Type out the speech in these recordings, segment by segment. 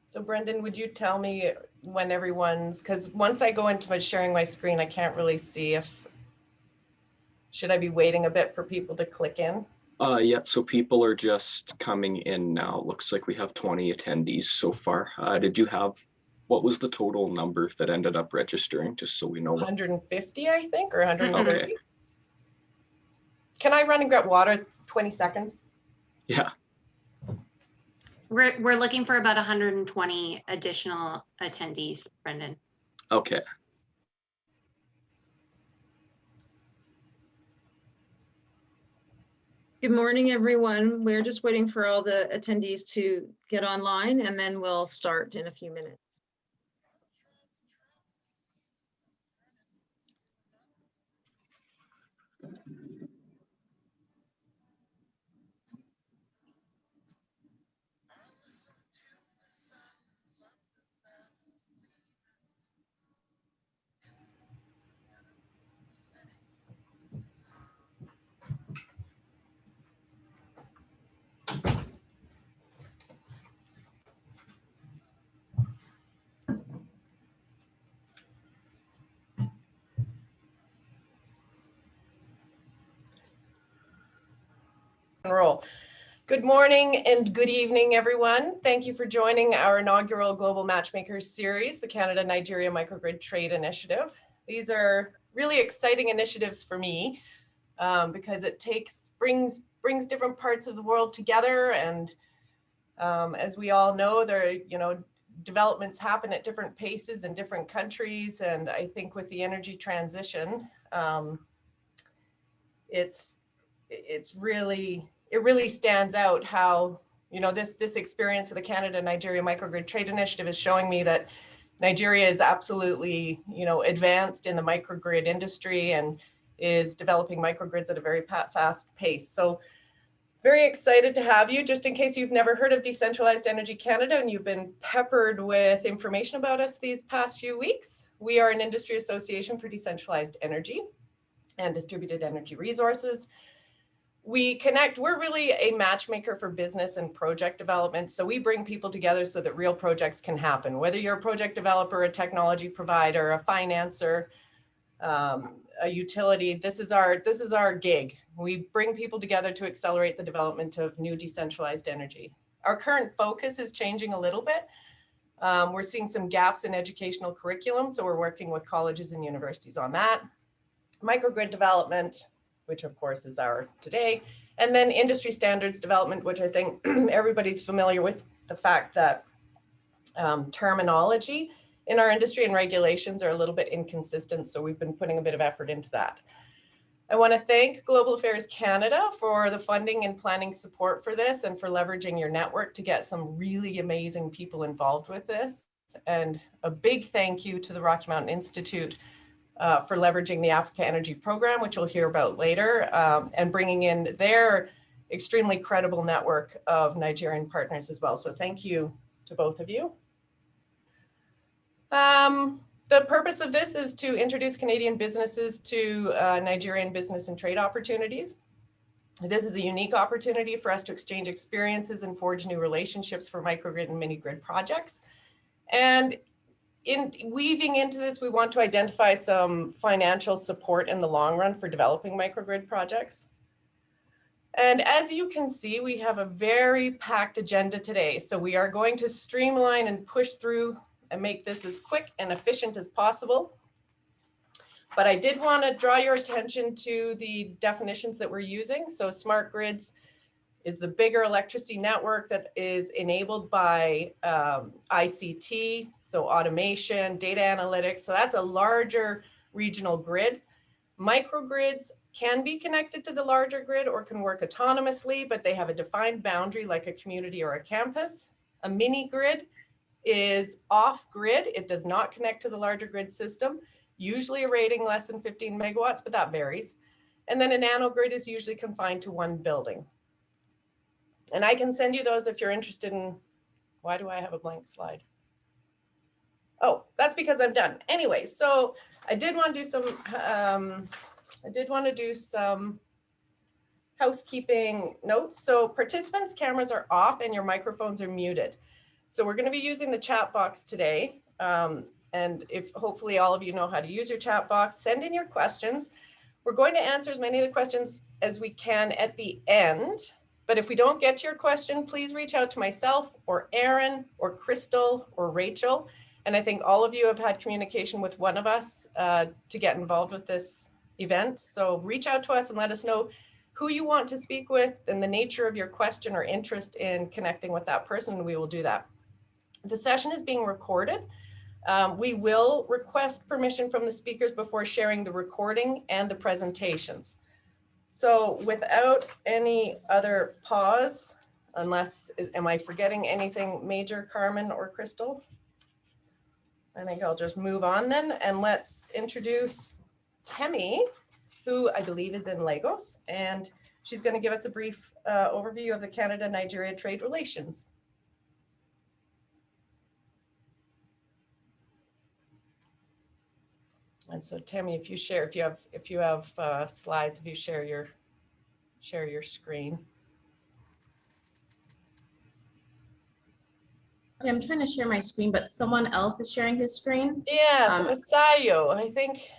So Brendan, would you tell me when everyone's, because once I go into sharing my screen, I can't really see if, should I be waiting a bit for people to click in? Yeah, so people are just coming in now. Looks like we have 20 attendees so far. Did you have, what was the total number that ended up registering, just so we know? 150, I think, or 130. Okay. Can I run and grab water 20 seconds? Yeah. We're looking for about 120 additional attendees, Brendan. Okay. Good morning, everyone. We're just waiting for all the attendees to get online, and then we'll start in a few minutes. Roll. Good morning and good evening, everyone. Thank you for joining our inaugural Global Matchmakers series, the Canada-Nigeria Microgrid Trade Initiative. These are really exciting initiatives for me because it brings different parts of the world together, and as we all know, developments happen at different paces in different countries, and I think with the energy transition, it really stands out how, this experience of the Canada-Nigeria Microgrid Trade Initiative is showing me that Nigeria is absolutely, advanced in the microgrid industry and is developing microgrids at a very fast pace. So very excited to have you. Just in case you've never heard of Decentralized Energy Canada and you've been peppered with information about us these past few weeks, we are an industry association for decentralized energy and distributed energy resources. We're really a matchmaker for business and project development. So we bring people together so that real projects can happen. Whether you're a project developer, a technology provider, a financer, a utility, this is our gig. We bring people together to accelerate the development of new decentralized energy. Our current focus is changing a little bit. We're seeing some gaps in educational curriculum, so we're working with colleges and universities on that. Microgrid development, which of course is our today, and then industry standards development, which I think everybody's familiar with the fact that terminology in our industry and regulations are a little bit inconsistent. So we've been putting a bit of effort into that. I want to thank Global Affairs Canada for the funding and planning support for this and for leveraging your network to get some really amazing people involved with this. And a big thank you to the Rocky Mountain Institute for leveraging the Africa Energy Program, which you'll hear about later, and bringing in their extremely credible network of Nigerian partners as well. So thank you to both of you. The purpose of this is to introduce Canadian businesses to Nigerian business and trade opportunities. This is a unique opportunity for us to exchange experiences and forge new relationships for microgrid and mini-grid projects. And in weaving into this, we want to identify some financial support in the long run for developing microgrid projects. And as you can see, we have a very packed agenda today. So we are going to streamline and push through and make this as quick and efficient as possible. But I did want to draw your attention to the definitions that we're using. So smart grids is the bigger electricity network that is enabled by ICT, so automation, data analytics. So that's a larger regional grid. Microgrids can be connected to the larger grid or can work autonomously, but they have a defined boundary like a community or a campus. A mini grid is off grid. It does not connect to the larger grid system, usually a rating less than 15 megawatts, but that varies. And then a nanogrid is usually confined to one building. And I can send you those if you're interested in, why do I have a blank slide? Oh, that's because I'm done. Anyway, so I did want to do some housekeeping notes. So participants' cameras are off and your microphones are muted. So we're going to be using the chat box today. And if hopefully all of you know how to use your chat box, send in your questions. We're going to answer as many of the questions as we can at the end. But if we don't get to your question, please reach out to myself or Aaron or Crystal or Rachel. And I think all of you have had communication with one of us to get involved with this event. So reach out to us and let us know who you want to speak with and the nature of your question or interest in connecting with that person, and we will do that. The session is being recorded. We will request permission from the speakers before sharing the recording and the presentations. So without any other pause, unless, am I forgetting anything major, Carmen or Crystal? I think I'll just move on then, and let's introduce Temi, who I believe is in Lagos, and she's going to give us a brief overview of the Canada-Nigeria trade relations. And so, Temi, if you share, if you have slides, if you share your screen. Okay, I'm trying to share my screen, but someone else is sharing his screen. Yeah, so Masayo, I think.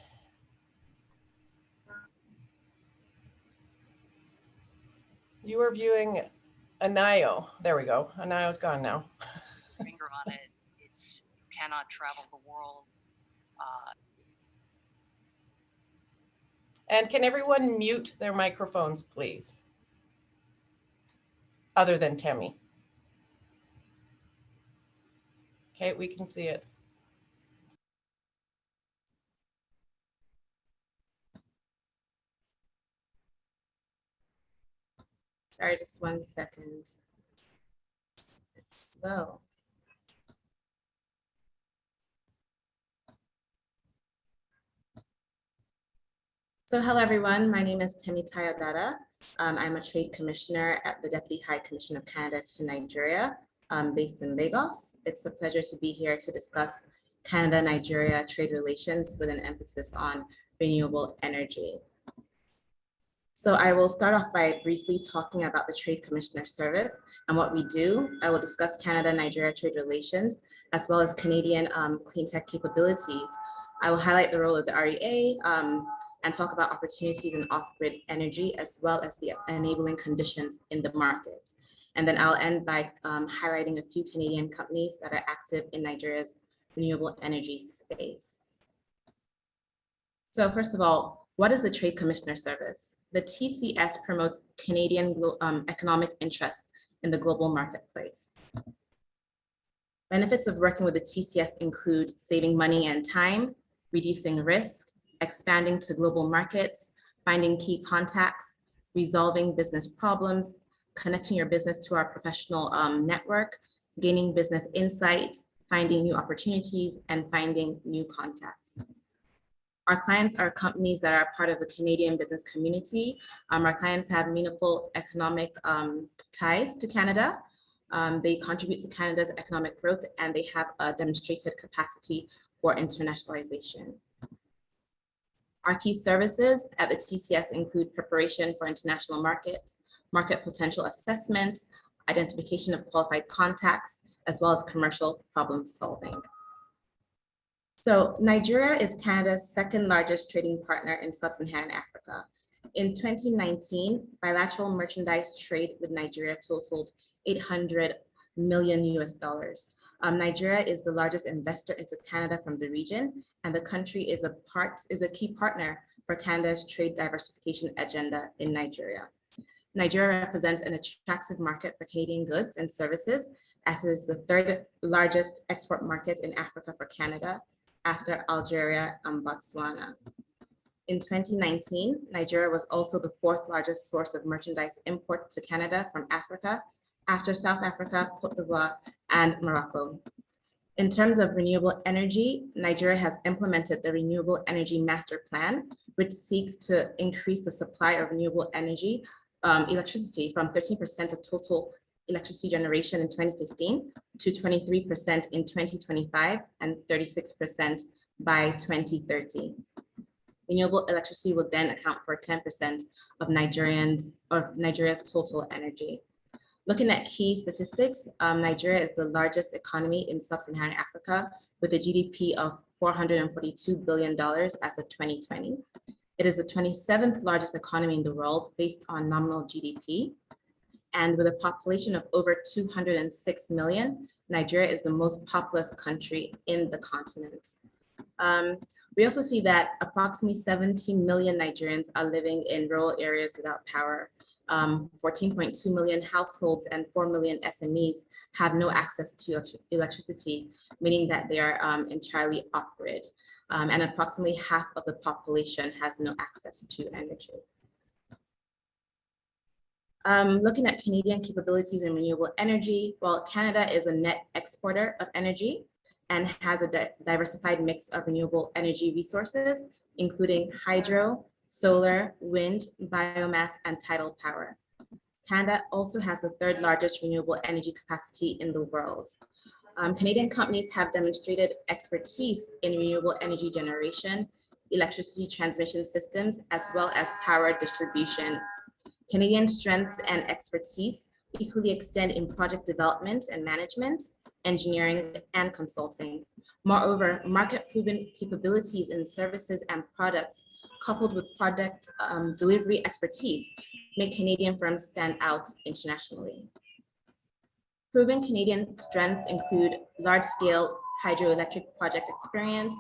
You are viewing Anayo. There we go. Anayo's gone now. Finger on it. It's, you cannot travel the world. And can everyone mute their microphones, please? Other than Temi. Okay, we can see it. Sorry, just 1 second. It's slow. So hello, everyone. My name is Temi Tayodada. I'm a trade commissioner at the Deputy High Commission of Canada to Nigeria, based in Lagos. It's a pleasure to be here to discuss Canada-Nigeria trade relations with an emphasis on renewable energy. So I will start off by briefly talking about the Trade Commissioner Service and what we do. I will discuss Canada-Nigeria trade relations, as well as Canadian clean tech capabilities. I will highlight the role of the REA and talk about opportunities in off-grid energy, as well as the enabling conditions in the market. And then I'll end by highlighting a few Canadian companies that are active in Nigeria's renewable energy space. So first of all, what is the Trade Commissioner Service? The TCS promotes Canadian economic interests in the global marketplace. Benefits of working with the TCS include saving money and time, reducing risk, expanding to global markets, finding key contacts, resolving business problems, connecting your business to our professional network, gaining business insight, finding new opportunities, and finding new contacts. Our clients are companies that are part of the Canadian business community. Our clients have meaningful economic ties to Canada. They contribute to Canada's economic growth, and they have a demonstrated capacity for internationalization. Our key services at the TCS include preparation for international markets, market potential assessment, identification of qualified contacts, as well as commercial problem solving. So Nigeria is Canada's second largest trading partner in sub-Saharan Africa. In 2019, bilateral merchandise trade with Nigeria totaled $800 million US. Nigeria is the largest investor into Canada from the region, and the country is a key partner for Canada's trade diversification agenda in Nigeria. Nigeria represents an attractive market for Canadian goods and services, as it is the third largest export market in Africa for Canada, after Algeria and Botswana. In 2019, Nigeria was also the fourth largest source of merchandise import to Canada from Africa, after South Africa, Cote d'Ivoire, and Morocco. In terms of renewable energy, Nigeria has implemented the Renewable Energy Master Plan, which seeks to increase the supply of renewable energy, electricity, from 13% of total electricity generation in 2015 to 23% in 2025 and 36% by 2030. Renewable electricity will then account for 10% of Nigeria's total energy. Looking at key statistics, Nigeria is the largest economy in sub-Saharan Africa with a GDP of $442 billion as of 2020. It is the 27th largest economy in the world based on nominal GDP. And with a population of over 206 million, Nigeria is the most populous country in the continent. We also see that approximately 17 million Nigerians are living in rural areas without power. 14.2 million households and 4 million SMEs have no access to electricity, meaning that they are entirely off-grid. And approximately half of the population has no access to energy. Looking at Canadian capabilities in renewable energy, while Canada is a net exporter of energy and has a diversified mix of renewable energy resources, including hydro, solar, wind, biomass, and tidal power. Canada also has the third largest renewable energy capacity in the world. Canadian companies have demonstrated expertise in renewable energy generation, electricity transmission systems, as well as power distribution. Canadian strengths and expertise equally extend in project development and management, engineering, and consulting. Moreover, market-proven capabilities in services and products, coupled with project delivery expertise, make Canadian firms stand out internationally. Proven Canadian strengths include large-scale hydroelectric project experience,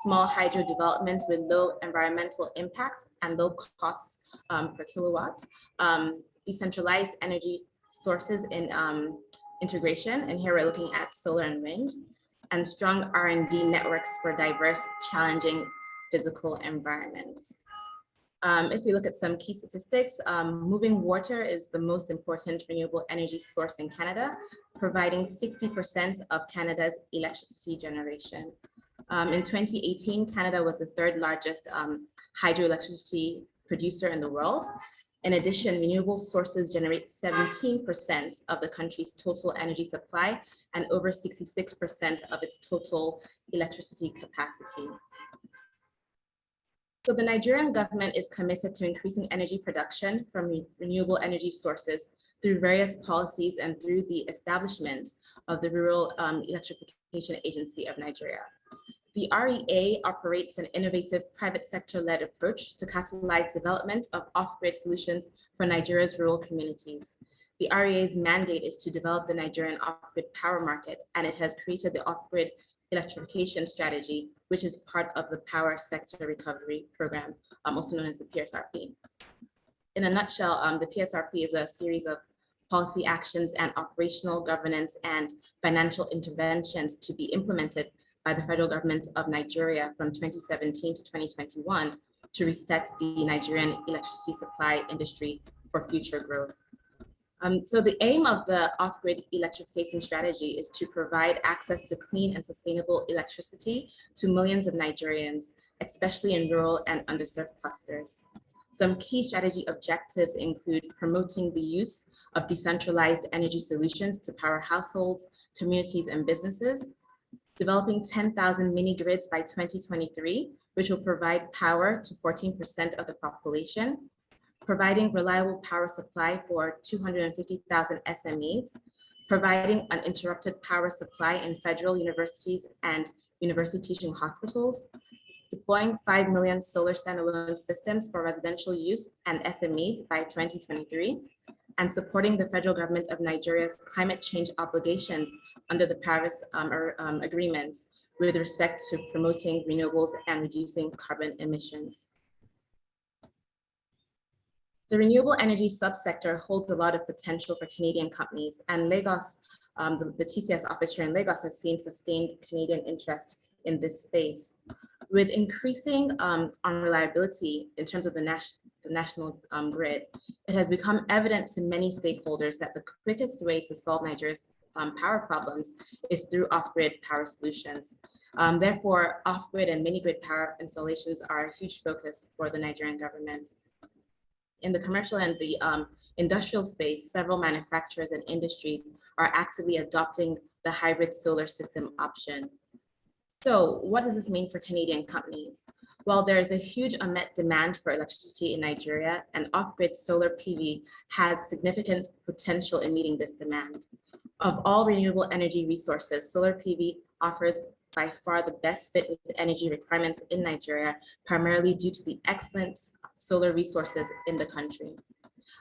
small hydro developments with low environmental impact and low costs per kilowatt, decentralized energy sources in integration, and here we're looking at solar and wind, and strong R&D networks for diverse, challenging physical environments. If we look at some key statistics, moving water is the most important renewable energy source in Canada, providing 60% of Canada's electricity generation. In 2018, Canada was the third largest hydroelectricity producer in the world. In addition, renewable sources generate 17% of the country's total energy supply and over 66% of its total electricity capacity. So the Nigerian government is committed to increasing energy production from renewable energy sources through various policies and through the establishment of the Rural Electrification Agency of Nigeria. The REA operates an innovative private sector-led approach to catalyze development of off-grid solutions for Nigeria's rural communities. The REA's mandate is to develop the Nigerian off-grid power market, and it has created the off-grid electrification strategy, which is part of the Power Sector Recovery Program, also known as the PSRP. In a nutshell, the PSRP is a series of policy actions and operational governance and financial interventions to be implemented by the federal government of Nigeria from 2017 to 2021 to reset the Nigerian electricity supply industry for future growth. So the aim of the off-grid electrification strategy is to provide access to clean and sustainable electricity to millions of Nigerians, especially in rural and underserved clusters. Some key strategy objectives include promoting the use of decentralized energy solutions to power households, communities, and businesses, developing 10,000 mini grids by 2023, which will provide power to 14% of the population, providing reliable power supply for 250,000 SMEs, providing uninterrupted power supply in federal universities and university teaching hospitals, deploying 5 million solar standalone systems for residential use and SMEs by 2023, and supporting the federal government of Nigeria's climate change obligations under the Paris Agreement with respect to promoting renewables and reducing carbon emissions. The renewable energy subsector holds a lot of potential for Canadian companies, and Lagos, the TCS office here in Lagos has seen sustained Canadian interest in this space. With increasing unreliability in terms of the national grid, it has become evident to many stakeholders that the quickest way to solve Nigeria's power problems is through off-grid power solutions. Therefore, off-grid and mini-grid power installations are a huge focus for the Nigerian government. In the commercial and the industrial space, several manufacturers and industries are actively adopting the hybrid solar system option. So what does this mean for Canadian companies? Well, there is a huge unmet demand for electricity in Nigeria, and off-grid solar PV has significant potential in meeting this demand. Of all renewable energy resources, solar PV offers by far the best fit with the energy requirements in Nigeria, primarily due to the excellent solar resources in the country.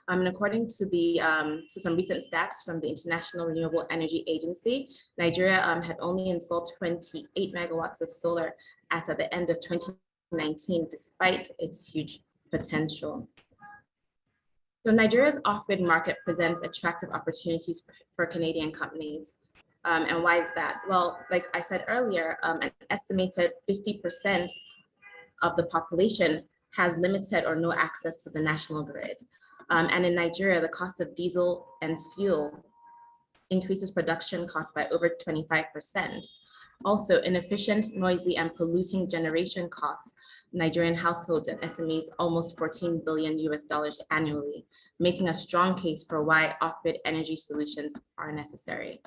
And according to some recent stats from the International Renewable Energy Agency, Nigeria had only installed 28 megawatts of solar as at the end of 2019, despite its huge potential. So Nigeria's off-grid market presents attractive opportunities for Canadian companies. And why is that? Well, like I said earlier, an estimated 50% of the population has limited or no access to the national grid. And in Nigeria, the cost of diesel and fuel increases production costs by over 25%. Also, inefficient, noisy, and polluting generation costs Nigerian households and SMEs almost $14 billion annually, making a strong case for why off-grid energy solutions are necessary.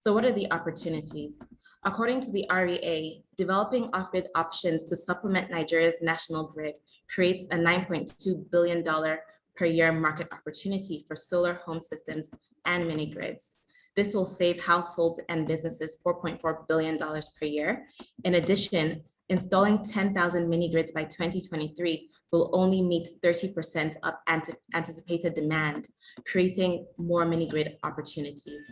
So what are the opportunities? According to the REA, developing off-grid options to supplement Nigeria's national grid creates a $9.2 billion per year market opportunity for solar home systems and mini grids. This will save households and businesses $4.4 billion per year. In addition, installing 10,000 mini grids by 2023 will only meet 30% of anticipated demand, creating more mini grid opportunities.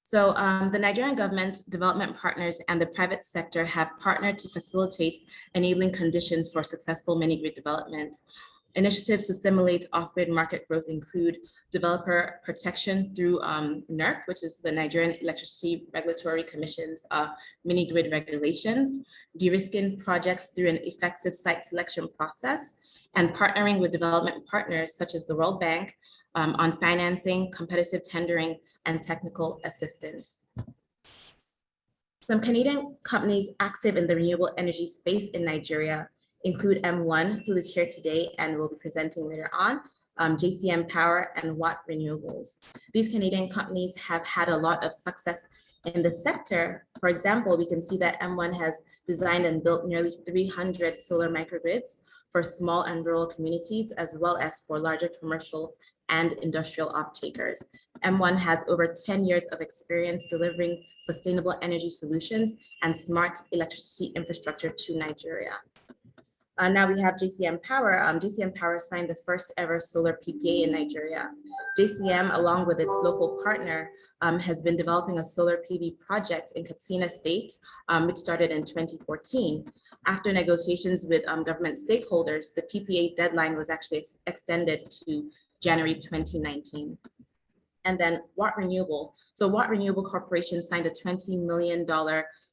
So the Nigerian government, development partners, and the private sector have partnered to facilitate enabling conditions for successful mini grid development. Initiatives to stimulate off-grid market growth include developer protection through NERC, which is the Nigerian Electricity Regulatory Commission's mini grid regulations, de-risking projects through an effective site selection process, and partnering with development partners such as the World Bank on financing, competitive tendering, and technical assistance. Some Canadian companies active in the renewable energy space in Nigeria include M1, who is here today and will be presenting later on, JCM Power, and Watt Renewables. These Canadian companies have had a lot of success in the sector. For example, we can see that M1 has designed and built nearly 300 solar microgrids for small and rural communities, as well as for larger commercial and industrial off-takers. M1 has over 10 years of experience delivering sustainable energy solutions and smart electricity infrastructure to Nigeria. Now we have JCM Power. JCM Power signed the first ever solar PPA in Nigeria. JCM, along with its local partner, has been developing a solar PV project in Katsina State, which started in 2014. After negotiations with government stakeholders, the PPA deadline was actually extended to January 2019. And then Watt Renewable. So Watt Renewable Corporation signed a $20 million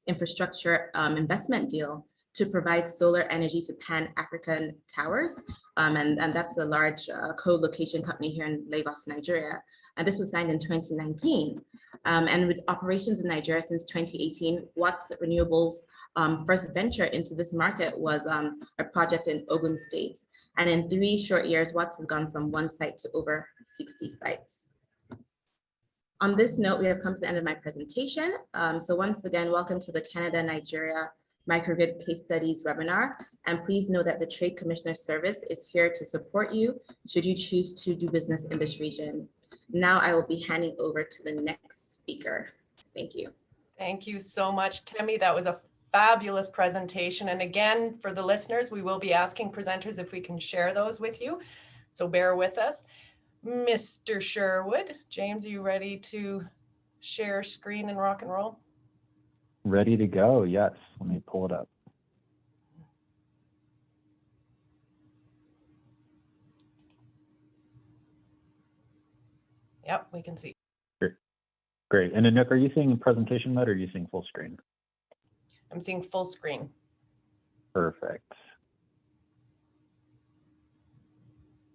infrastructure investment deal to provide solar energy to Pan-African Towers. And that's a large co-location company here in Lagos, Nigeria. And this was signed in 2019. And with operations in Nigeria since 2018, Watt's Renewables' first venture into this market was a project in Ogun State. And in 3 short years, Watts has gone from 1 site to over 60 sites. On this note, we have come to the end of my presentation. So once again, welcome to the Canada-Nigeria Microgrid Case Studies webinar. And please know that the Trade Commissioner Service is here to support you should you choose to do business in this region. Now I will be handing over to the next speaker. Thank you. Thank you so much, Temi. That was a fabulous presentation. And again, for the listeners, we will be asking presenters if we can share those with you. So bear with us. Mr. Sherwood, James, are you ready to share screen and rock and roll? Ready to go, yes. Let me pull it up. Yep, we can see. Great. And Anouk, are you seeing presentation mode or are you seeing full screen? I'm seeing full screen. Perfect.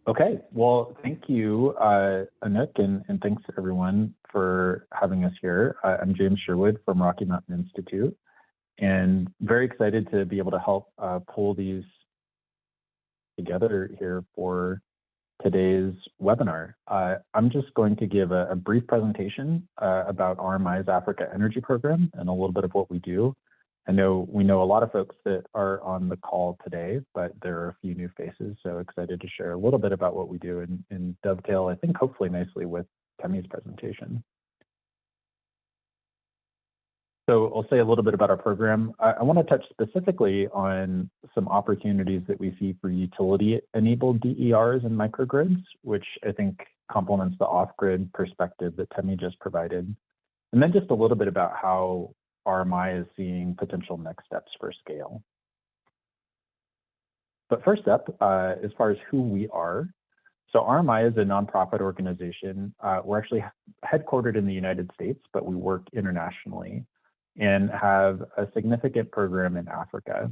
Okay, well, thank you, Anouk, and thanks to everyone for having us here. I'm James Sherwood from Rocky Mountain Institute, and very excited to be able to help pull these together here for today's webinar. I'm just going to give a brief presentation about RMI's Africa Energy Program and a little bit of what we do. I know we know a lot of folks that are on the call today, but there are a few new faces, so excited to share a little bit about what we do and dovetail, I think, hopefully nicely with Temi's presentation. So I'll say a little bit about our program. I want to touch specifically on some opportunities that we see for utility-enabled DERs and microgrids, which I think complements the off-grid perspective that Temi just provided. And then just a little bit about how RMI is seeing potential next steps for scale. But first up, as far as who we are, so RMI is a nonprofit organization. We're actually headquartered in the United States, but we work internationally and have a significant program in Africa.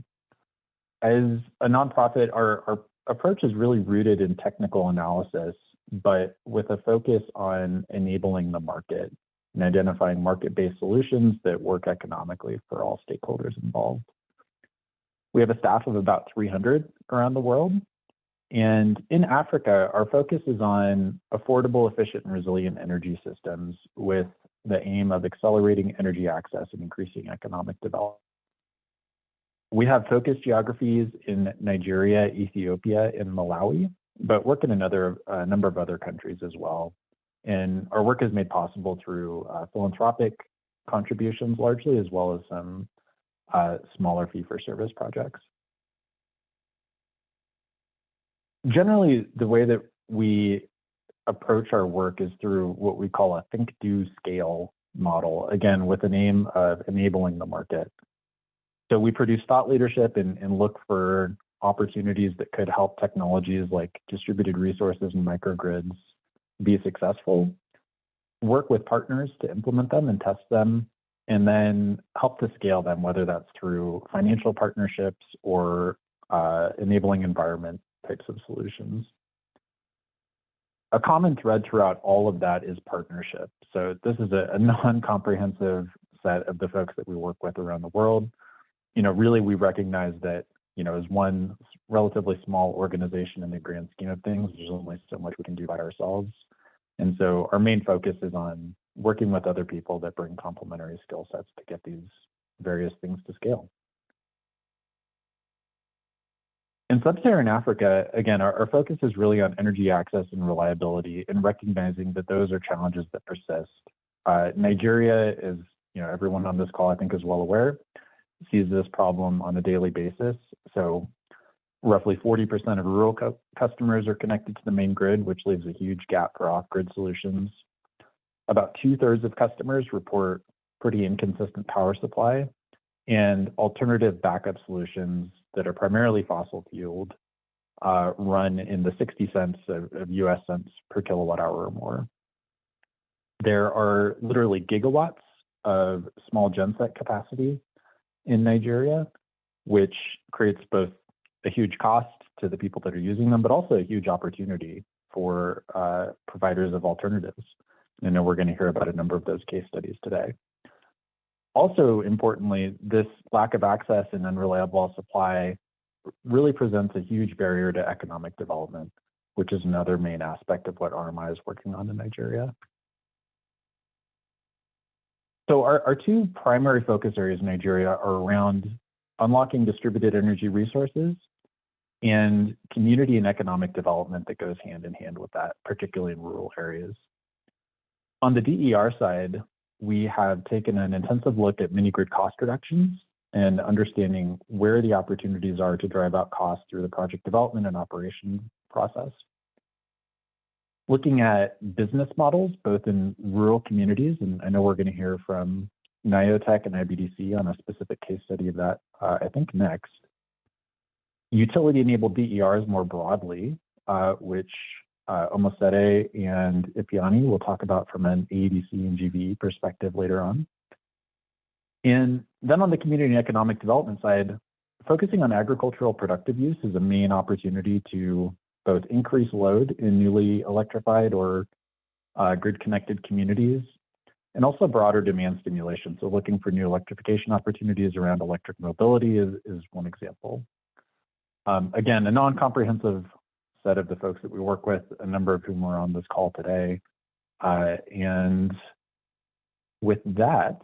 As a nonprofit, our approach is really rooted in technical analysis, but with a focus on enabling the market and identifying market-based solutions that work economically for all stakeholders involved. We have a staff of about 300 around the world. And in Africa, our focus is on affordable, efficient, and resilient energy systems with the aim of accelerating energy access and increasing economic development. We have focused geographies in Nigeria, Ethiopia, and Malawi, but work in a number of other countries as well. And our work is made possible through philanthropic contributions largely, as well as some smaller fee-for-service projects. Generally, the way that we approach our work is through what we call a think, do, scale model, again, with the aim of enabling the market. So we produce thought leadership and look for opportunities that could help technologies like distributed resources and microgrids be successful, work with partners to implement them and test them, and then help to scale them, whether that's through financial partnerships or enabling environment types of solutions. A common thread throughout all of that is partnership. So this is a non-comprehensive set of the folks that we work with around the world. Really we recognize that, as one relatively small organization in the grand scheme of things, there's only so much we can do by ourselves. And so our main focus is on working with other people that bring complementary skill sets to get these various things to scale. In sub-Saharan Africa, again, our focus is really on energy access and reliability and recognizing that those are challenges that persist. Nigeria is, everyone on this call I think is well aware, sees this problem on a daily basis. So roughly 40% of rural customers are connected to the main grid, which leaves a huge gap for off-grid solutions. About 2/3 of customers report pretty inconsistent power supply, and alternative backup solutions that are primarily fossil fueled run in the 60 cents of US cents per kilowatt hour or more. There are literally gigawatts of small genset capacity in Nigeria, which creates both a huge cost to the people that are using them, but also a huge opportunity for providers of alternatives. I know we're going to hear about a number of those case studies today. Also, importantly, this lack of access and unreliable supply really presents a huge barrier to economic development, which is another main aspect of what RMI is working on in Nigeria. So our two primary focus areas in Nigeria are around unlocking distributed energy resources and community and economic development that goes hand in hand with that, particularly in rural areas. On the DER side, we have taken an intensive look at mini-grid cost reductions and understanding where the opportunities are to drive out costs through the project development and operation process. Looking at business models, both in rural communities, and I know we're going to hear from Niotech and IBDC on a specific case study of that, I think next. Utility-enabled DERs more broadly, which Omosede and Ipiani will talk about from an AEDC and GVE perspective later on. And then on the community and economic development side, focusing on agricultural productive use is a main opportunity to both increase load in newly electrified or grid-connected communities, and also broader demand stimulation. So looking for new electrification opportunities around electric mobility is one example. Again, a non-comprehensive set of the folks that we work with, a number of whom are on this call today. And with that,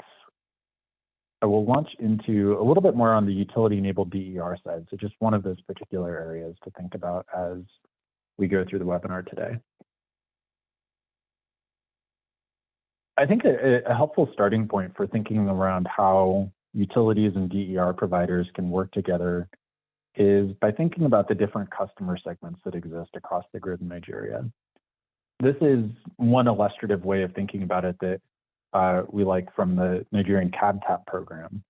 I will launch into a little bit more on the utility-enabled DER side. So just one of those particular areas to think about as we go through the webinar today. I think a helpful starting point for thinking around how utilities and DER providers can work together is by thinking about the different customer segments that exist across the grid in Nigeria. This is one illustrative way of thinking about it that we like from the Nigerian CAB-TAP program,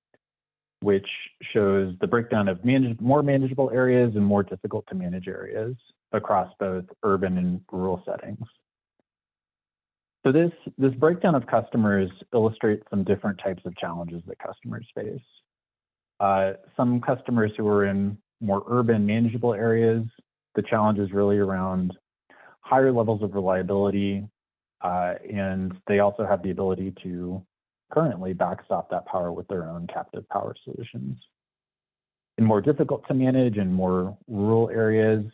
which shows the breakdown of more manageable areas and more difficult to manage areas across both urban and rural settings. So this breakdown of customers illustrates some different types of challenges that customers face. Some customers who are in more urban manageable areas, the challenge is really around higher levels of reliability, and they also have the ability to currently backstop that power with their own captive power solutions. In more difficult to manage and more rural areas,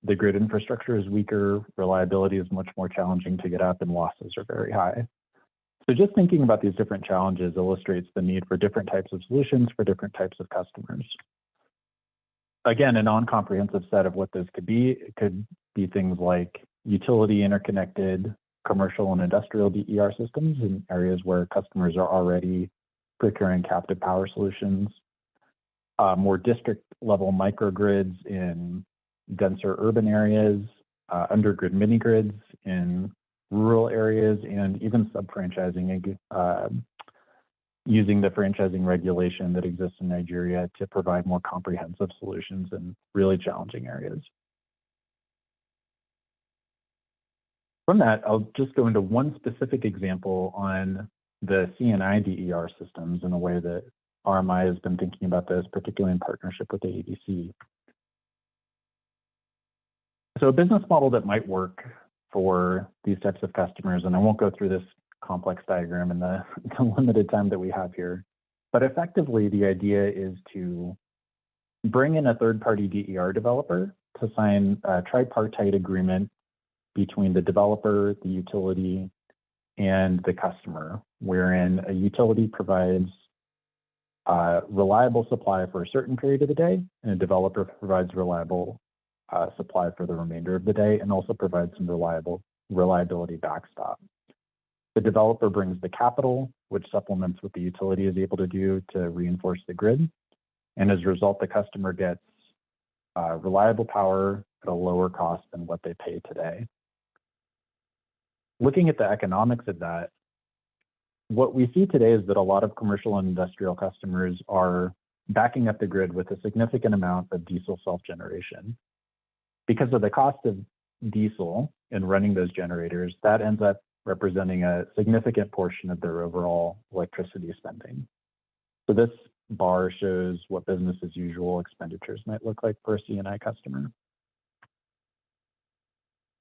the grid infrastructure is weaker, reliability is much more challenging to get up, and losses are very high. So just thinking about these different challenges illustrates the need for different types of solutions for different types of customers. Again, a non-comprehensive set of what this could be, it could be things like utility interconnected commercial and industrial DER systems in areas where customers are already procuring captive power solutions, more district level microgrids in denser urban areas, undergrid mini grids in rural areas, and even sub-franchising, using the franchising regulation that exists in Nigeria to provide more comprehensive solutions in really challenging areas. From that, I'll just go into one specific example on the CNI DER systems in a way that RMI has been thinking about this, particularly in partnership with the ADC. So a business model that might work for these types of customers, and I won't go through this complex diagram in the limited time that we have here, but effectively the idea is to bring in a third-party DER developer to sign a tripartite agreement between the developer, the utility, and the customer, wherein a utility provides reliable supply for a certain period of the day, and a developer provides reliable supply for the remainder of the day, and also provides some reliability backstop. The developer brings the capital, which supplements what the utility is able to do to reinforce the grid. And as a result, the customer gets reliable power at a lower cost than what they pay today. Looking at the economics of that, what we see today is that a lot of commercial and industrial customers are backing up the grid with a significant amount of diesel self-generation. Because of the cost of diesel in running those generators, that ends up representing a significant portion of their overall electricity spending. So this bar shows what business as usual expenditures might look like for a CNI customer.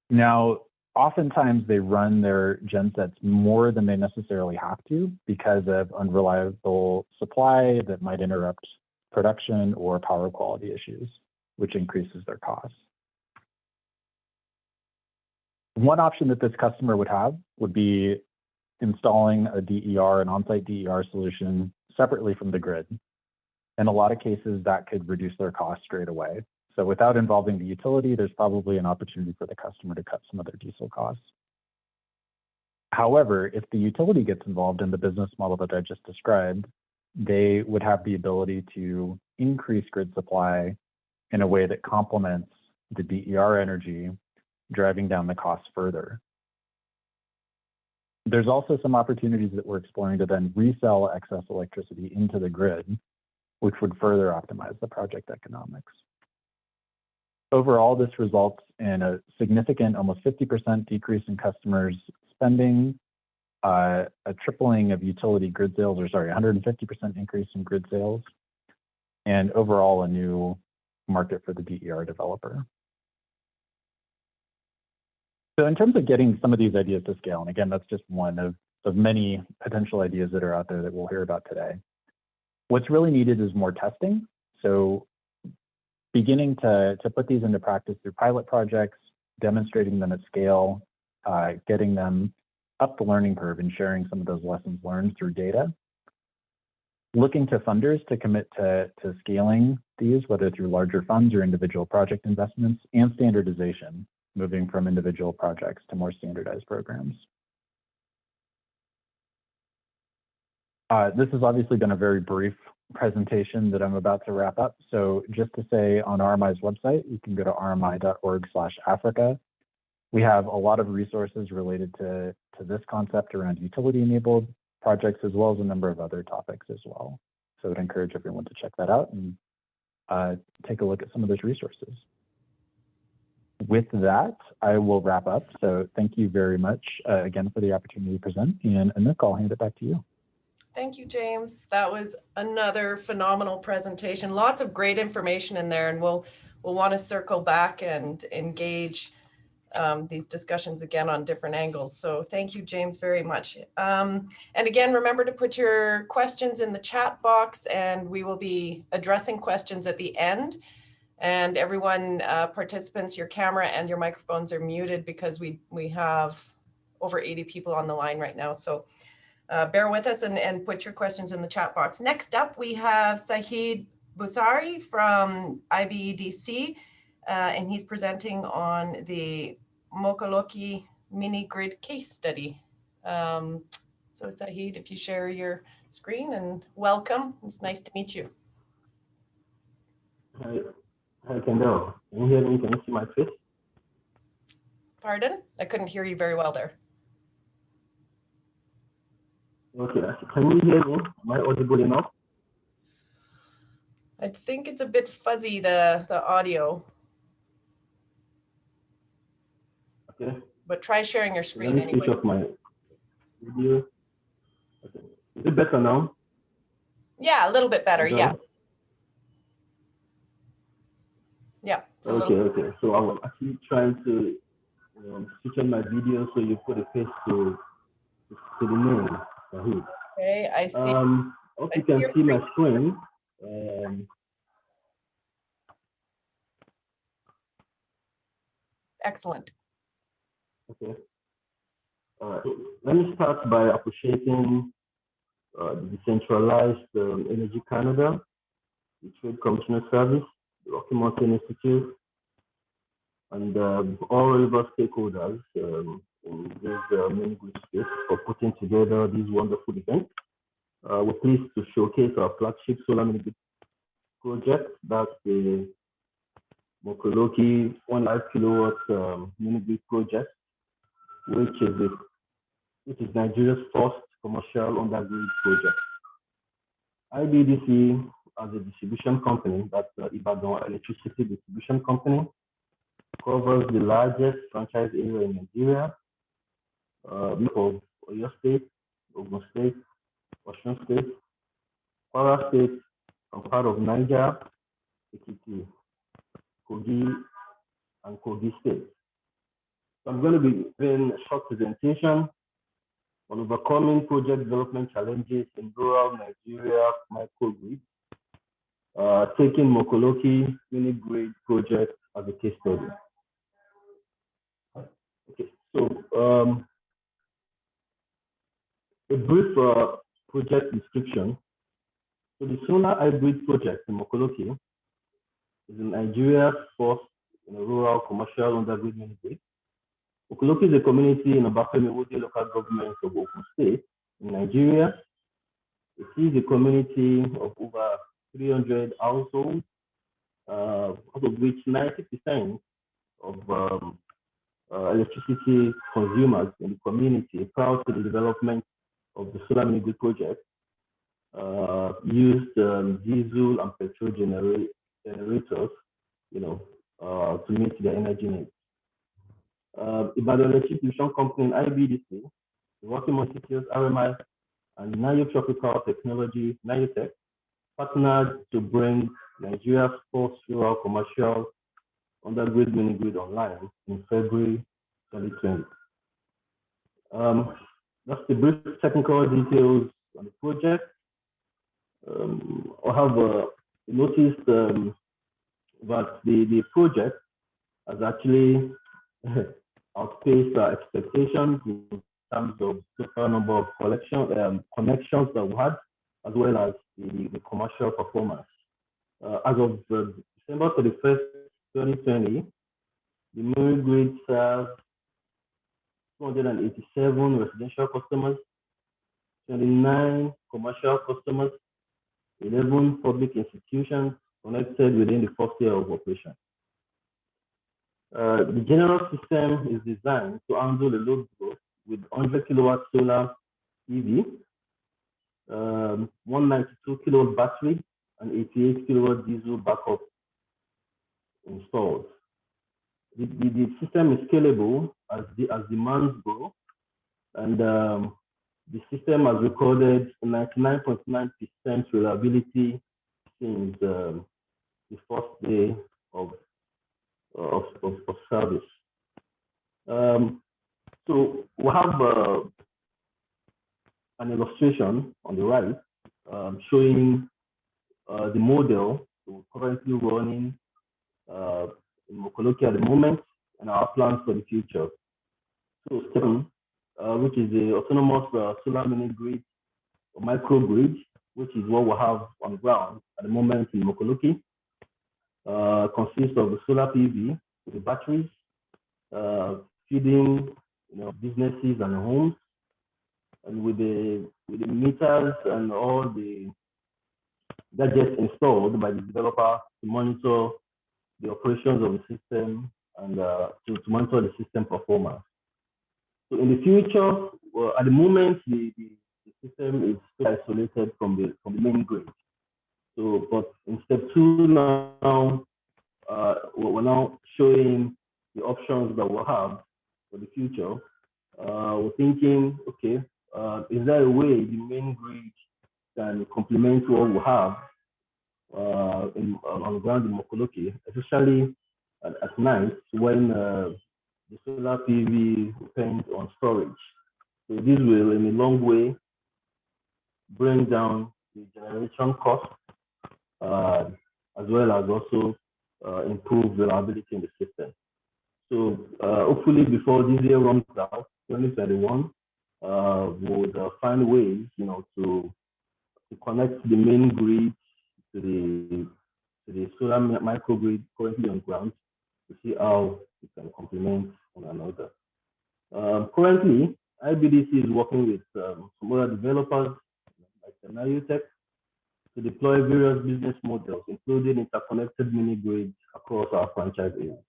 Now, oftentimes they run their gensets more than they necessarily have to because of unreliable supply that might interrupt production or power quality issues, which increases their costs. One option that this customer would have would be installing a DER, an on-site DER solution separately from the grid. In a lot of cases, that could reduce their costs straight away. So without involving the utility, there's probably an opportunity for the customer to cut some of their diesel costs. However, if the utility gets involved in the business model that I just described, they would have the ability to increase grid supply in a way that complements the DER energy, driving down the costs further. There's also some opportunities that we're exploring to then resell excess electricity into the grid, which would further optimize the project economics. Overall, this results in a significant, almost 50% decrease in customers' spending, a tripling of utility grid sales, 150% increase in grid sales, and overall a new market for the DER developer. So in terms of getting some of these ideas to scale, and again, that's just one of many potential ideas that are out there that we'll hear about today. What's really needed is more testing. So beginning to put these into practice through pilot projects, demonstrating them at scale, getting them up the learning curve and sharing some of those lessons learned through data. Looking to funders to commit to scaling these, whether through larger funds or individual project investments, and standardization, moving from individual projects to more standardized programs. This has obviously been a very brief presentation that I'm about to wrap up. So just to say, on RMI's website, you can go to rmi.org/Africa. We have a lot of resources related to this concept around utility-enabled projects, as well as a number of other topics as well. So I'd encourage everyone to check that out and take a look at some of those resources. With that, I will wrap up. So thank you very much again for the opportunity to present. And Anouk, I'll hand it back to you. Thank you, James. That was another phenomenal presentation. Lots of great information in there, and we'll want to circle back and engage these discussions again on different angles. So thank you, James, very much. And again, remember to put your questions in the chat box, and we will be addressing questions at the end. And everyone, participants, your camera and your microphones are muted because we have over 80 people on the line right now. So bear with us and put your questions in the chat box. Next up, we have Sahid Busari from IBEDC, and he's presenting on the Mokoloki mini grid case study. So Sahid, if you share your screen, and welcome. It's nice to meet you. Hi, Kendall. Can you hear me? Can you see my face? Pardon? I couldn't hear you very well there. Okay, can you hear me? Am I audible enough? I think it's a bit fuzzy, the audio. Okay. But try sharing your screen Let me switch anyway. off my video. Okay. Is it better now? Yeah, a little bit better. Okay. Yeah. Yeah. Okay. So I was actually trying to switch on my video so you put a face to the name. Okay, I see. Hope you can see my screen. Excellent. Okay. Let me start by appreciating the Decentralized Energy Canada, the Trade Commissioner Service, the Rocky Mountain Institute, and all relevant stakeholders in this mini grid space for putting together this wonderful event. We're pleased to showcase our flagship solar mini grid project. That's the Mokoloki 1.5 kilowatt mini grid project, which is Nigeria's first commercial undergrid project. IBDC, as a distribution company, that's Ibadan Electricity Distribution Company, covers the largest franchise area in Nigeria, of Oyo State, Ogun State, Osun State, Kwara State, and part of Niger, Ekiti, Kogi, and Kogi State. So I'm going to be giving a short presentation on overcoming project development challenges in rural Nigeria microgrid, taking Mokoloki mini grid project as a case study. Okay, so a brief project description. So the solar hybrid project in Mokoloki is Nigeria's first rural commercial undergrid mini grid. Mokoloki is a community in Obafemi local government of Ogun State in Nigeria. It is a community of over 300 households, out of which 90% of electricity consumers in the community prior to the development of the solar mini grid project used diesel and petrol generators, to meet their energy needs. Ibadan Electricity Distribution Company, IBDC, the Rocky Mountain Institute, RMI, and Nayo Tropical Technology, Nayotech, partnered to bring Nigeria's first rural commercial undergrid mini grid online in February 2020. That's the brief technical details on the project. I have noticed but the project has actually outpaced our expectations in terms of total number of connections that we had, as well as the commercial performance. As of December 31st, 2020, the Microgrid serves 287 residential customers, 29 commercial customers, 11 public institutions connected within the first year of operation. The general system is designed to handle the load growth with 100 kilowatt solar PV, 192 kilowatt battery, and 88 kilowatt diesel backup installed. The system is scalable as demands grow, and the system has recorded 99.9% reliability since the first day of service. So we have an illustration on the right showing the model we're currently running in Mokoloki at the moment and our plans for the future. So STEM, which is the autonomous solar mini grid or microgrid, which is what we have on the ground at the moment in Mokoloki, consists of the solar PV with the batteries, feeding businesses and homes, and with the meters and all the gadgets installed by the developer to monitor the operations of the system and to monitor the system performance. So in the future, at the moment, the system is still isolated from the main grid. So, but in step 2 now, we're now showing the options that we'll have for the future. We're thinking, okay, is there a way the main grid can complement what we have on the ground in Mokoloki, especially at night when the solar PV depends on storage. So this will, in a long way, bring down the generation cost, as well as also improve reliability in the system. So hopefully before this year runs out, 2021, we would find ways, to connect the main grid to the solar microgrid currently on ground to see how we can complement one another. Currently, IBDC is working with some other developers like Nayutech to deploy various business models, including interconnected mini grids across our franchise areas.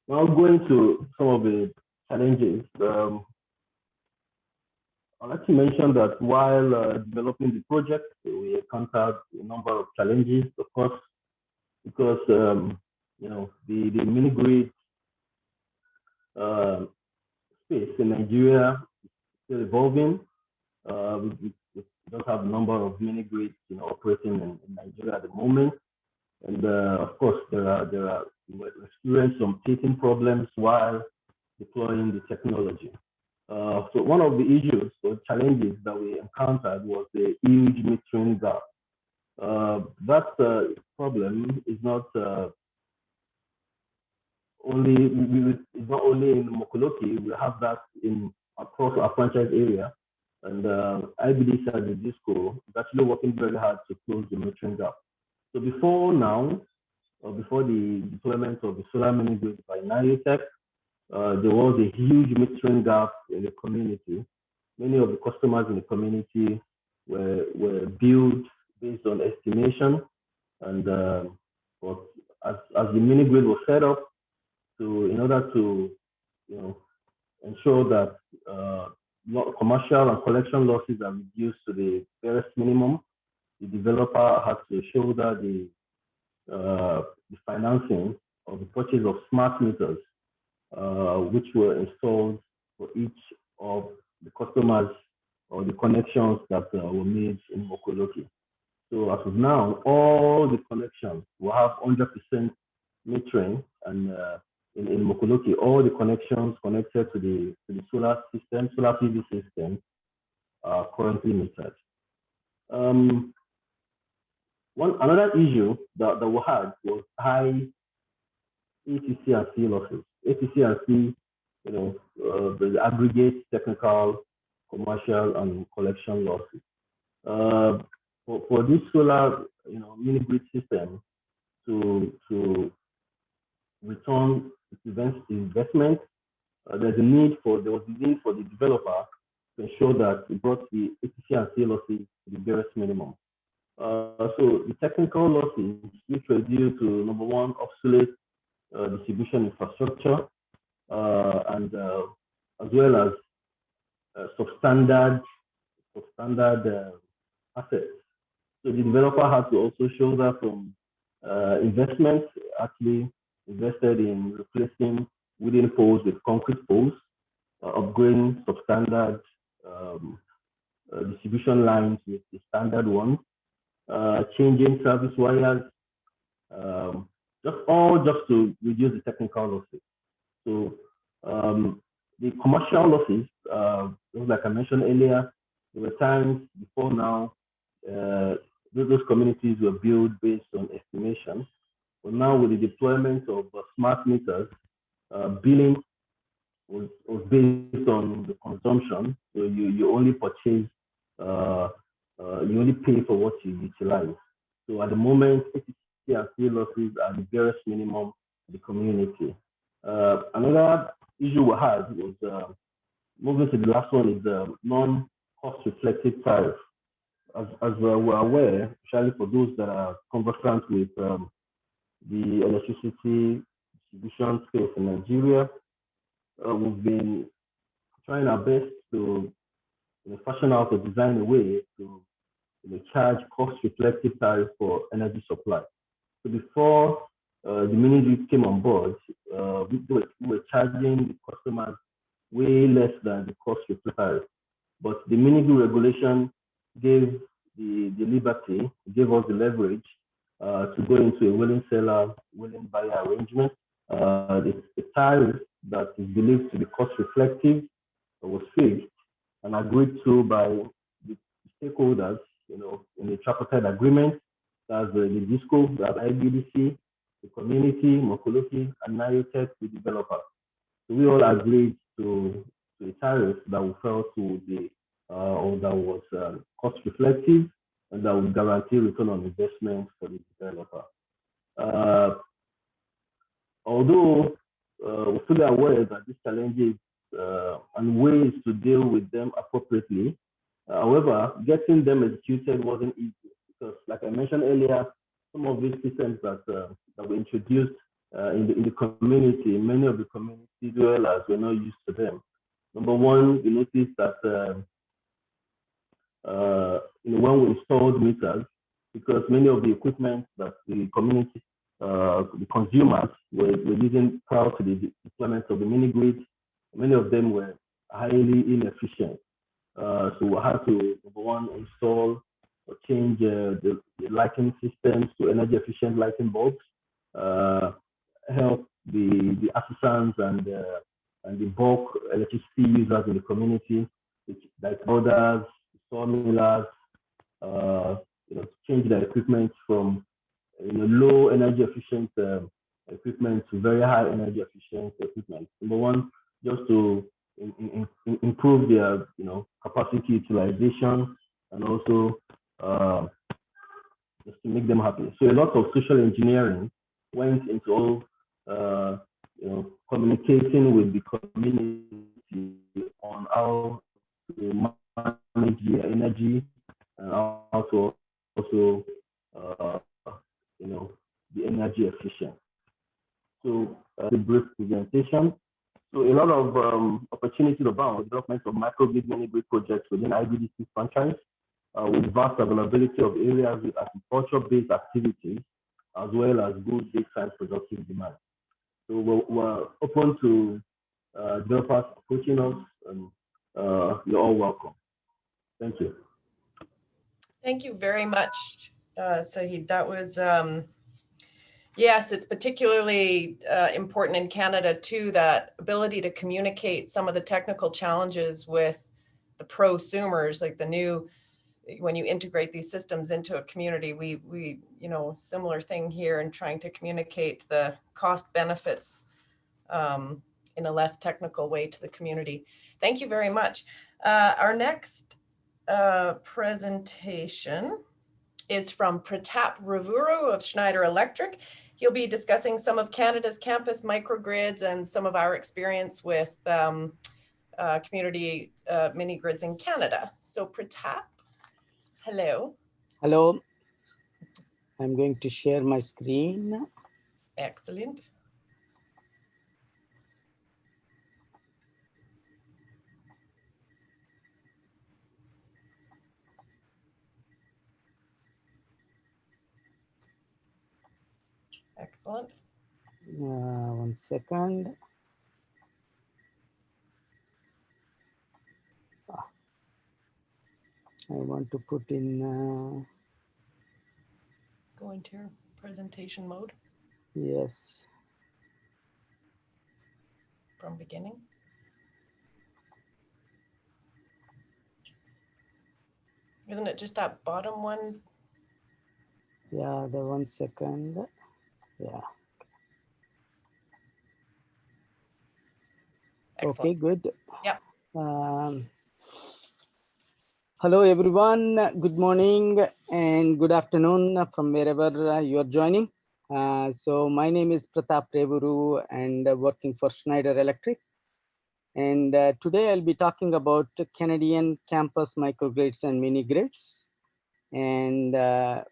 Now going to some of the challenges. I'd like to mention that while developing the project, we encountered a number of challenges, of course, because the mini grid space in Nigeria is still evolving. We don't have a number of mini grids, operating in Nigeria at the moment, and of course we experienced some teething problems while deploying the technology. So one of the issues or challenges that we encountered was the huge metering gap. That problem is not only in Mokoloki. We have that across our franchise area, and IBDC as a DISCO is actually working very hard to close the metering gap. So before the deployment of the solar mini grid by Nayutech, there was a huge metering gap in the community. Many of the customers in the community were billed based on estimation, and but as the mini grid was set up, in order to ensure that commercial and collection losses are reduced to the barest minimum, the developer has to shoulder the financing of the purchase of smart meters, which were installed for each of the customers or the connections that were made in Mokoloki. So as of now, all the connections will have 100% metering, and in Mokoloki, all the connections connected to the solar PV system are currently metered. Another issue that we had was high ATC and C losses. ATC and C, the aggregate technical, commercial, and collection losses. For this solar, mini grid system to return investment, there was a need for the developer to ensure that it brought the ATC and C losses to the barest minimum. So the technical losses, which were due to, number one, obsolete distribution infrastructure, and as well as substandard assets. So the developer had to also shoulder some investments, actually invested in replacing wooden poles with concrete poles, upgrading substandard distribution lines with the standard ones, changing service wires, just to reduce the technical losses. So the commercial losses, like I mentioned earlier, there were times before now, those communities were built based on estimation. But now with the deployment of smart meters, billing was based on the consumption. So you only purchase, you only pay for what you utilize. So at the moment, ATC and C losses are the barest minimum in the community. Another issue we had was, moving to the last one, is the non-cost reflective tariff. As we're aware, especially for those that are conversant with the electricity distribution space in Nigeria, we've been trying our best to fashion out or design a way to charge cost reflective tariff for energy supply. So before the mini grid came on board, we were charging the customers way less than the cost reflective tariff. But the mini grid regulation gave the liberty, gave us the leverage to go into a willing seller, willing buyer arrangement. The tariff that is believed to be cost reflective was fixed and agreed to by the stakeholders, in the tripartite agreement. That's the DISCO, the IBDC, the community, Mokoloki, and Nayotech, the developer. So we all agreed to a tariff that we felt would be, or that was cost reflective, and that would guarantee return on investment for the developer. Although we're fully aware that these challenges and ways to deal with them appropriately, however, getting them executed wasn't easy because, like I mentioned earlier, some of these systems that were introduced in the community, many of the community dwellers were not used to them. Number one, we noticed that when we installed meters, because many of the equipment that the community, the consumers were using prior to the deployment of the mini grid, many of them were highly inefficient. So we had to, number one, install or change the lighting systems to energy efficient lighting bulbs, help the artisans and the bulk electricity users in the community, like others, sawmillers, change their equipment from low energy efficient equipment to very high energy efficient equipment. Number one, just to improve their capacity utilization, and also just to make them happy. So a lot of social engineering went into all communicating with the community on how to manage their energy and how to also be energy efficient. So the brief presentation. So a lot of opportunities about development of microgrid mini grid projects within IBDC franchise, with vast availability of areas with agriculture-based activities, as well as good big-size productive demand. So we're open to developers approaching us, and you're all welcome. Thank you. Thank you very much, Sahid. That was, yes, it's particularly important in Canada too, that ability to communicate some of the technical challenges with the prosumers, like the new when you integrate these systems into a community, we similar thing here in trying to communicate the cost benefits in a less technical way to the community. Thank you very much. Our next presentation is from Pratap Ravuru of Schneider Electric. He'll be discussing some of Canada's campus microgrids and some of our experience with community mini grids in Canada. So Pratap, hello. Hello, I'm going to share my screen. Excellent. Excellent. 1 second. I want to put in. Go into your presentation mode Yes. from beginning. Isn't it just that bottom one? Yeah, the 1 second. Yeah. Excellent. Okay, good. Yep. Hello, everyone. Good morning and good afternoon from wherever you are joining. So my name is Pratap Revuru and working for Schneider Electric. And today I'll be talking about Canadian campus microgrids and mini grids. And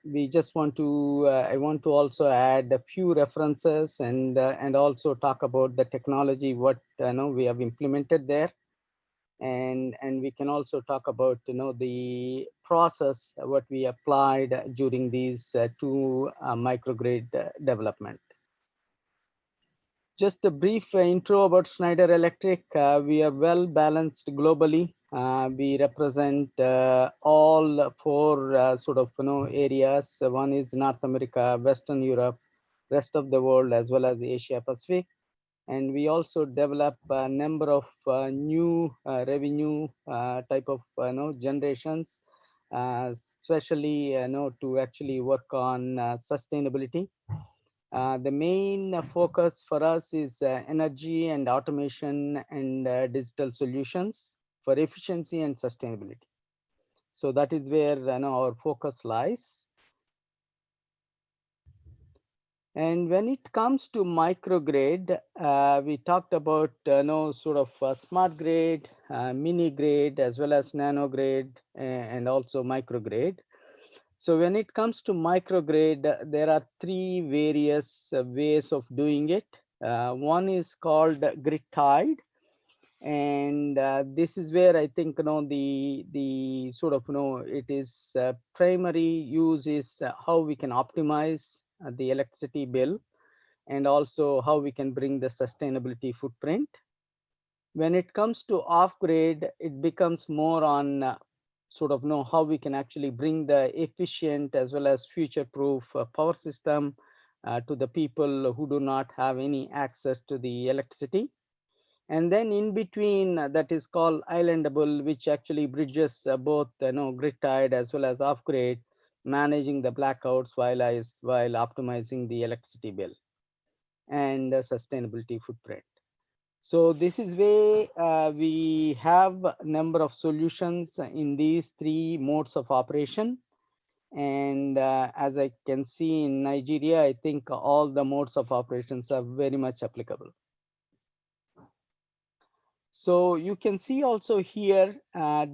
we just want to, I want to also add a few references and also talk about the technology, what we have implemented there. And we can also talk about, the process, what we applied during these two microgrid development. Just a brief intro about Schneider Electric. We are well balanced globally. We represent all four areas. One is North America, Western Europe, rest of the world, as well as Asia Pacific. And we also develop a number of new revenue type of generations, especially to actually work on sustainability. The main focus for us is energy and automation and digital solutions for efficiency and sustainability. So that is where our focus lies. And when it comes to microgrid, we talked about smart grid, mini grid, as well as nano grid, and also microgrid. So when it comes to microgrid, there are three various ways of doing it. One is called grid tied, and this is where I think it is primary use is how we can optimize the electricity bill, and also how we can bring the sustainability footprint. When it comes to off grid, it becomes more on how we can actually bring the efficient as well as future proof power system to the people who do not have any access to the electricity. And then in between, that is called islandable, which actually bridges both grid tied as well as off grid, managing the blackouts while optimizing the electricity bill and the sustainability footprint. So this is where we have a number of solutions in these three modes of operation. And as I can see in Nigeria, I think all the modes of operations are very much applicable. So you can see also here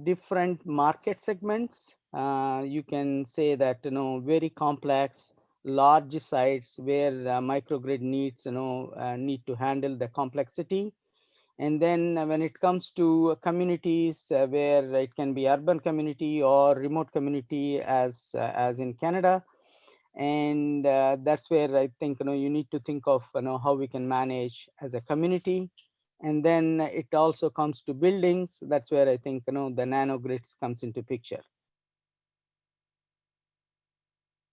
different market segments. You can say that very complex, large sites where microgrid needs need to handle the complexity. And then when it comes to communities where it can be urban community or remote community as in Canada. And that's where I think you need to think of how we can manage as a community. And then it also comes to buildings. That's where I think the nanogrids comes into picture.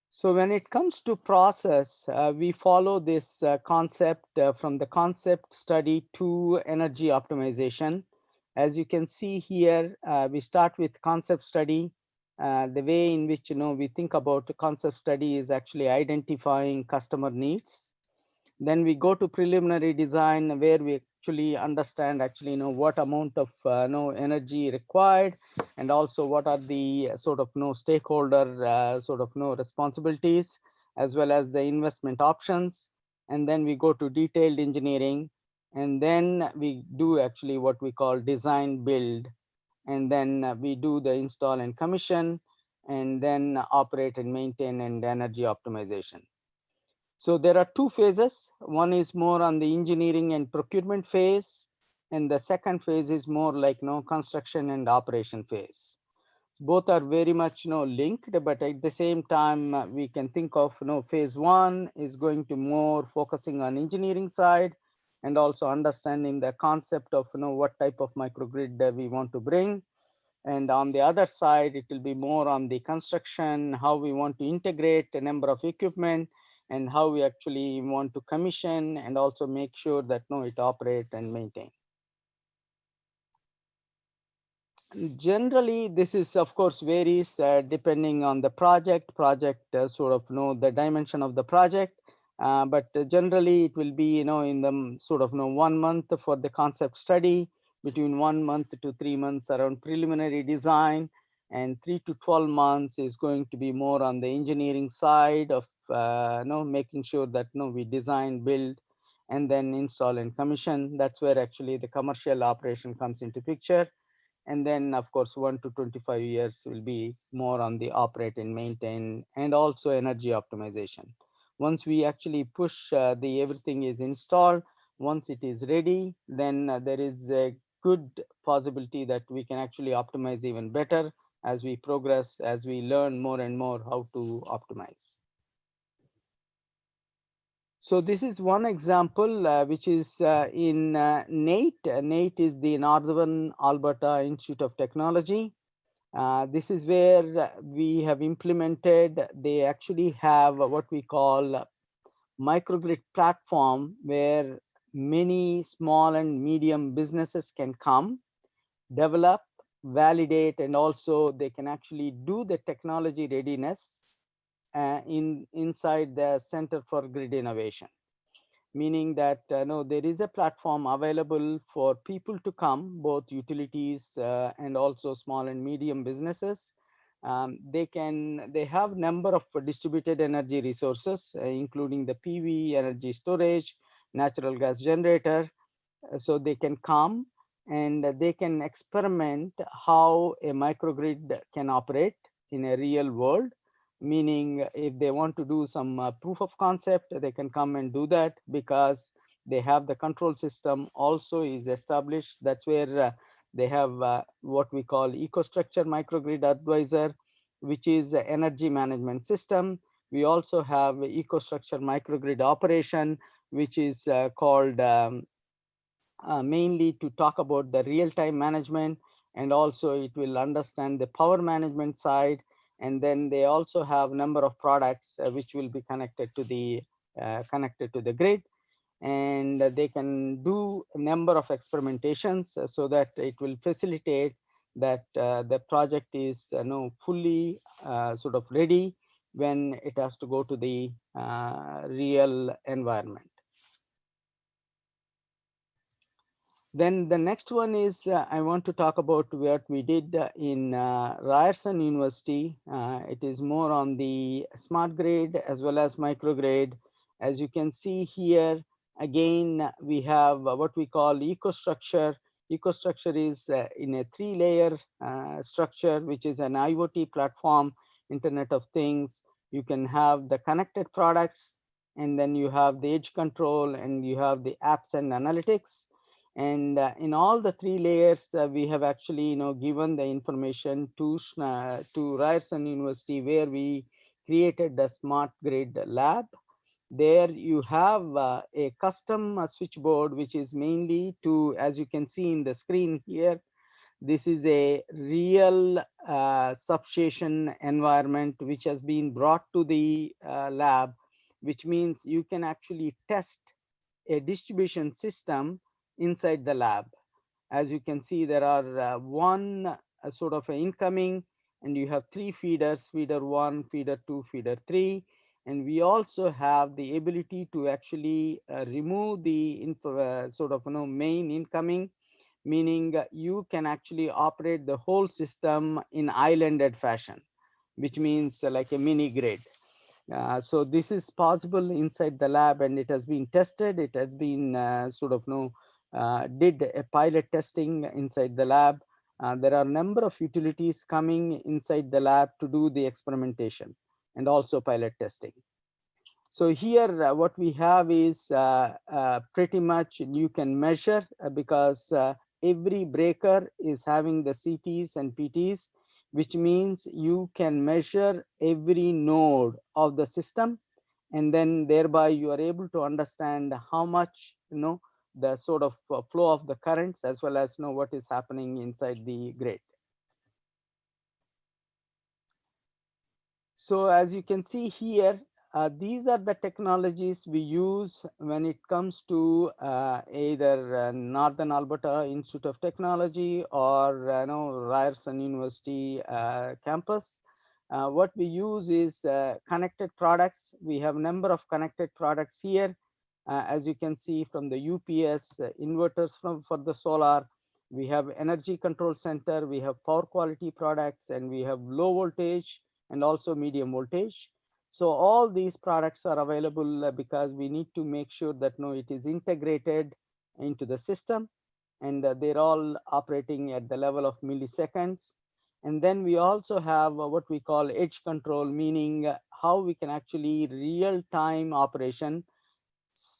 So when it comes to process, we follow this concept from the concept study to energy optimization. As you can see here, we start with concept study. the way in which we think about the concept study is actually identifying customer needs. Then we go to preliminary design, where we actually understand what amount of energy required, and also what are the sort of stakeholder responsibilities, as well as the investment options. And then we go to detailed engineering, and then we do actually what we call design build, and then we do the install and commission, and then operate and maintain and energy optimization. So there are two phases. One is more on the engineering and procurement phase, and the second phase is more like construction and operation phase. Both are very much linked, but at the same time we can think of phase one is going to more focusing on engineering side, and also understanding the concept of what type of microgrid we want to bring. And on the other side, it will be more on the construction, how we want to integrate a number of equipment, and how we actually want to commission and also make sure that it operate and maintain. Generally, this is of course varies depending on the project, the dimension of the project. But generally it will be, in the 1 month for the concept study, between 1 month to 3 months around preliminary design, and 3 to 12 months is going to be more on the engineering side of, making sure that, we design, build, and then install and commission. That's where actually the commercial operation comes into picture. And then of course 1 to 25 years will be more on the operate and maintain, and also energy optimization. Once we actually push the everything is installed, once it is ready, then there is a good possibility that we can actually optimize even better as we progress, as we learn more and more how to optimize. So this is one example, which is in NATE. NATE is the Northern Alberta Institute of Technology. This is where we have implemented, they actually have what we call microgrid platform, where many small and medium businesses can come, develop, validate, and also they can actually do the technology readiness inside the Center for Grid Innovation. Meaning that no, there is a platform available for people to come, both utilities and also small and medium businesses. They have number of distributed energy resources, including the PV, energy storage, natural gas generator. So they can come and they can experiment how a microgrid can operate in a real world. Meaning if they want to do some proof of concept, they can come and do that, because they have the control system also is established. That's where they have what we call EcoStruxure Microgrid Advisor, which is the energy management system. We also have EcoStruxure Microgrid Operation, which is called mainly to talk about the real-time management, and also it will understand the power management side. And then they also have a number of products which will be connected to the grid, and they can do a number of experimentations so that it will facilitate that the project is fully ready when it has to go to the real environment. Then the next one is I want to talk about what we did in Ryerson University. It is more on the smart grid as well as microgrid. As you can see here, again, we have what we call EcoStruxure. EcoStruxure is in a 3-layer structure, which is an IoT platform, Internet of Things. You can have the connected products, and then you have the edge control, and you have the apps and analytics. And in all the 3 layers, we have actually given the information to Ryerson University, where we created the smart grid lab. There you have a custom switchboard, which is mainly to, as you can see in the screen here, this is a real substation environment which has been brought to the lab, which means you can actually test a distribution system inside the lab. As you can see, there are one sort of incoming and you have 3 feeders, feeder 1, feeder 2, feeder 3. And we also have the ability to actually remove the sort of main incoming, meaning you can actually operate the whole system in islanded fashion, which means like a mini grid. So this is possible inside the lab, and it has been tested. It has been did a pilot testing inside the lab. There are a number of utilities coming inside the lab to do the experimentation and also pilot testing. So here what we have is pretty much you can measure because every breaker is having the CTs and PTs, which means you can measure every node of the system, and then thereby you are able to understand how much the sort of flow of the currents, as well as what is happening inside the grid. So as you can see here, these are the technologies we use when it comes to either Northern Alberta Institute of Technology or Ryerson University campus. What we use is connected products. We have a number of connected products here. As you can see from the UPS inverters for the solar, we have energy control center, we have power quality products, and we have low voltage and also medium voltage. So all these products are available because we need to make sure that it is integrated into the system, and they're all operating at the level of milliseconds. And then we also have what we call edge control, meaning how we can actually real-time operation,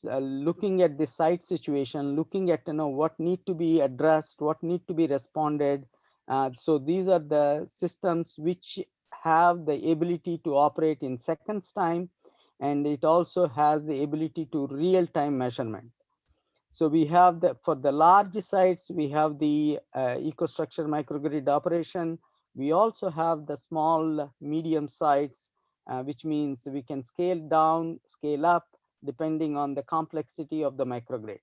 looking at the site situation, looking at what need to be addressed, what need to be responded. So these are the systems which have the ability to operate in seconds time, and it also has the ability to real-time measurement. So we have for the large sites, we have the EcoStruxure microgrid operation. We also have the small, medium sites, which means we can scale down, scale up, depending on the complexity of the microgrid.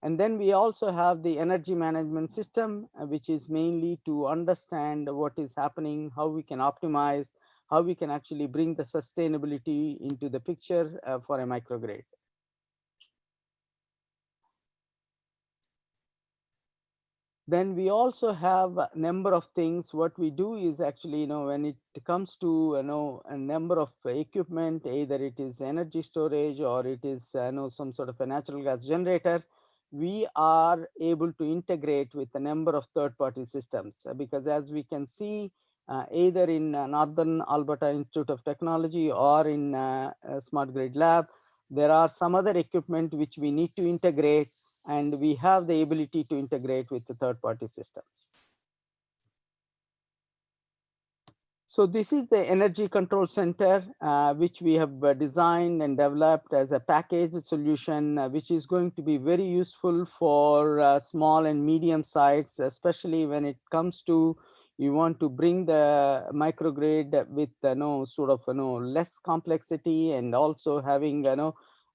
And then we also have the energy management system, which is mainly to understand what is happening, how we can optimize, how we can actually bring the sustainability into the picture for a microgrid. Then we also have a number of things. What we do is actually, when it comes to, a number of equipment, either it is energy storage or it is, some sort of a natural gas generator, we are able to integrate with a number of third-party systems. Because as we can see, either in Northern Alberta Institute of Technology or in Smart Grid Lab, there are some other equipment which we need to integrate, and we have the ability to integrate with the third-party systems. So this is the energy control center, which we have designed and developed as a packaged solution, which is going to be very useful for small and medium sites, especially when it comes to you want to bring the microgrid with less complexity, and also having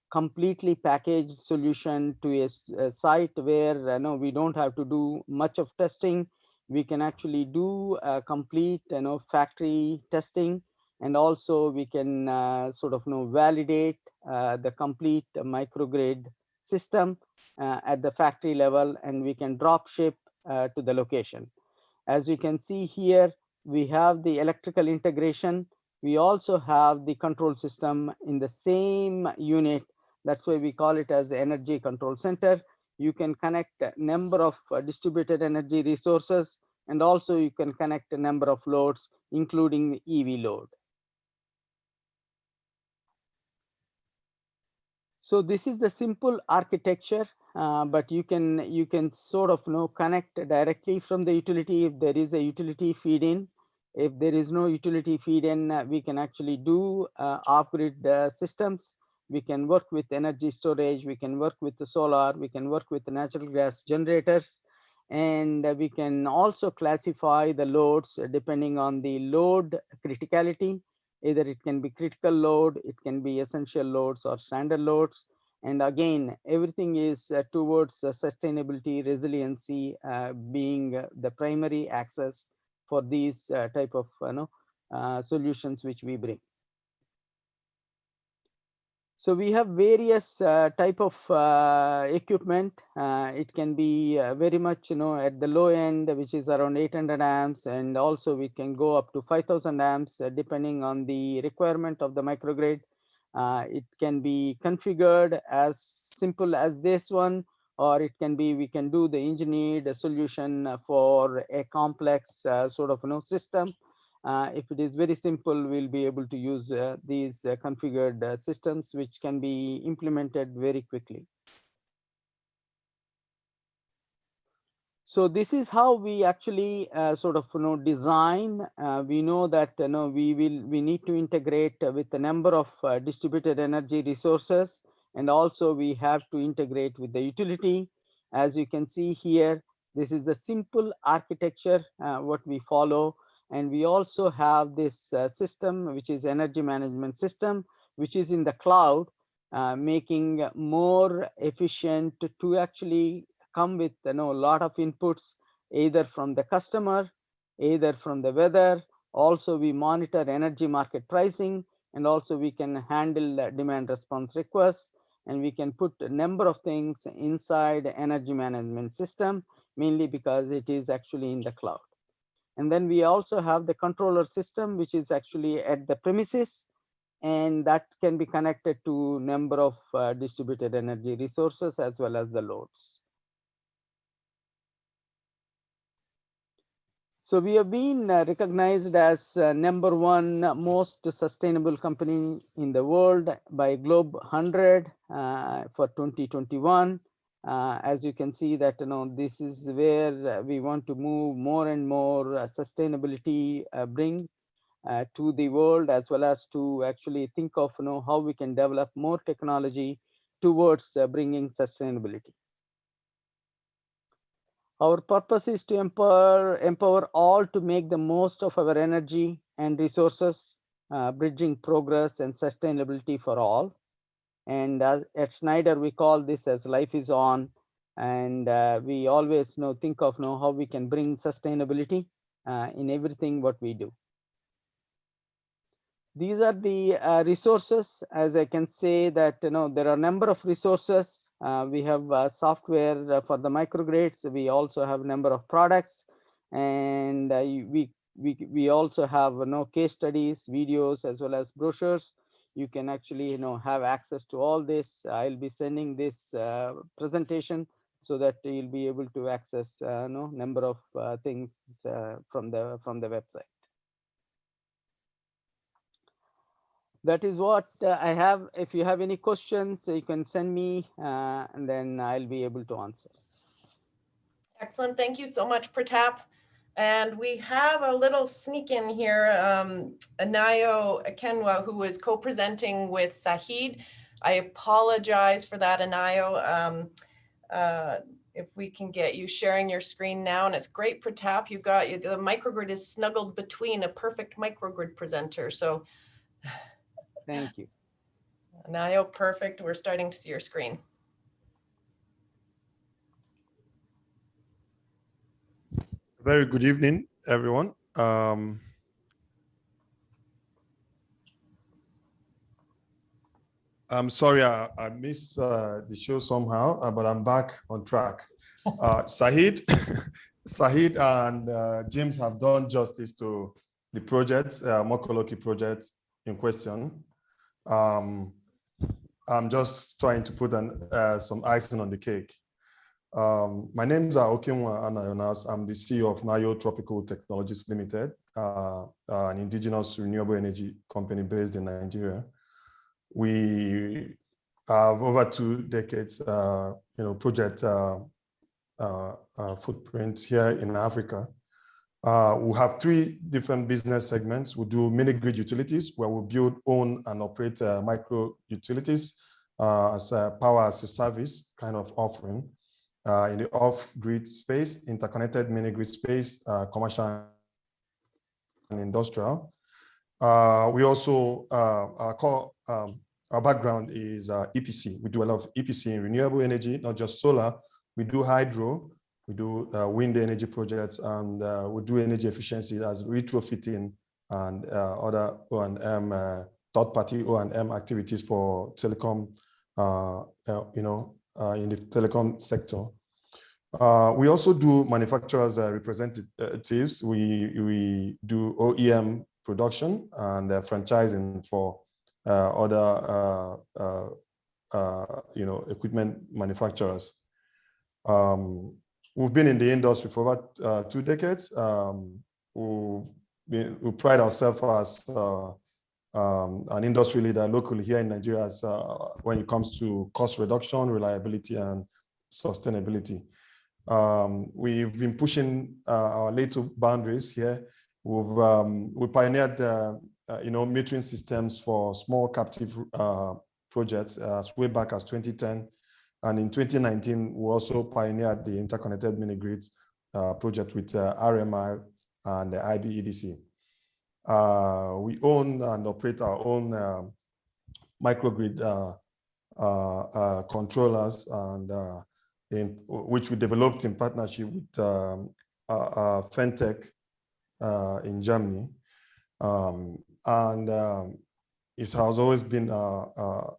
completely packaged solution to a site where we don't have to do much of testing. We can actually do complete factory testing, and also we can validate the complete microgrid system at the factory level, and we can drop ship to the location. As you can see here, we have the electrical integration. We also have the control system in the same unit. That's why we call it as energy control center. You can connect a number of distributed energy resources, and also you can connect a number of loads, including the EV load. So this is the simple architecture, but you can sort of connect directly from the utility if there is a utility feed in. If there is no utility feed in, we can actually do off-grid systems. We can work with energy storage, we can work with the solar, we can work with the natural gas generators, and we can also classify the loads depending on the load criticality. Either it can be critical load, it can be essential loads or standard loads. And again, everything is towards sustainability, resiliency being the primary axis for these type of solutions which we bring. So we have various type of equipment. It can be very much, at the low end, which is around 800 amps, and also we can go up to 5,000 amps depending on the requirement of the microgrid. It can be configured as simple as this one, or it can be, we can do the engineered solution for a complex sort of system. If it is very simple, we'll be able to use these configured systems, which can be implemented very quickly. So this is how we actually sort of design. We know that we need to integrate with a number of distributed energy resources, and also we have to integrate with the utility. As you can see here, this is the simple architecture what we follow. And we also have this system, which is energy management system, which is in the cloud, making more efficient to actually come with a lot of inputs, either from the customer, either from the weather. Also, we monitor energy market pricing, and also we can handle demand response requests, and we can put a number of things inside energy management system, mainly because it is actually in the cloud. And then we also have the controller system, which is actually at the premises, and that can be connected to number of distributed energy resources as well as the loads. So we have been recognized as #1 most sustainable company in the world by Globe 100 for 2021. As you can see that this is where we want to move more and more sustainability bring to the world, as well as to actually think of how we can develop more technology towards bringing sustainability. Our purpose is to empower all to make the most of our energy and resources, bridging progress and sustainability for all. And as at Schneider, we call this as life is on. And we always think of how we can bring sustainability in everything what we do. These are the resources. As I can say that there are a number of resources. We have software for the microgrids. We also have a number of products, and we also have case studies, videos, as well as brochures. You can actually have access to all this. I'll be sending this presentation so that you'll be able to access number of things from the website. That is what I have. If you have any questions, you can send me, and then I'll be able to answer. Excellent. Thank you so much, Pratap. And we have a little sneak in here, Anayo Akenwa, who is co-presenting with Sahid. I apologize for that, Anayo. If we can get you sharing your screen now, and it's great, Pratap. You've got the microgrid is snuggled between a perfect microgrid presenter. So thank you. Anayo, perfect. We're starting to see your screen. Very good evening, everyone. I'm sorry I missed the show somehow, but I'm back on track. Sahid and James have done justice to the project, Mokoloki project in question. I'm just trying to put some icing on the cake. My name is Okinwa Anayonas. I'm the CEO of Nayo Tropical Technologies Limited, an indigenous renewable energy company based in Nigeria. We have over 2 decades, project footprint here in Africa. We have 3 different business segments. We do mini-grid utilities, where we build, own, and operate micro utilities as a power as a service kind of offering. In the off-grid space, interconnected mini-grid space, commercial and industrial. We also, our background is EPC. We do a lot of EPC in renewable energy, not just solar. We do hydro, We do wind energy projects, and we do energy efficiency as retrofitting and other O&M, third-party O&M activities for telecom, in the telecom sector. We also do manufacturers representatives. We do OEM production and franchising for other equipment manufacturers. We've been in the industry for about 2 decades. We pride ourselves as an industry leader locally here in Nigeria as, when it comes to cost reduction, reliability, and sustainability. We've been pushing our little boundaries here. We pioneered, metering systems for small captive projects as way back as 2010. And in 2019, we also pioneered the interconnected mini-grids project with RMI and the IBEDC. We own and operate our own microgrid controllers, and which we developed in partnership with Fentech in Germany. It has always been our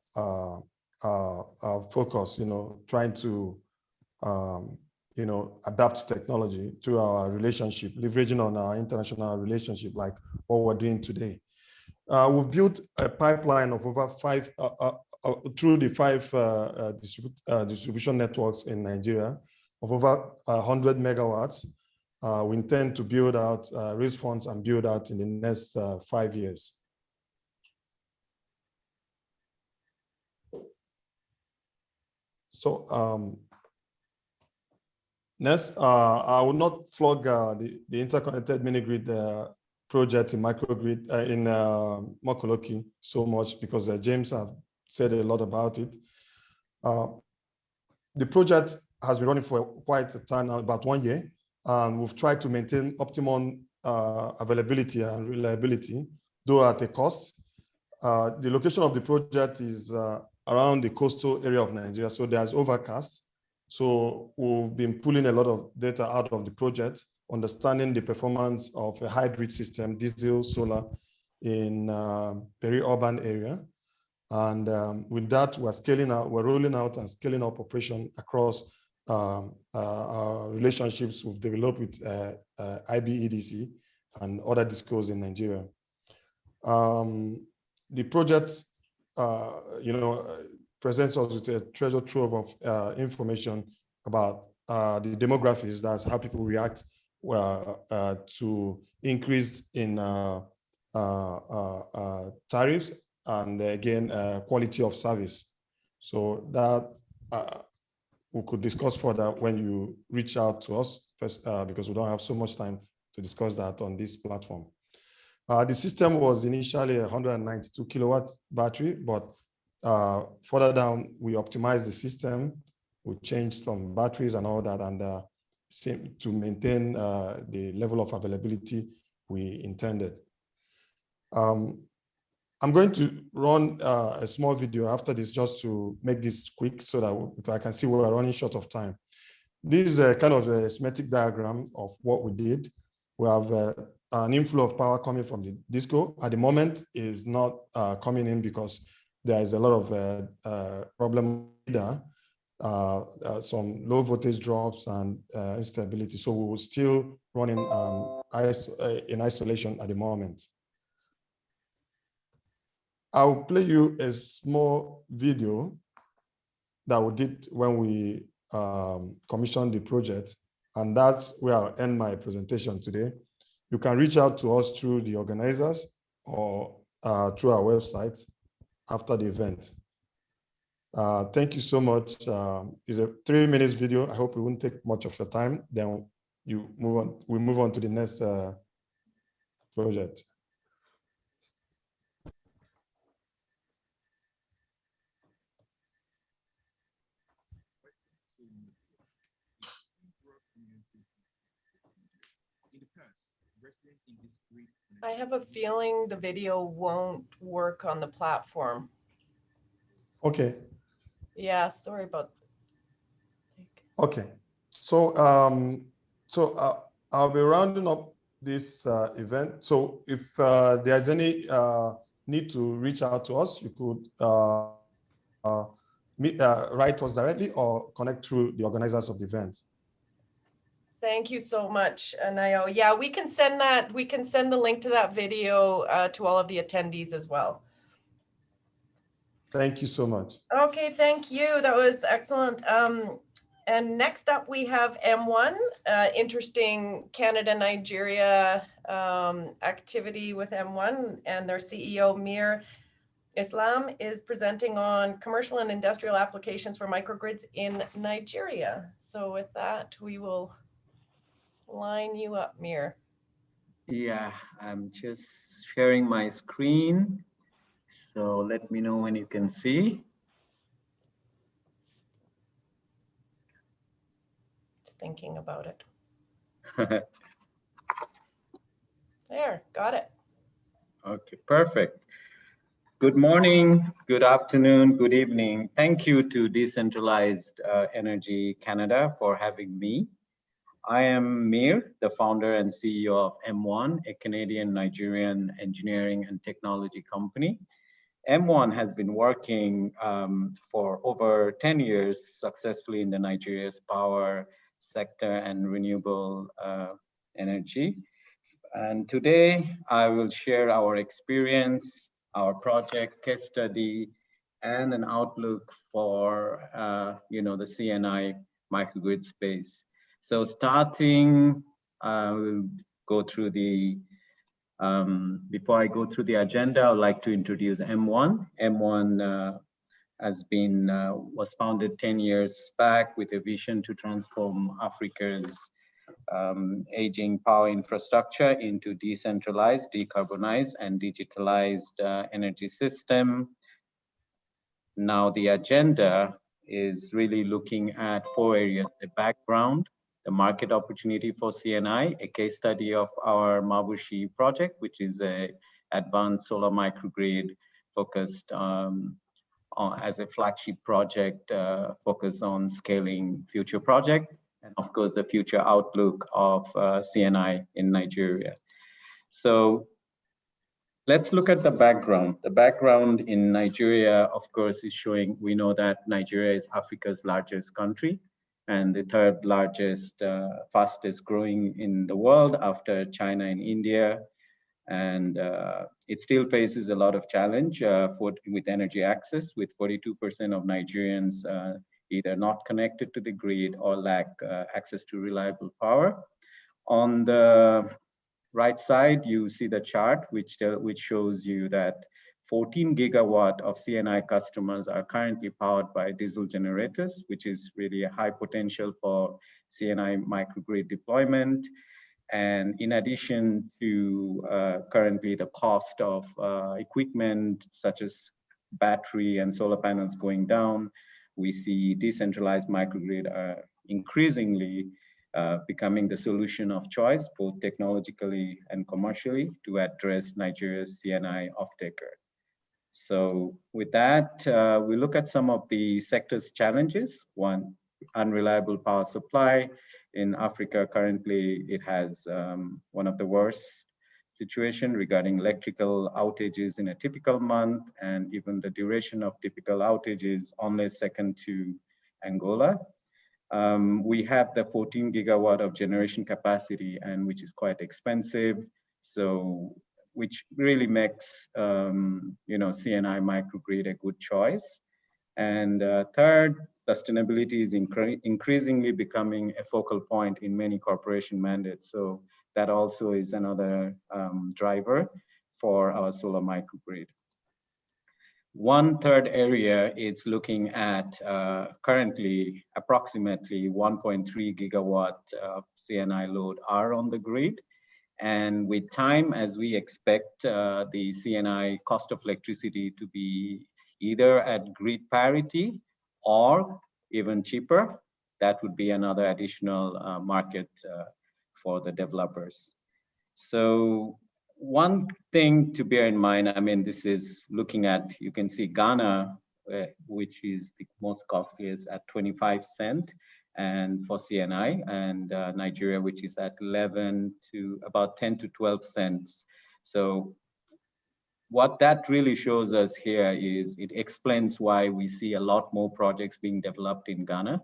focus, trying to adapt technology to our relationship, leveraging on our international relationship, like what we're doing today. We've built a pipeline of over 5 through the 5 distribution networks in Nigeria of over 100 megawatts. We intend to build out, raise funds and build out in the next 5 years. So next, I will not flog the interconnected mini-grid project in Microgrid in Mokoloki so much, because James have said a lot about it. The project has been running for quite a time now, about 1 year, and we've tried to maintain optimum availability and reliability, though at a cost. The location of the project is around the coastal area of Nigeria, so there's overcast. So we've been pulling a lot of data out of the project, understanding the performance of a hybrid system, diesel, solar, in peri-urban area. And with that, we're rolling out and scaling up operation across our relationships we've developed with IBEDC and other discos in Nigeria. The project, presents us with a treasure trove of information about the demographics. That's how people react to increase in tariffs, and again, quality of service. So that we could discuss further when you reach out to us first, because we don't have so much time to discuss that on this platform. The system was initially a 192 kilowatt battery, but further down, we optimized the system. We changed some batteries and all that, and to maintain the level of availability we intended. I'm going to run a small video after this, just to make this quick, so that I can see we're running short of time. This is a kind of a schematic diagram of what we did. We have an inflow of power coming from the disco. At the moment, is not coming in because there is a lot of problem there, some low voltage drops and instability. So we will still running in isolation at the moment. I'll play you a small video that we did when we commissioned the project, and that's where I'll end my presentation today. You can reach out to us through the organizers or through our website after the event. Thank you so much. It's a 3-minute video. I hope it won't take much of your time. Then we move on to the next project. I have a feeling the video won't work on the platform. Okay. Yeah, sorry about. Okay. I'll be rounding up this event. So if there's any need to reach out to us, you could write us directly or connect through the organizers of the event. Thank you so much, Nayo. Yeah, we can send that. We can send the link to that video to all of the attendees as well. Thank you so much. Okay, thank you. That was excellent. And next up we have M1, interesting Canada-Nigeria activity with M1, and their CEO, Mir Islam, is presenting on commercial and industrial applications for microgrids in Nigeria. So with that, we will line you up, Mir. Yeah, I'm just sharing my screen. So let me know when you can see. Thinking about it. There, got it. Okay, perfect. Good morning, good afternoon, good evening. Thank you to Decentralized Energy Canada for having me. I am Mir, the founder and CEO of M1, a Canadian-Nigerian engineering and technology company. M1 has been working for over 10 years successfully in the Nigeria's power sector and renewable energy. And today I will share our experience, our project case study, and an outlook for the CNI microgrid space. So starting, we'll go through the before I go through the agenda, I would like to introduce M1. M1 was founded 10 years back with a vision to transform Africa's aging power infrastructure into decentralized, decarbonized, and digitalized energy system. Now the agenda is really looking at 4 areas: the background, the market opportunity for CNI, a case study of our Mabushi project, which is an advanced solar microgrid focused as a flagship project focused on scaling future projects, and of course the future outlook of CNI in Nigeria. So let's look at the background. The background in Nigeria, of course, is showing, we know that Nigeria is Africa's largest country and the third largest, fastest growing in the world after China and India. And it still faces a lot of challenge with energy access, with 42% of Nigerians either not connected to the grid or lack access to reliable power. On the right side, you see the chart, which shows you that 14 gigawatt of CNI customers are currently powered by diesel generators, which is really a high potential for CNI microgrid deployment. And in addition to currently the cost of equipment such as battery and solar panels going down, we see decentralized microgrid increasingly becoming the solution of choice, both technologically and commercially, to address Nigeria's CNI off-taker. So with that, we look at some of the sector's challenges. One, unreliable power supply. In Africa, currently, it has one of the worst situation regarding electrical outages in a typical month, and even the duration of typical outages only second to Angola. We have the 14 gigawatt of generation capacity, and which is quite expensive. So, which really makes CNI microgrid a good choice. And third, sustainability is increasingly becoming a focal point in many corporation mandates. So that also is another driver for our solar microgrid. One third area is looking at currently approximately 1.3 gigawatt of CNI load are on the grid. And with time, as we expect the CNI cost of electricity to be either at grid parity or even cheaper, that would be another additional market for the developers. So one thing to bear in mind, I mean, this is looking at, you can see Ghana, which is the most costliest at 25 cents. and for CNI, and Nigeria, which is at 11 to about 10 to 12 cents. So what that really shows us here is it explains why we see a lot more projects being developed in Ghana.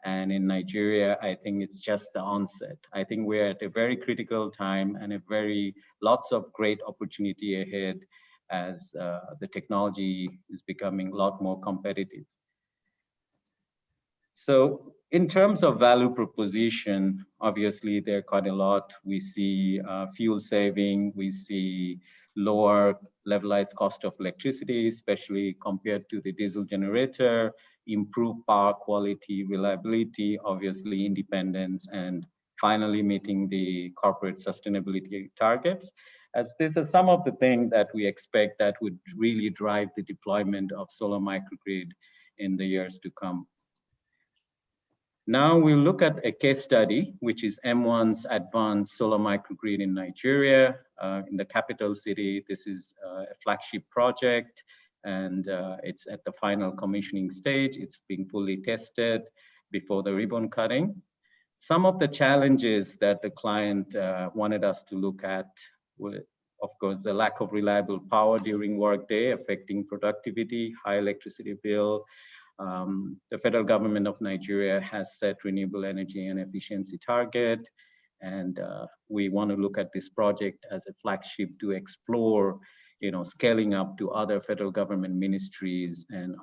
And in Nigeria, I think it's just the onset. I think we're at a very critical time and lots of great opportunity ahead as the technology is becoming a lot more competitive. So in terms of value proposition, obviously there are quite a lot. We see fuel saving, we see lower levelized cost of electricity, especially compared to the diesel generator, improved power quality, reliability, obviously independence, and finally meeting the corporate sustainability targets. As these are some of the things that we expect that would really drive the deployment of solar microgrid in the years to come. Now we'll look at a case study, which is M1's advanced solar microgrid in Nigeria, in the capital city. This is a flagship project, and it's at the final commissioning stage. It's being fully tested before the ribbon cutting. Some of the challenges that the client wanted us to look at were, of course, the lack of reliable power during workday, affecting productivity, high electricity bill. The federal government of Nigeria has set renewable energy and efficiency target. And we want to look at this project as a flagship to explore, scaling up to other federal government ministries and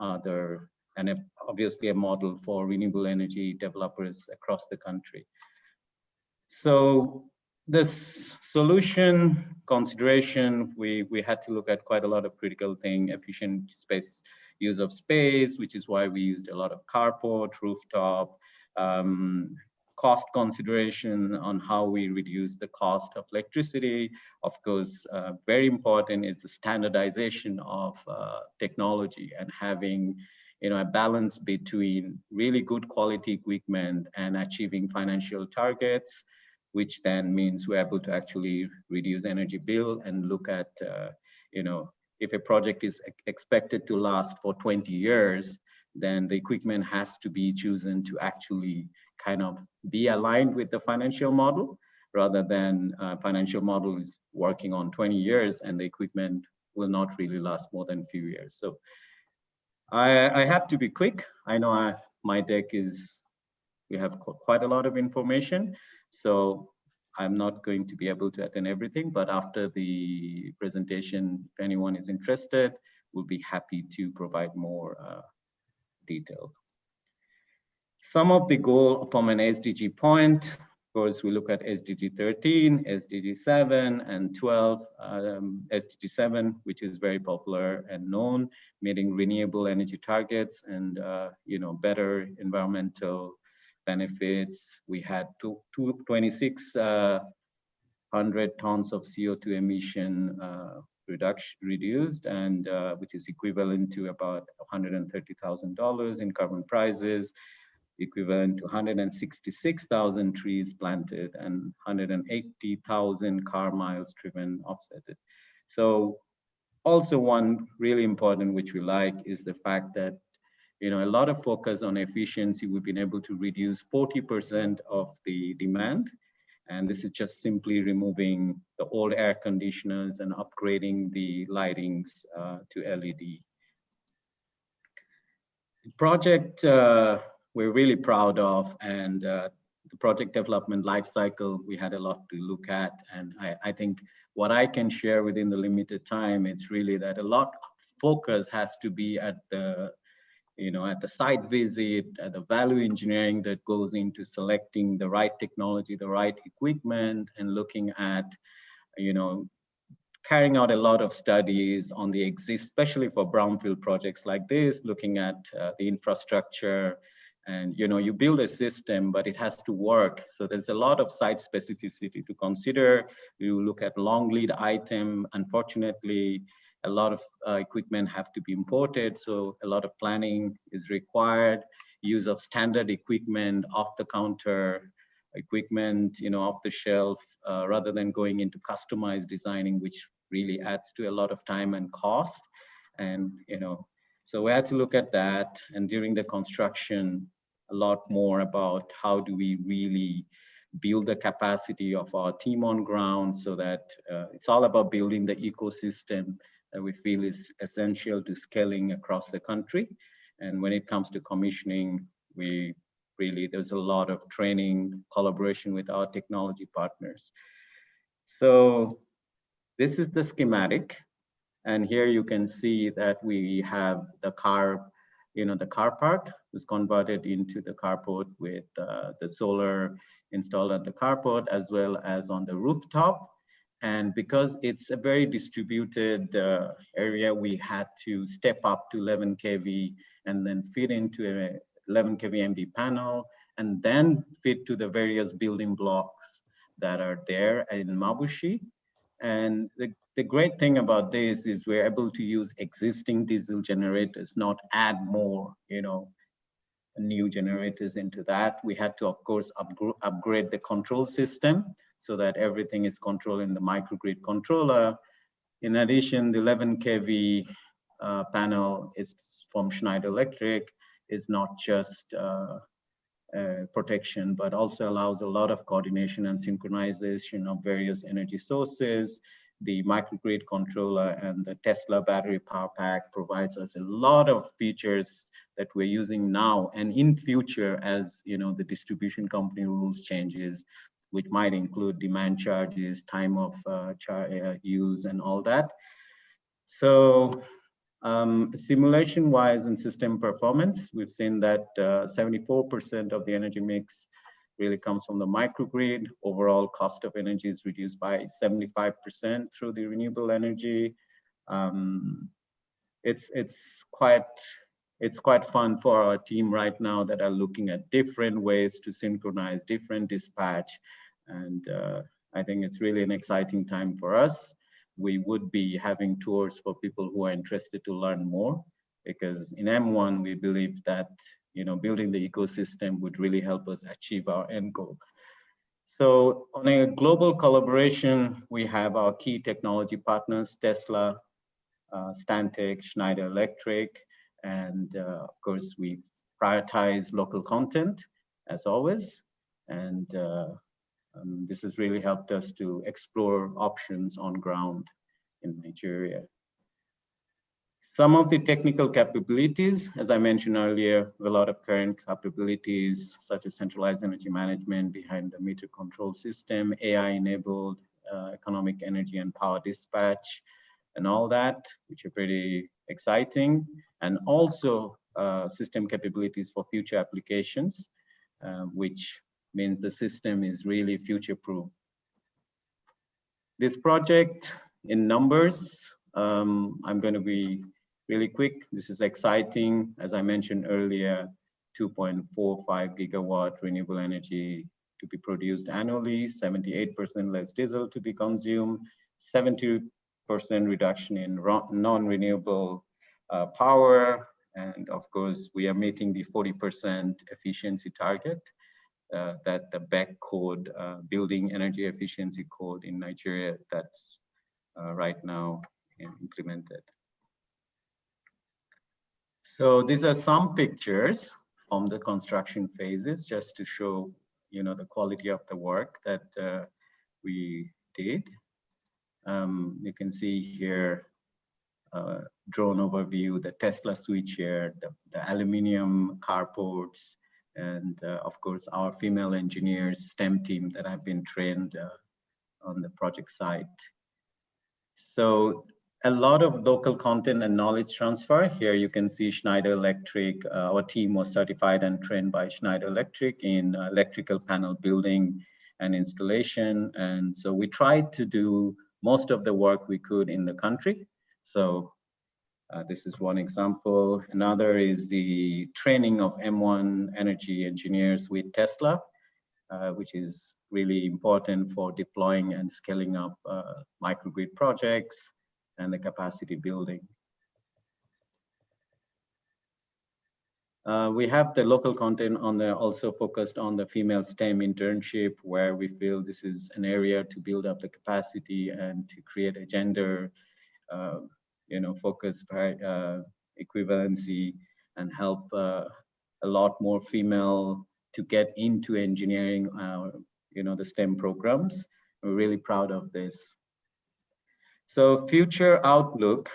obviously a model for renewable energy developers across the country. So this solution consideration, we had to look at quite a lot of critical things, efficient use of space, which is why we used a lot of carport, rooftop, cost consideration on how we reduce the cost of electricity. Of course, very important is the standardization of technology and having a balance between really good quality equipment and achieving financial targets, which then means we're able to actually reduce energy bill and look at, if a project is expected to last for 20 years, then the equipment has to be chosen to actually kind of be aligned with the financial model, rather than financial model is working on 20 years and the equipment will not really last more than a few years. So I have to be quick. I know my deck we have quite a lot of information, so I'm not going to be able to attend everything, but after the presentation, if anyone is interested, we'll be happy to provide more detail. Some of the goal from an SDG point, of course, we look at SDG 13, SDG 7, and 12. SDG 7, which is very popular and known, meeting renewable energy targets and better environmental benefits. We had 2,600 tons of CO2 emission reduced, and which is equivalent to about $130,000 in carbon prices, equivalent to 166,000 trees planted and 180,000 car miles driven offsetted. So also one really important, which we like, is the fact that a lot of focus on efficiency. We've been able to reduce 40% of the demand. And this is just simply removing the old air conditioners and upgrading the lightings to LED. The project we're really proud of, and the project development lifecycle, we had a lot to look at. And I think what I can share within the limited time, it's really that a lot of focus has to be at the at the site visit, at the value engineering that goes into selecting the right technology, the right equipment, and looking at, carrying out a lot of studies on the especially for brownfield projects like this, looking at the infrastructure. And you build a system, but it has to work. So there's a lot of site specificity to consider. You look at long lead item. Unfortunately, a lot of equipment have to be imported, so a lot of planning is required. Use of standard equipment, off-the-counter equipment, off the shelf, rather than going into customized designing, which really adds to a lot of time and cost. And so we had to look at that. And during the construction, a lot more about how do we really build the capacity of our team on ground, so that it's all about building the ecosystem that we feel is essential to scaling across the country. And when it comes to commissioning, there's a lot of training, collaboration with our technology partners. So this is the schematic. And here you can see that we have the car, the car park is converted into the carport with the solar installed at the carport as well as on the rooftop. And because it's a very distributed area, we had to step up to 11 kV and then feed into a 11 kV MV panel and then feed to the various building blocks that are there in Mabushi. And the great thing about this is we're able to use existing diesel generators, not add more, new generators into that. We had to, of course, upgrade the control system so that everything is controlled in the microgrid controller. In addition, the 11 kV panel is from Schneider Electric, is not just protection, but also allows a lot of coordination and synchronization of various energy sources. The microgrid controller and the Tesla battery power pack provides us a lot of features that we're using now and in future as the distribution company rules changes, which might include demand charges, time of use and all that. So simulation wise and system performance, we've seen that 74% of the energy mix really comes from the microgrid. Overall cost of energy is reduced by 75% through the renewable energy. It's quite fun for our team right now that are looking at different ways to synchronize different dispatch. And I think it's really an exciting time for us. We would be having tours for people who are interested to learn more, because in M1, we believe that building the ecosystem would really help us achieve our end goal. So on a global collaboration, we have our key technology partners, Tesla, Stantec, Schneider Electric, and of course, we prioritize local content as always. And this has really helped us to explore options on ground in Nigeria. Some of the technical capabilities, as I mentioned earlier, a lot of current capabilities such as centralized energy management behind the meter control system, AI-enabled economic energy and power dispatch, and all that, which are pretty exciting, and also system capabilities for future applications, which means the system is really future-proof. This project in numbers, I'm going to be really quick. This is exciting. As I mentioned earlier, 2.45 gigawatt renewable energy to be produced annually, 78% less diesel to be consumed, 70% reduction in non-renewable power. And of course, we are meeting the 40% efficiency target that the BEC code, Building Energy Efficiency Code in Nigeria, that's right now implemented. So these are some pictures from the construction phases, just to show, the quality of the work that we did. You can see here drone overview, the Tesla switchgear, the aluminum carports, and of course our female engineers, STEM team that have been trained on the project site. So a lot of local content and knowledge transfer. Here you can see Schneider Electric. Our team was certified and trained by Schneider Electric in electrical panel building and installation. And so we tried to do most of the work we could in the country. So this is one example. Another is the training of M1 energy engineers with Tesla, which is really important for deploying and scaling up microgrid projects and the capacity building. We have the local content on the also focused on the female STEM internship, where we feel this is an area to build up the capacity and to create a gender focus equivalency and help a lot more female to get into engineering, the STEM programs. We're really proud of this. So future outlook,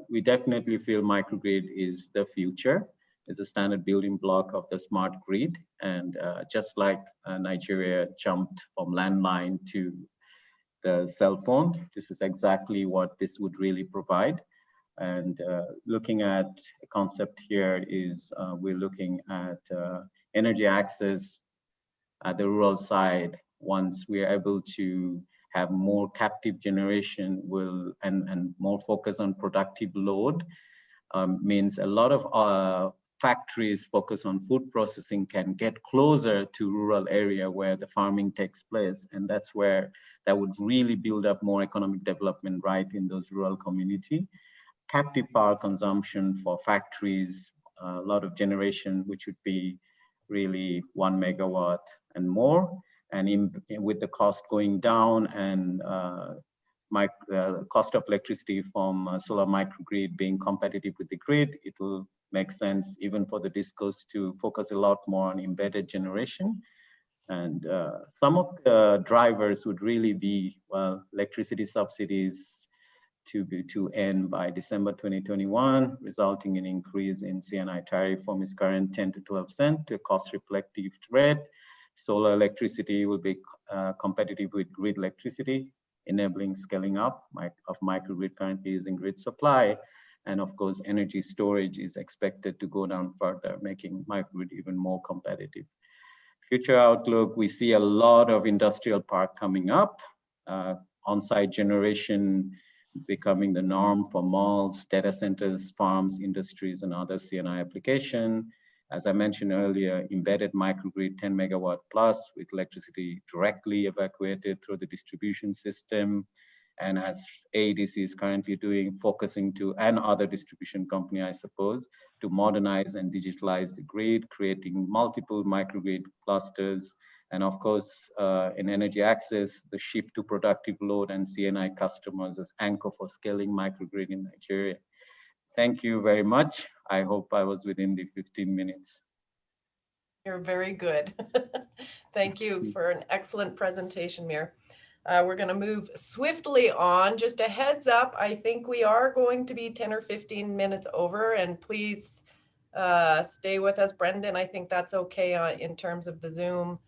we definitely feel microgrid is the future. It's a standard building block of the smart grid. And just like Nigeria jumped from landline to the cell phone, this is exactly what this would really provide. And looking at a concept here is we're looking at energy access at the rural side. Once we're able to have more captive generation and more focus on productive load, means a lot of factories focus on food processing can get closer to rural area where the farming takes place. And that's where that would really build up more economic development right in those rural community. Captive power consumption for factories, a lot of generation, which would be really 1 megawatt and more. And with the cost going down and cost of electricity from solar microgrid being competitive with the grid, it will make sense even for the discos to focus a lot more on embedded generation. And some of the drivers would really be, well, electricity subsidies to end by December 2021, resulting in increase in CNI tariff from its current 10 to 12 cents to a cost reflective rate. Solar electricity will be competitive with grid electricity, enabling scaling up of microgrid currently using grid supply. And of course, energy storage is expected to go down further, making microgrid even more competitive. Future outlook, we see a lot of industrial park coming up, on-site generation becoming the norm for malls, data centers, farms, industries, and other CNI application. As I mentioned earlier, embedded microgrid 10 megawatt plus with electricity directly evacuated through the distribution system. And as AEDC is currently doing, focusing to, and other distribution company, I suppose, to modernize and digitalize the grid, creating multiple microgrid clusters. And of course, in energy access, the shift to productive load and CNI customers as anchor for scaling microgrid in Nigeria. Thank you very much. I hope I was within the 15 minutes. You're very good. Thank you for an excellent presentation, Mir. We're going to move swiftly on. Just a heads up, I think we are going to be 10 or 15 minutes over, and please stay with us, Brendan. I think that's okay in terms of the Zoom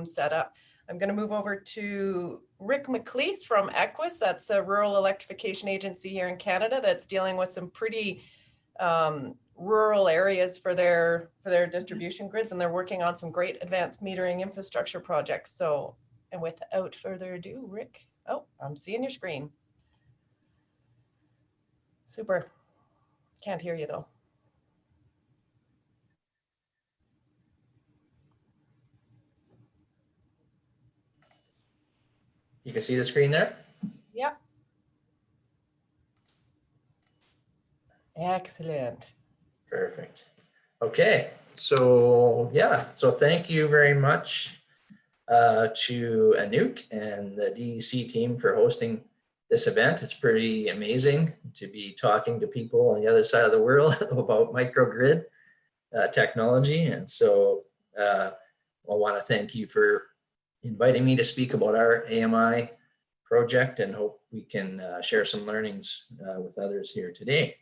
setup. I'm going to move over to Rick McLeese from Equus. That's a rural electrification agency here in Canada that's dealing with some pretty rural areas for their distribution grids, and they're working on some great advanced metering infrastructure projects. So, and without further ado, Rick, oh, I'm seeing your screen. Super. Can't hear you though. You can see the screen there? Yeah. Excellent. Perfect. Okay, so yeah, so thank you very much to Anouk and the DEC team for hosting this event. It's pretty amazing to be talking to people on the other side of the world about microgrid technology. And so I want to thank you for inviting me to speak about our AMI project, and hope we can share some learnings with others here today.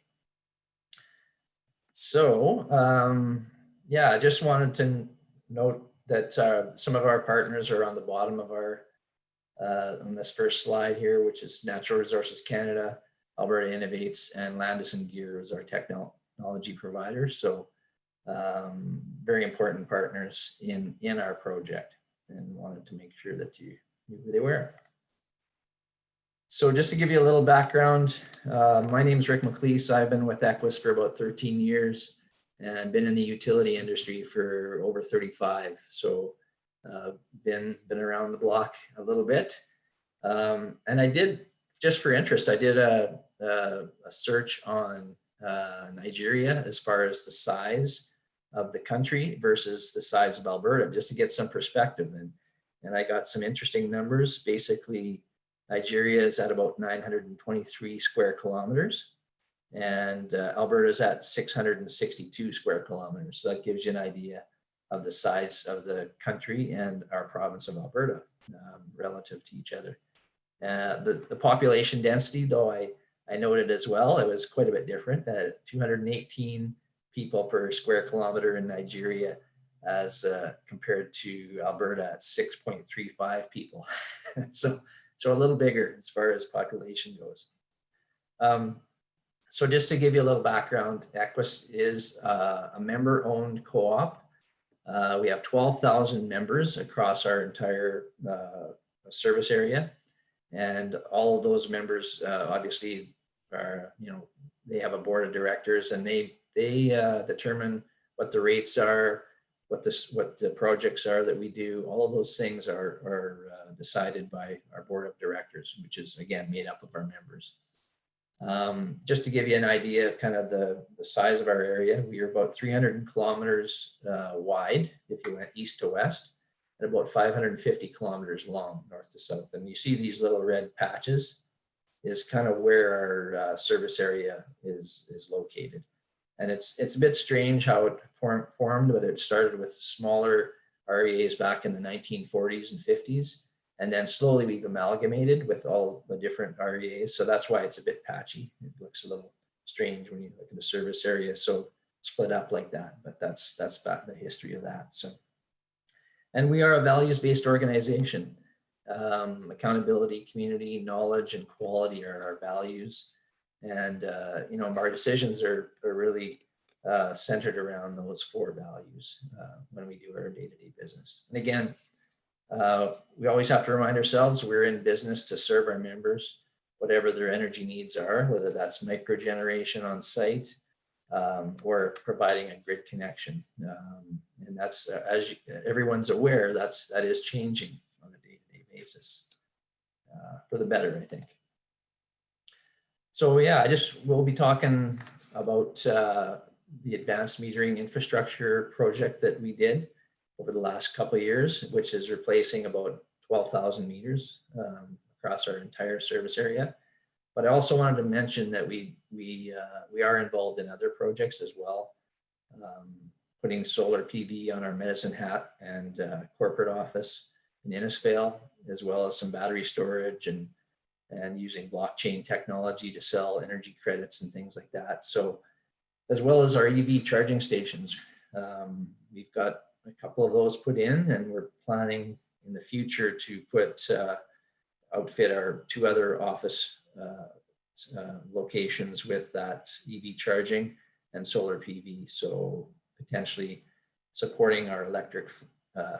So yeah, I just wanted to note that some of our partners are on the bottom of our, on this first slide here, which is Natural Resources Canada, Alberta Innovates, and Landis & Gyr is our technology provider. So very important partners in our project, and wanted to make sure that you knew who they were. So just to give you a little background, my name is Rick McLeese. I've been with Equus for about 13 years and been in the utility industry for over 35. So been around the block a little bit. And I did, just for interest, I did a search on Nigeria as far as the size of the country versus the size of Alberta, just to get some perspective. And I got some interesting numbers. Basically, Nigeria is at about 923 square kilometers, and Alberta's at 662 square kilometers. So that gives you an idea of the size of the country and our province of Alberta relative to each other. The population density, though, I noted as well, it was quite a bit different, at 218 people per square kilometer in Nigeria, as compared to Alberta at 6.35 people. so a little bigger as far as population goes. So just to give you a little background, Equus is a member-owned co-op. We have 12,000 members across our entire service area. And all of those members obviously are, they have a board of directors, and they determine what the rates are, what the projects are that we do. All of those things are decided by our board of directors, which is again made up of our members. Just to give you an idea of kind of the size of our area, we are about 300 kilometers wide if you went east to west, and about 550 kilometers long north to south. And you see these little red patches is kind of where our service area is located. And it's a bit strange how it formed, but it started with smaller REAs back in the 1940s and 50s. And then slowly we've amalgamated with all the different REAs. So that's why it's a bit patchy. It looks a little strange when you look at the service area so split up like that, but that's back the history of that. So, and we are a values-based organization. Accountability, community, knowledge, and quality are our values. And our decisions are really centered around those 4 values when we do our day-to-day business. And again, we always have to remind ourselves we're in business to serve our members, whatever their energy needs are, whether that's microgeneration on site or providing a grid connection. And that's, as everyone's aware, that is changing on a day-to-day basis for the better, I think. So yeah, we'll be talking about the advanced metering infrastructure project that we did over the last couple of years, which is replacing about 12,000 meters across our entire service area. But I also wanted to mention that we are involved in other projects as well, putting solar PV on our Medicine Hat and corporate office in Innisfail, as well as some battery storage and using blockchain technology to sell energy credits and things like that. So, as well as our EV charging stations, we've got a couple of those put in, and we're planning in the future to outfit our 2 other office locations with that EV charging and solar PV. So potentially supporting our electric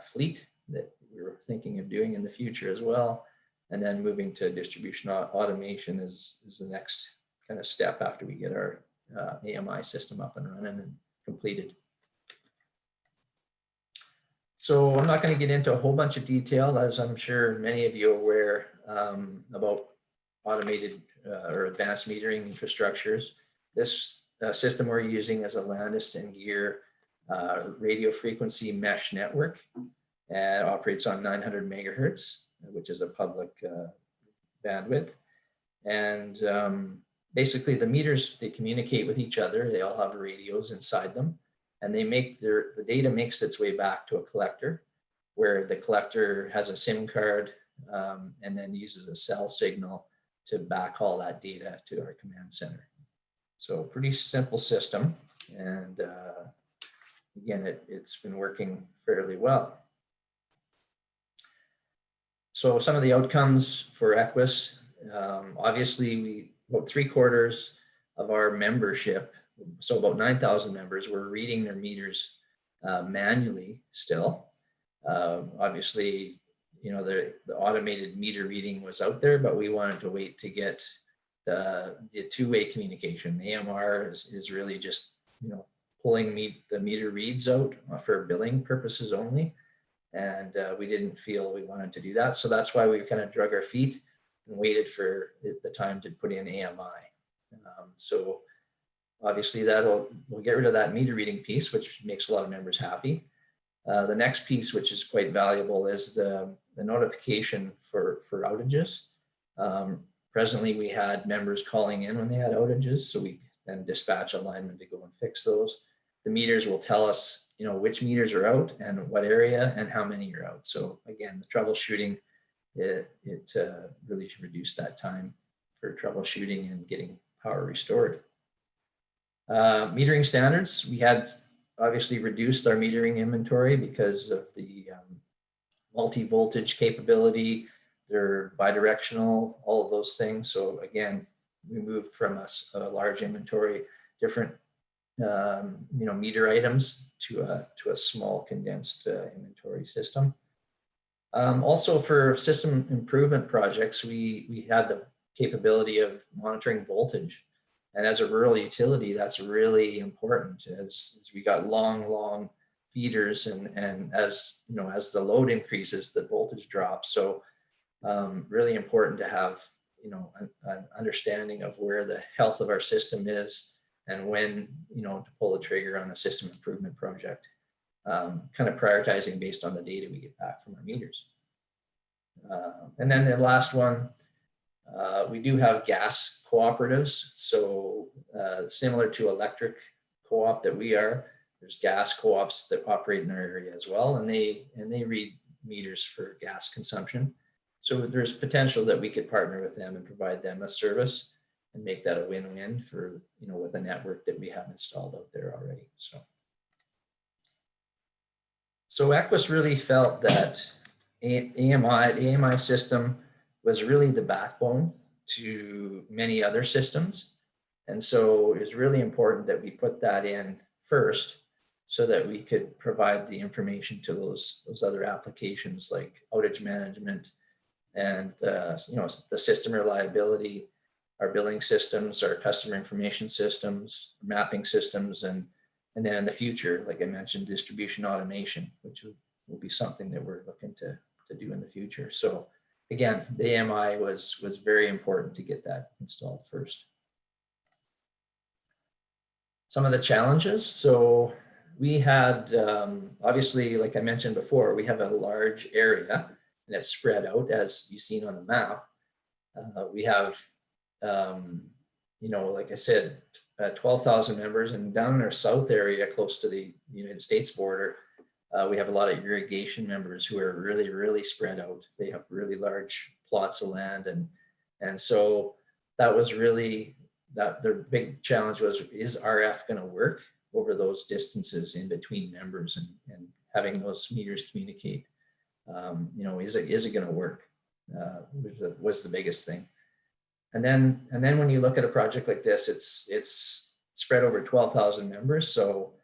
fleet that we're thinking of doing in the future as well. And then moving to distribution automation is the next kind of step after we get our AMI system up and running and completed. So I'm not going to get into a whole bunch of detail, as I'm sure many of you are aware about automated or advanced metering infrastructures. This system we're using is a Landis and Gear radio frequency mesh network, and operates on 900 megahertz, which is a public bandwidth. And basically the meters, they communicate with each other. They all have radios inside them, and they make the data makes its way back to a collector, where the collector has a SIM card and then uses a cell signal to backhaul that data to our command center. So pretty simple system. And again, it's been working fairly well. So some of the outcomes for Equus, obviously about 3/4 of our membership, so about 9,000 members, were reading their meters manually still. Obviously, the automated meter reading was out there, but we wanted to wait to get the 2-way communication. AMR is really just, pulling the meter reads out for billing purposes only. And we didn't feel we wanted to do that. So that's why we kind of drug our feet and waited for the time to put in AMI. So obviously we'll get rid of that meter reading piece, which makes a lot of members happy. The next piece, which is quite valuable, is the notification for outages. Presently, we had members calling in when they had outages. So we and dispatch a lineman to go and fix those. The meters will tell us, which meters are out and what area and how many are out. So again, the troubleshooting, it really reduced that time for troubleshooting and getting power restored. Metering standards, we had obviously reduced our metering inventory because of the multi-voltage capability. They're bidirectional, all of those things. So again, we moved from a large inventory, different meter items to a small condensed inventory system. Also for system improvement projects, we had the capability of monitoring voltage. And as a rural utility, that's really important as we got long feeders, and as the load increases, the voltage drops. So really important to have an understanding of where the health of our system is and when to pull the trigger on a system improvement project. Kind of prioritizing based on the data we get back from our meters. And then the last one, we do have gas cooperatives. So similar to electric co-op that we are, there's gas co-ops that operate in our area as well, and they read meters for gas consumption. So there's potential that we could partner with them and provide them a service and make that a win-win for, with a network that we have installed out there already. So Equus really felt that the AMI system was really the backbone to many other systems. And so it's really important that we put that in first so that we could provide the information to those other applications like outage management and the system reliability, our billing systems, our customer information systems, mapping systems, and then in the future, like I mentioned, distribution automation, which will be something that we're looking to do in the future. So again, the AMI was very important to get that installed first. Some of the challenges. So we had, obviously, like I mentioned before, we have a large area and it's spread out as you've seen on the map. We have, like I said, 12,000 members, and down in our south area, close to the United States border, we have a lot of irrigation members who are really spread out. They have really large plots of land, and so that was really their big challenge was, is RF going to work over those distances in between members, and having those meters communicate. Is it going to work? Was the biggest thing. And then when you look at a project like this, it's spread over 12,000 members. So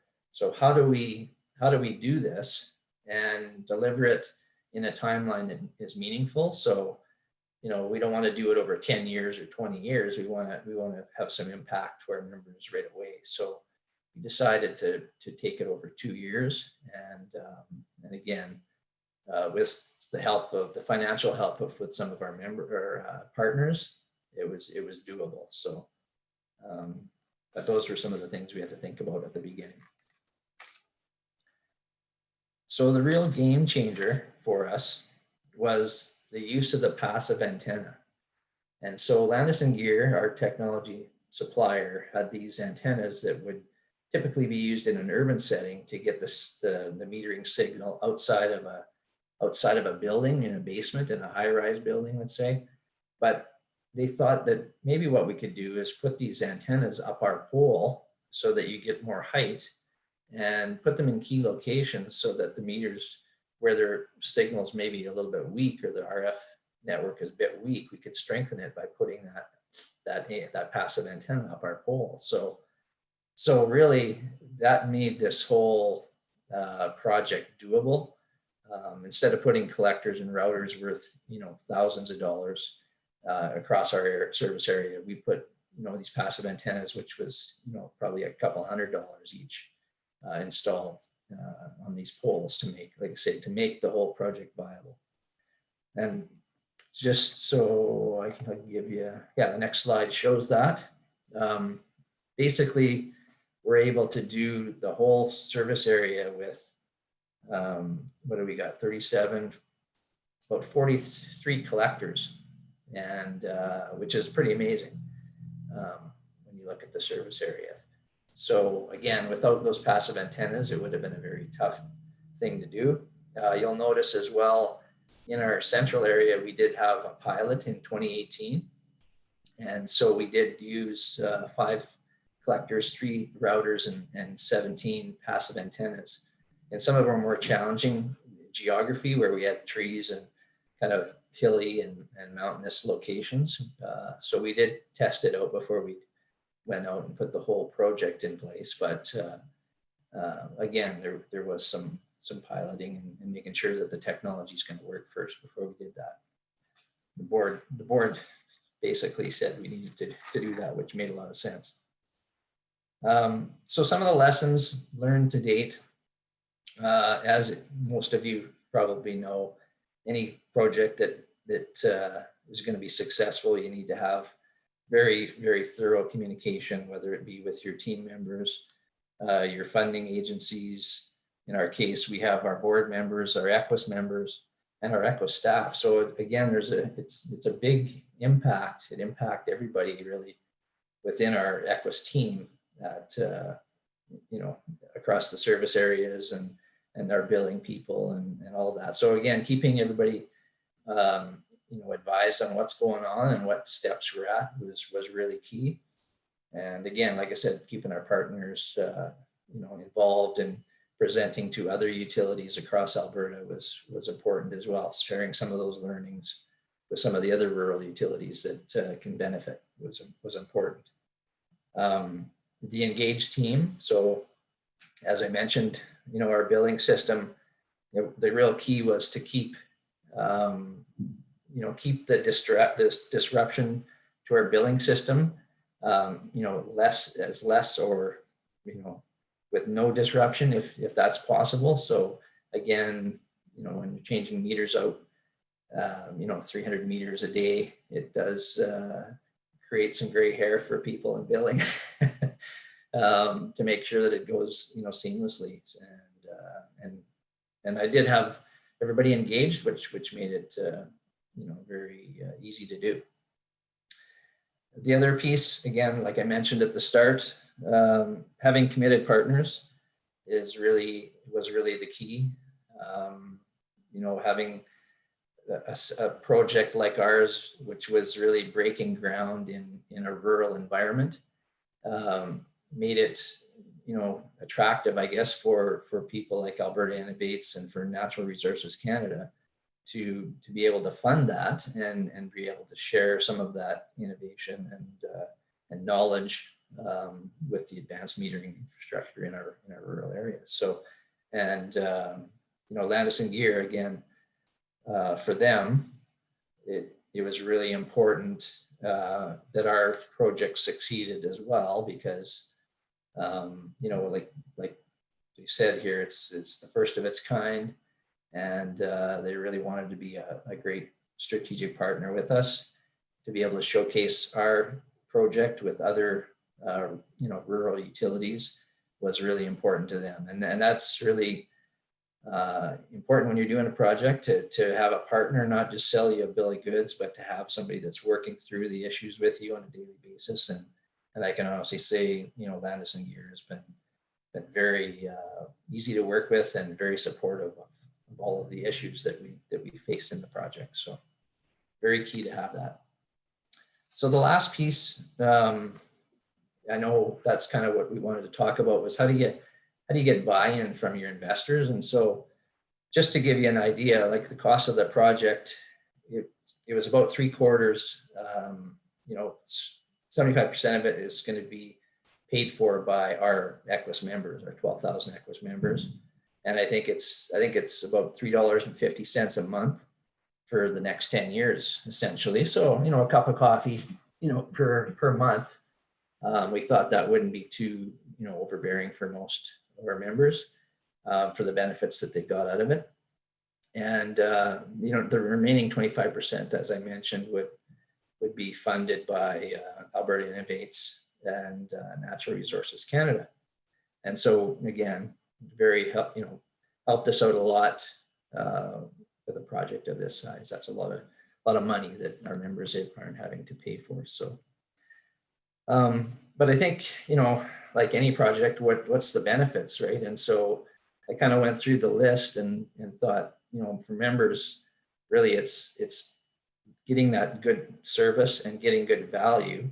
how do we do this and deliver it in a timeline that is meaningful? So, we don't want to do it over 10 years or 20 years. We want to have some impact to our members right away. So we decided to take it over 2 years, and again, with the help of the financial help with some of our partners, it was doable. So, but those were some of the things we had to think about at the beginning. So the real game changer for us was the use of the passive antenna. And so Landis & Gyr, our technology supplier, had these antennas that would typically be used in an urban setting to get the metering signal outside of a building, in a basement, in a high-rise building, let's say. But they thought that maybe what we could do is put these antennas up our pole so that you get more height, and put them in key locations so that the meters where their signals may be a little bit weak, or the RF network is a bit weak, we could strengthen it by putting that passive antenna up our pole. So really that made this whole project doable. Instead of putting collectors and routers worth thousands of dollars across our service area, we put these passive antennas, which was probably a couple $100 each, installed on these poles to make, like I say, to make the whole project viable. And just so I can give you, the next slide shows that. Basically, we're able to do the whole service area with, what do we got, 37, about 43 collectors, and which is pretty amazing when you look at the service area. So again, without those passive antennas, it would have been a very tough thing to do. You'll notice as well, in our central area, we did have a pilot in 2018. And so we did use 5 collectors, 3 routers, and 17 passive antennas. And some of our more challenging geography where we had trees and kind of hilly and mountainous locations. So we did test it out before we went out and put the whole project in place. But again, there was some piloting and making sure that the technology is going to work first before we did that. The board basically said we needed to do that, which made a lot of sense. So some of the lessons learned to date, as most of you probably know, any project that is going to be successful, you need to have very, very thorough communication, whether it be with your team members, your funding agencies. In our case, we have our board members, our EQUIS members, and our EQUIS staff. So again, it's a big impact. It impacts everybody really within our EQUIS team at, across the service areas and our billing people and all that. So again, keeping everybody advised on what's going on and what steps we're at was really key. And again, like I said, keeping our partners involved and presenting to other utilities across Alberta was important as well. Sharing some of those learnings with some of the other rural utilities that can benefit was important. The engaged team. So as I mentioned, our billing system, the real key was to keep keep this disruption to our billing system, less or with no disruption if that's possible. So again, when you're changing meters out, 300 meters a day, it does create some gray hair for people in billing to make sure that it goes seamlessly. And I did have everybody engaged, which made it very easy to do. The other piece, again, like I mentioned at the start, having committed partners was really the key. Having a project like ours, which was really breaking ground in a rural environment, made it attractive, I guess, for people like Alberta Innovates and for Natural Resources Canada to be able to fund that and be able to share some of that innovation and knowledge with the advanced metering infrastructure in our rural areas. So, and Landis and Gear, again, for them, it was really important that our project succeeded as well, because like we said here, it's the first of its kind, and they really wanted to be a great strategic partner with us to be able to showcase our project with other rural utilities was really important to them. And that's really important when you're doing a project to have a partner, not just sell you a bill of goods, but to have somebody that's working through the issues with you on a daily basis. And I can honestly say, Landis and Gear has been very easy to work with and very supportive of all of the issues that we face in the project. So very key to have that. So the last piece, I know that's kind of what we wanted to talk about, was how do you get buy-in from your investors? And so just to give you an idea, like the cost of the project, it was about 3/4, 75% of it is going to be paid for by our EQUIS members, our 12,000 EQUIS members. And I think it's about $3.50 a month for the next 10 years, essentially. So, a cup of coffee, per month. We thought that wouldn't be too, overbearing for most of our members for the benefits that they got out of it. And, the remaining 25%, as I mentioned, would be funded by Alberta Innovates and Natural Resources Canada. And so again, helped us out a lot with a project of this size. That's a lot of money that our members aren't having to pay for. So but I think, you know, like any project, what's the benefits, right? And so I kind of went through the list and thought, you know, for members, really it's getting that good service and getting good value.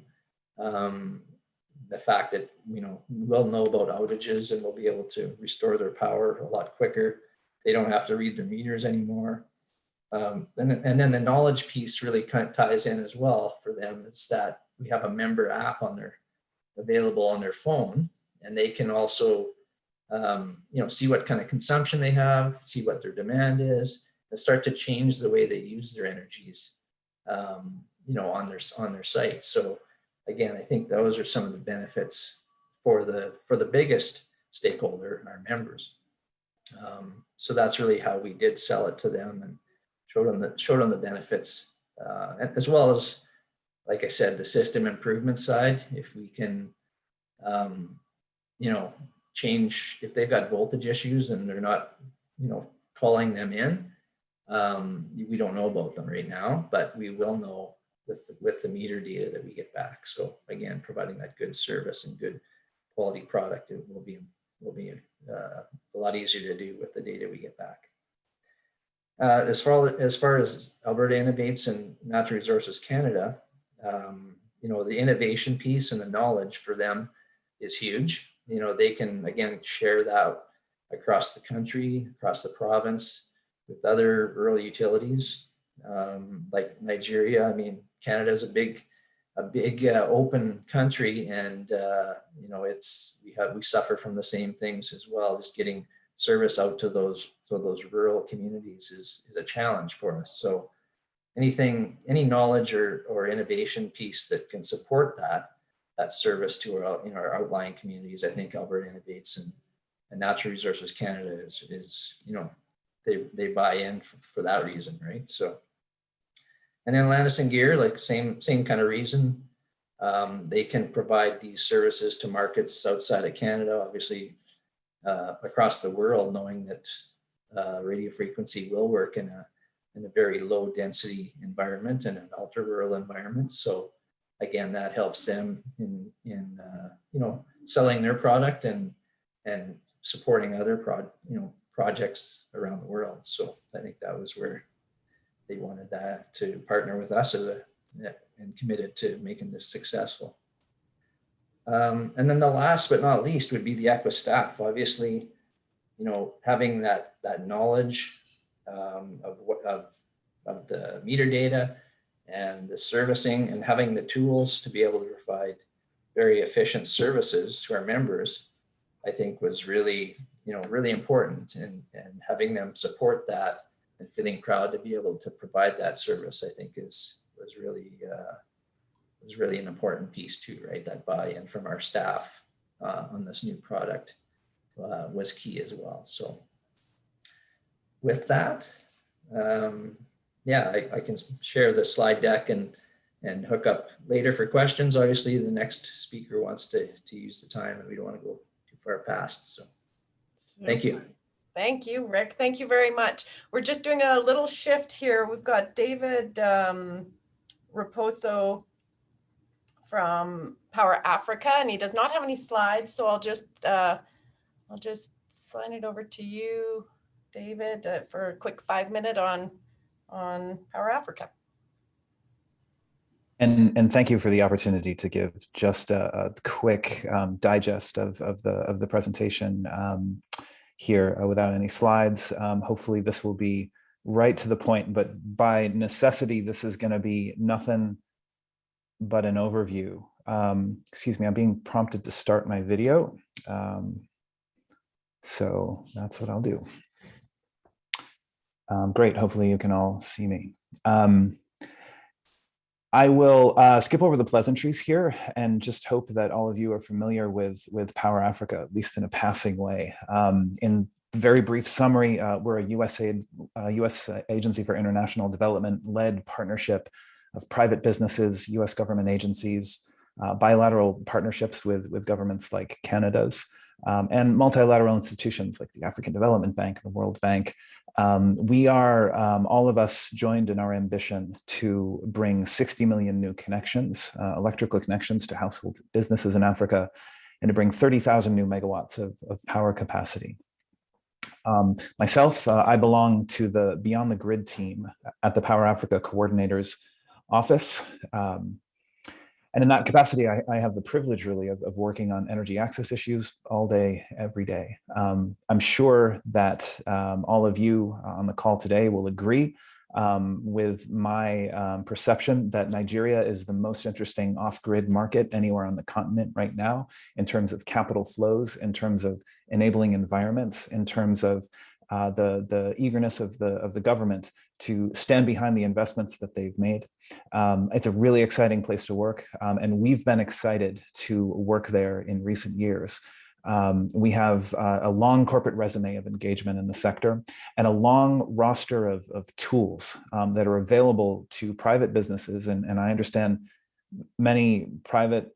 The fact that, you know, we'll know about outages and we'll be able to restore their power a lot quicker. They don't have to read their meters anymore. And then the knowledge piece really kind of ties in as well for them, is that we have a member app available on their phone, and they can also you know, see what kind of consumption they have, see what their demand is, and start to change the way they use their energies, you know, on their site. So again, I think those are some of the benefits for the biggest stakeholder, our members. So that's really how we did sell it to them and showed them the benefits, as well as, like I said, the system improvement side. If we can, you know, change, if they've got voltage issues and they're not, you know, calling them in, we don't know about them right now, but we will know with the meter data that we get back. So again, providing that good service and good quality product, it will be a lot easier to do with the data we get back. As far as Alberta Innovates and Natural Resources Canada, you know, the innovation piece and the knowledge for them is huge. You know, they can, again, share that across the country, across the province, with other rural utilities, like Nigeria. I mean, Canada is a big open country, and you know, we suffer from the same things as well. Just getting service out to those rural communities is a challenge for us. So any knowledge or innovation piece that can support that service to our outlying communities, I think Alberta Innovates and Natural Resources Canada is you know, they buy in for that reason, right? So, and then Landis & Gyr, like same kind of reason. They can provide these services to markets outside of Canada, obviously across the world, knowing that radio frequency will work in a very low density environment and an ultra rural environment. So again, that helps them in you know, selling their product and supporting other projects around the world. So I think that was where they wanted that to partner with us and committed to making this successful. And then the last but not least would be the Equa staff. Obviously, you know, having that knowledge of the meter data and the servicing, and having the tools to be able to provide very efficient services to our members, I think was really, you know, really important, and having them support that and feeling proud to be able to provide that service, I think was really an important piece too, right? That buy-in from our staff on this new product was key as well. So with that, yeah, I can share the slide deck and hook up later for questions. Obviously, the next speaker wants to use the time, and we don't want to go too far past. So thank you. Thank you, Rick. Thank you very much. We're just doing a little shift here. We've got David Raposo from Power Africa, and he does not have any slides, so I'll just sign it over to you, David, for a quick 5-minute on Power Africa. And thank you for the opportunity to give just a quick digest of the presentation here without any slides. Hopefully this will be right to the point, but by necessity, this is going to be nothing but an overview. Excuse me, I'm being prompted to start my video. So that's what I'll do. Great, hopefully you can all see me. I will skip over the pleasantries here and just hope that all of you are familiar with Power Africa, at least in a passing way. In very brief summary, we're a US Agency for International Development led partnership of private businesses, US government agencies, bilateral partnerships with governments like Canada's, and multilateral institutions like the African Development Bank, the World Bank. We are, all of us joined in our ambition to bring 60 million new connections, electrical connections to households and businesses in Africa, and to bring 30,000 new megawatts of power capacity. Myself, I belong to the Beyond the Grid team at the Power Africa Coordinator's Office. And in that capacity, I have the privilege really of working on energy access issues all day, every day. I'm sure that all of you on the call today will agree with my perception that Nigeria is the most interesting off-grid market anywhere on the continent right now, in terms of capital flows, in terms of enabling environments, in terms of the eagerness of the government to stand behind the investments that they've made. It's a really exciting place to work, and we've been excited to work there in recent years. We have a long corporate resume of engagement in the sector and a long roster of tools that are available to private businesses. And I understand many private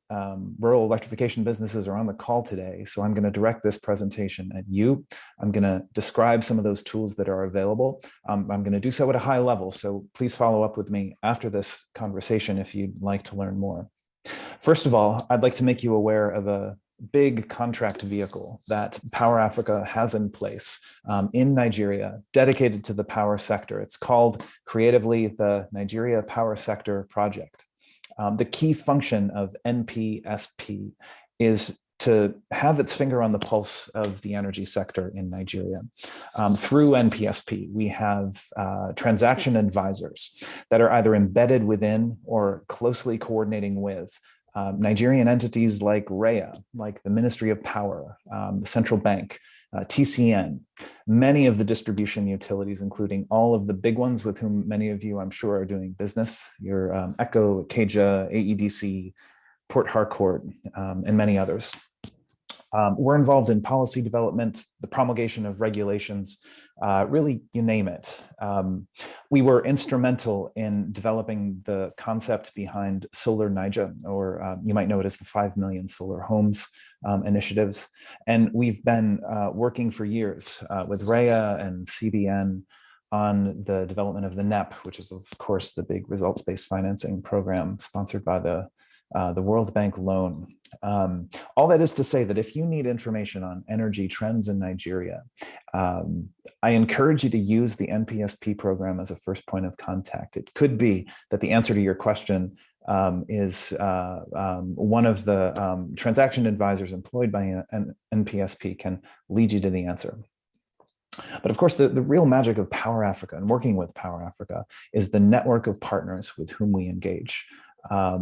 rural electrification businesses are on the call today. So I'm going to direct this presentation at you. I'm going to describe some of those tools that are available. I'm going to do so at a high level. So please follow up with me after this conversation if you'd like to learn more. First of all, I'd like to make you aware of a big contract vehicle that Power Africa has in place in Nigeria, dedicated to the power sector. It's called creatively the Nigeria Power Sector Project. The key function of NPSP is to have its finger on the pulse of the energy sector in Nigeria. Through NPSP, we have transaction advisors that are either embedded within or closely coordinating with Nigerian entities like REA, like the Ministry of Power, the Central Bank, TCN, many of the distribution utilities, including all of the big ones with whom many of you, I'm sure, are doing business, your ECHO, Acacia, AEDC, Port Harcourt, and many others. We're involved in policy development, the promulgation of regulations, really, you name it. We were instrumental in developing the concept behind Solar Niger, or you might know it as the 5 million solar homes initiatives. And we've been working for years with REA and CBN on the development of the NEP, which is, of course, the big results-based financing program sponsored by the World Bank loan. All that is to say that if you need information on energy trends in Nigeria, I encourage you to use the NPSP program as a first point of contact. It could be that the answer to your question is one of the transaction advisors employed by an NPSP can lead you to the answer. But of course, the real magic of Power Africa and working with Power Africa is the network of partners with whom we engage.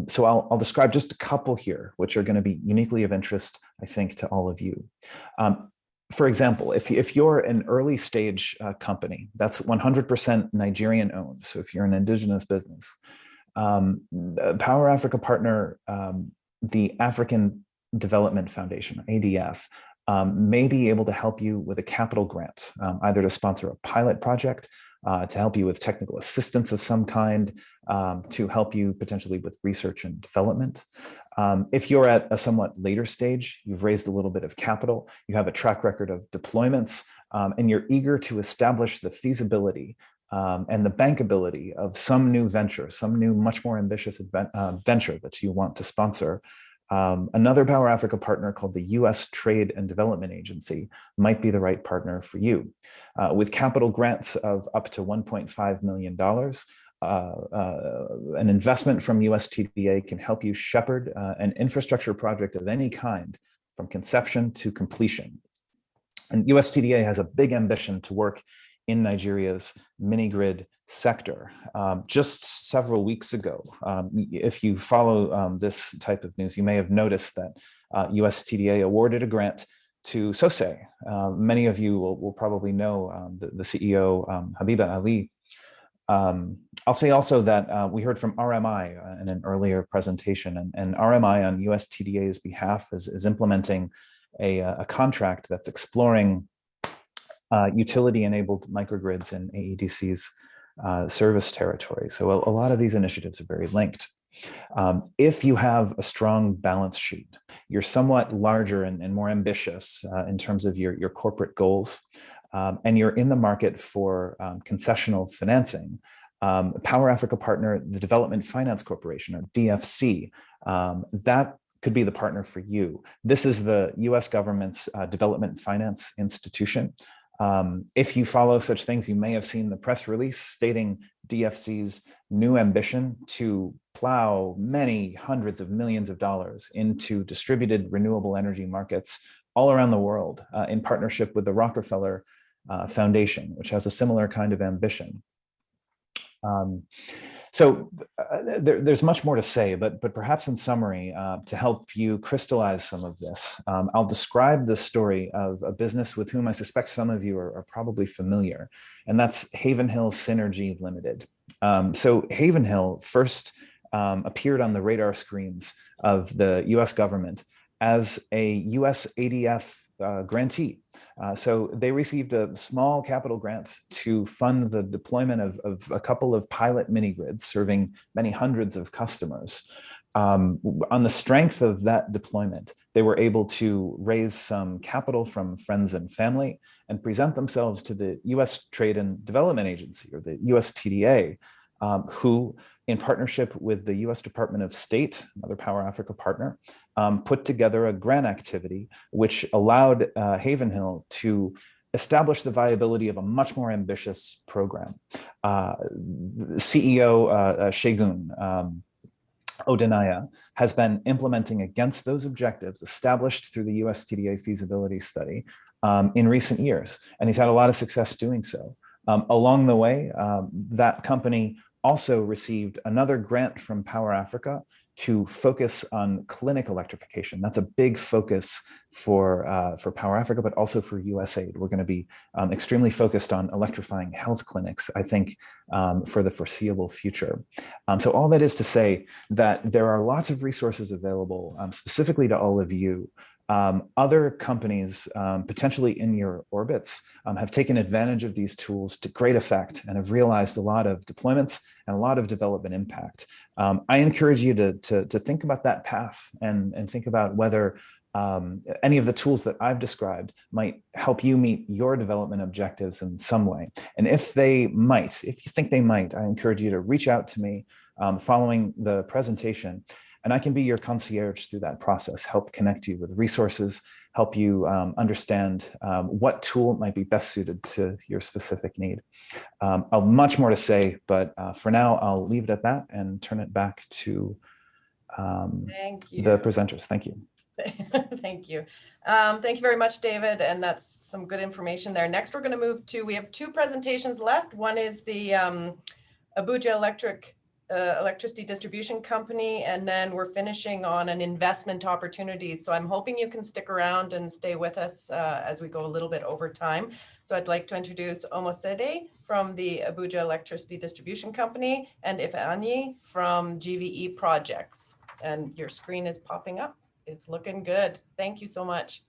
So I'll describe just a couple here, which are going to be uniquely of interest, I think, to all of you. For example, if you're an early stage company that's 100% Nigerian owned, so if you're an indigenous business, Power Africa partner, the African Development Foundation, ADF, may be able to help you with a capital grant, either to sponsor a pilot project, to help you with technical assistance of some kind, to help you potentially with research and development. If you're at a somewhat later stage, you've raised a little bit of capital, you have a track record of deployments, and you're eager to establish the feasibility and the bankability of some new venture, some new, much more ambitious venture that you want to sponsor, another Power Africa partner called the U.S. Trade and Development Agency might be the right partner for you. With capital grants of up to $1.5 million, an investment from USTDA can help you shepherd an infrastructure project of any kind from conception to completion. And USTDA has a big ambition to work in Nigeria's mini-grid sector. Just several weeks ago, if you follow this type of news, you may have noticed that USTDA awarded a grant to SOSE. Many of you will probably know the CEO, Habiba Ali. I'll say also that we heard from RMI in an earlier presentation, and RMI on USTDA's behalf is implementing a contract that's exploring utility-enabled microgrids in AEDC's service territory. So a lot of these initiatives are very linked. If you have a strong balance sheet, you're somewhat larger and more ambitious in terms of your corporate goals, and you're in the market for concessional financing, Power Africa partner, the Development Finance Corporation, or DFC, that could be the partner for you. This is the US government's development finance institution. If you follow such things, you may have seen the press release stating DFC's new ambition to plow many hundreds of millions of dollars into distributed renewable energy markets all around the world in partnership with the Rockefeller Foundation, which has a similar kind of ambition. There's much more to say, but perhaps in summary, to help you crystallize some of this, I'll describe the story of a business with whom I suspect some of you are probably familiar, and that's Havenhill Synergy Limited. So Havenhill first appeared on the radar screens of the US government as a US ADF grantee. So they received a small capital grant to fund the deployment of a couple of pilot mini grids serving many hundreds of customers. On the strength of that deployment, they were able to raise some capital from friends and family and present themselves to the US Trade and Development Agency, or the USTDA, who, in partnership with the US Department of State, another Power Africa partner, put together a grant activity which allowed Havenhill to establish the viability of a much more ambitious program. CEO Segun Odenaya has been implementing against those objectives established through the USTDA feasibility study in recent years, and he's had a lot of success doing so. Along the way, that company also received another grant from Power Africa to focus on clinic electrification. That's a big focus for Power Africa, but also for USAID. We're going to be extremely focused on electrifying health clinics, I think, for the foreseeable future. So all that is to say that there are lots of resources available specifically to all of you. Other companies potentially in your orbits have taken advantage of these tools to great effect and have realized a lot of deployments and a lot of development impact. I encourage you to think about that path and think about whether any of the tools that I've described might help you meet your development objectives in some way. And if you think they might, I encourage you to reach out to me following the presentation. And I can be your concierge through that process, help connect you with resources, help you understand what tool might be best suited to your specific need. I'll much more to say, but for now, I'll leave it at that and turn it back to the presenters. Thank you. Thank you. Thank you very much, David. And that's some good information there. Next, we're going to move to, we have two presentations left. One is the Abuja Electricity Distribution Company, and then we're finishing on an investment opportunity. So I'm hoping you can stick around and stay with us as we go a little bit over time. So I'd like to introduce Omosede from the Abuja Electricity Distribution Company and Ifeanyi from GVE Projects. And your screen is popping up. It's looking good. Thank you so much.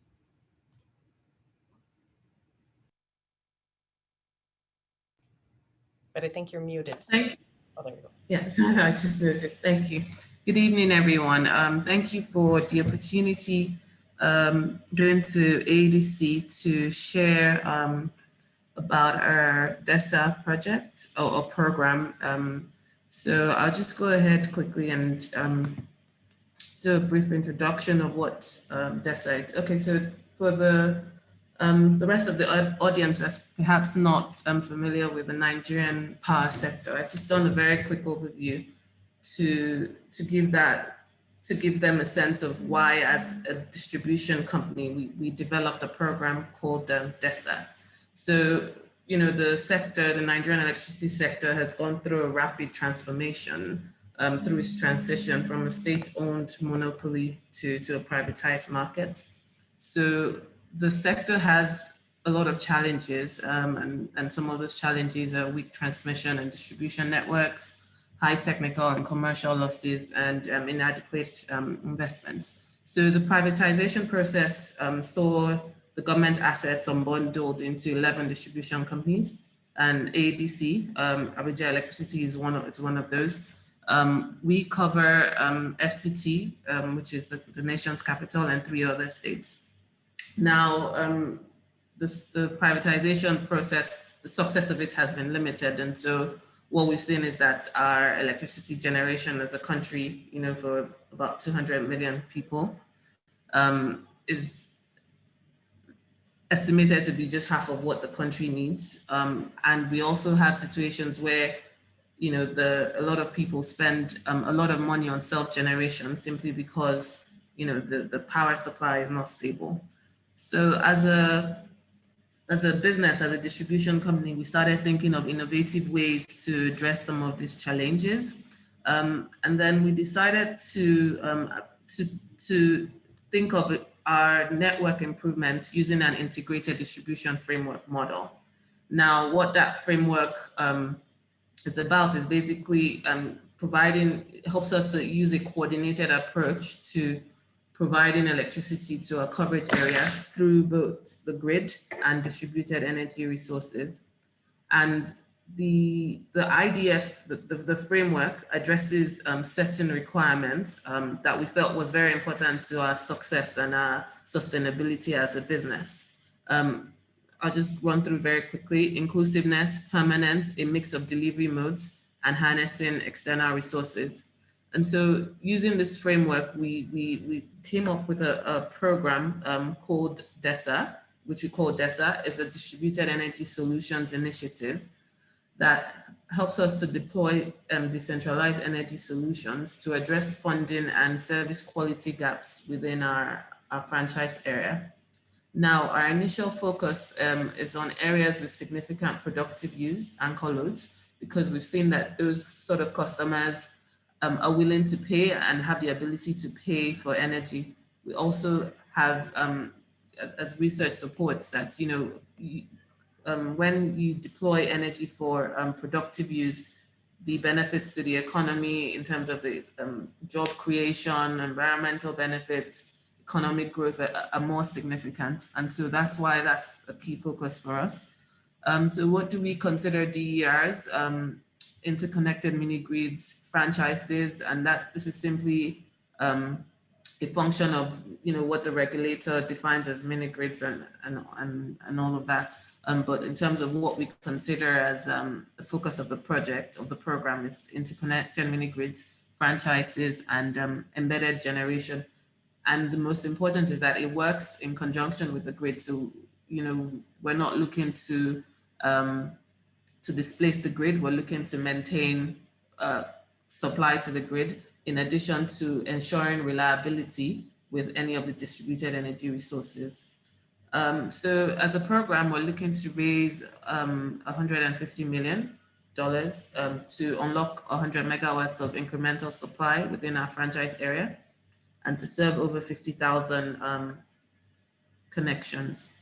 But I think you're muted. Oh, there you go. Yes, I just noticed. Thank you. Good evening, everyone. Thank you for the opportunity going to ADC to share about our DESA project or program. So I'll just go ahead quickly and do a brief introduction of what DESA is. Okay, so for the rest of the audience that's perhaps not familiar with the Nigerian power sector, I've just done a very quick overview to give them a sense of why, as a distribution company, we developed a program called DESA. So, you know, the Nigerian electricity sector has gone through a rapid transformation through its transition from a state-owned monopoly to a privatized market. So the sector has a lot of challenges, and some of those challenges are weak transmission and distribution networks, high technical and commercial losses, and inadequate investments. So the privatization process saw the government assets unbundled into 11 distribution companies, and ADC, Abuja Electricity, is one of those. We cover FCT, which is the nation's capital, and 3 other states. Now, the privatization process, the success of it has been limited. And so what we've seen is that our electricity generation as a country, for about 200 million people, is estimated to be just half of what the country needs. And we also have situations where, a lot of people spend a lot of money on self-generation simply because, the power supply is not stable. So as a business, as a distribution company, we started thinking of innovative ways to address some of these challenges. And then we decided to think of our network improvement using an integrated distribution framework model. Now, what that framework is about is basically helps us to use a coordinated approach to providing electricity to a coverage area through both the grid and distributed energy resources. And the IDF, the framework, addresses certain requirements that we felt was very important to our success and our sustainability as a business. I'll just run through very quickly: inclusiveness, permanence, a mix of delivery modes, and harnessing external resources. And so using this framework, we came up with a program called DESA, which we call DESA. Is a Distributed Energy Solutions Initiative that helps us to deploy decentralized energy solutions to address funding and service quality gaps within our franchise area. Now, our initial focus is on areas with significant productive use, anchor loads, because we've seen that those sort of customers are willing to pay and have the ability to pay for energy. We also have, as research supports, that when you deploy energy for productive use, the benefits to the economy in terms of the job creation, environmental benefits, economic growth are more significant. And so that's why that's a key focus for us. So what do we consider DERs? Interconnected mini grids, franchises, and this is simply a function of what the regulator defines as mini grids and all of that. But in terms of what we consider as the focus of the project, of the program, is interconnected mini grids, franchises, and embedded generation. And the most important is that it works in conjunction with the grid. So we're not looking to displace the grid. We're looking to maintain supply to the grid, in addition to ensuring reliability with any of the distributed energy resources. So as a program, we're looking to raise $150 million to unlock 100 megawatts of incremental supply within our franchise area and to serve over 50,000 connections.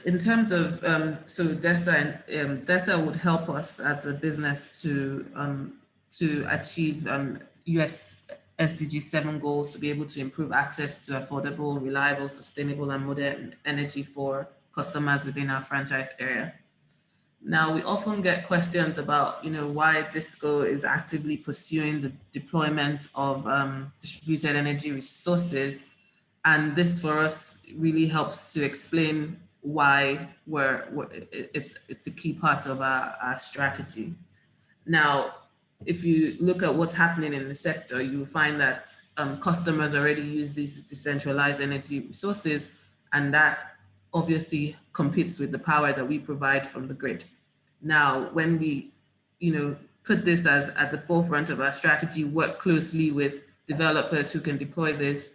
In terms of, so DESA would help us as a business to achieve US SDG 7 goals, to be able to improve access to affordable, reliable, sustainable, and modern energy for customers within our franchise area. Now, we often get questions about, why DISCO is actively pursuing the deployment of distributed energy resources. And this for us really helps to explain why it's a key part of our strategy. Now, if you look at what's happening in the sector, you find that customers already use these decentralized energy resources, and that obviously competes with the power that we provide from the grid. Now, when we, put this as at the forefront of our strategy, work closely with developers who can deploy these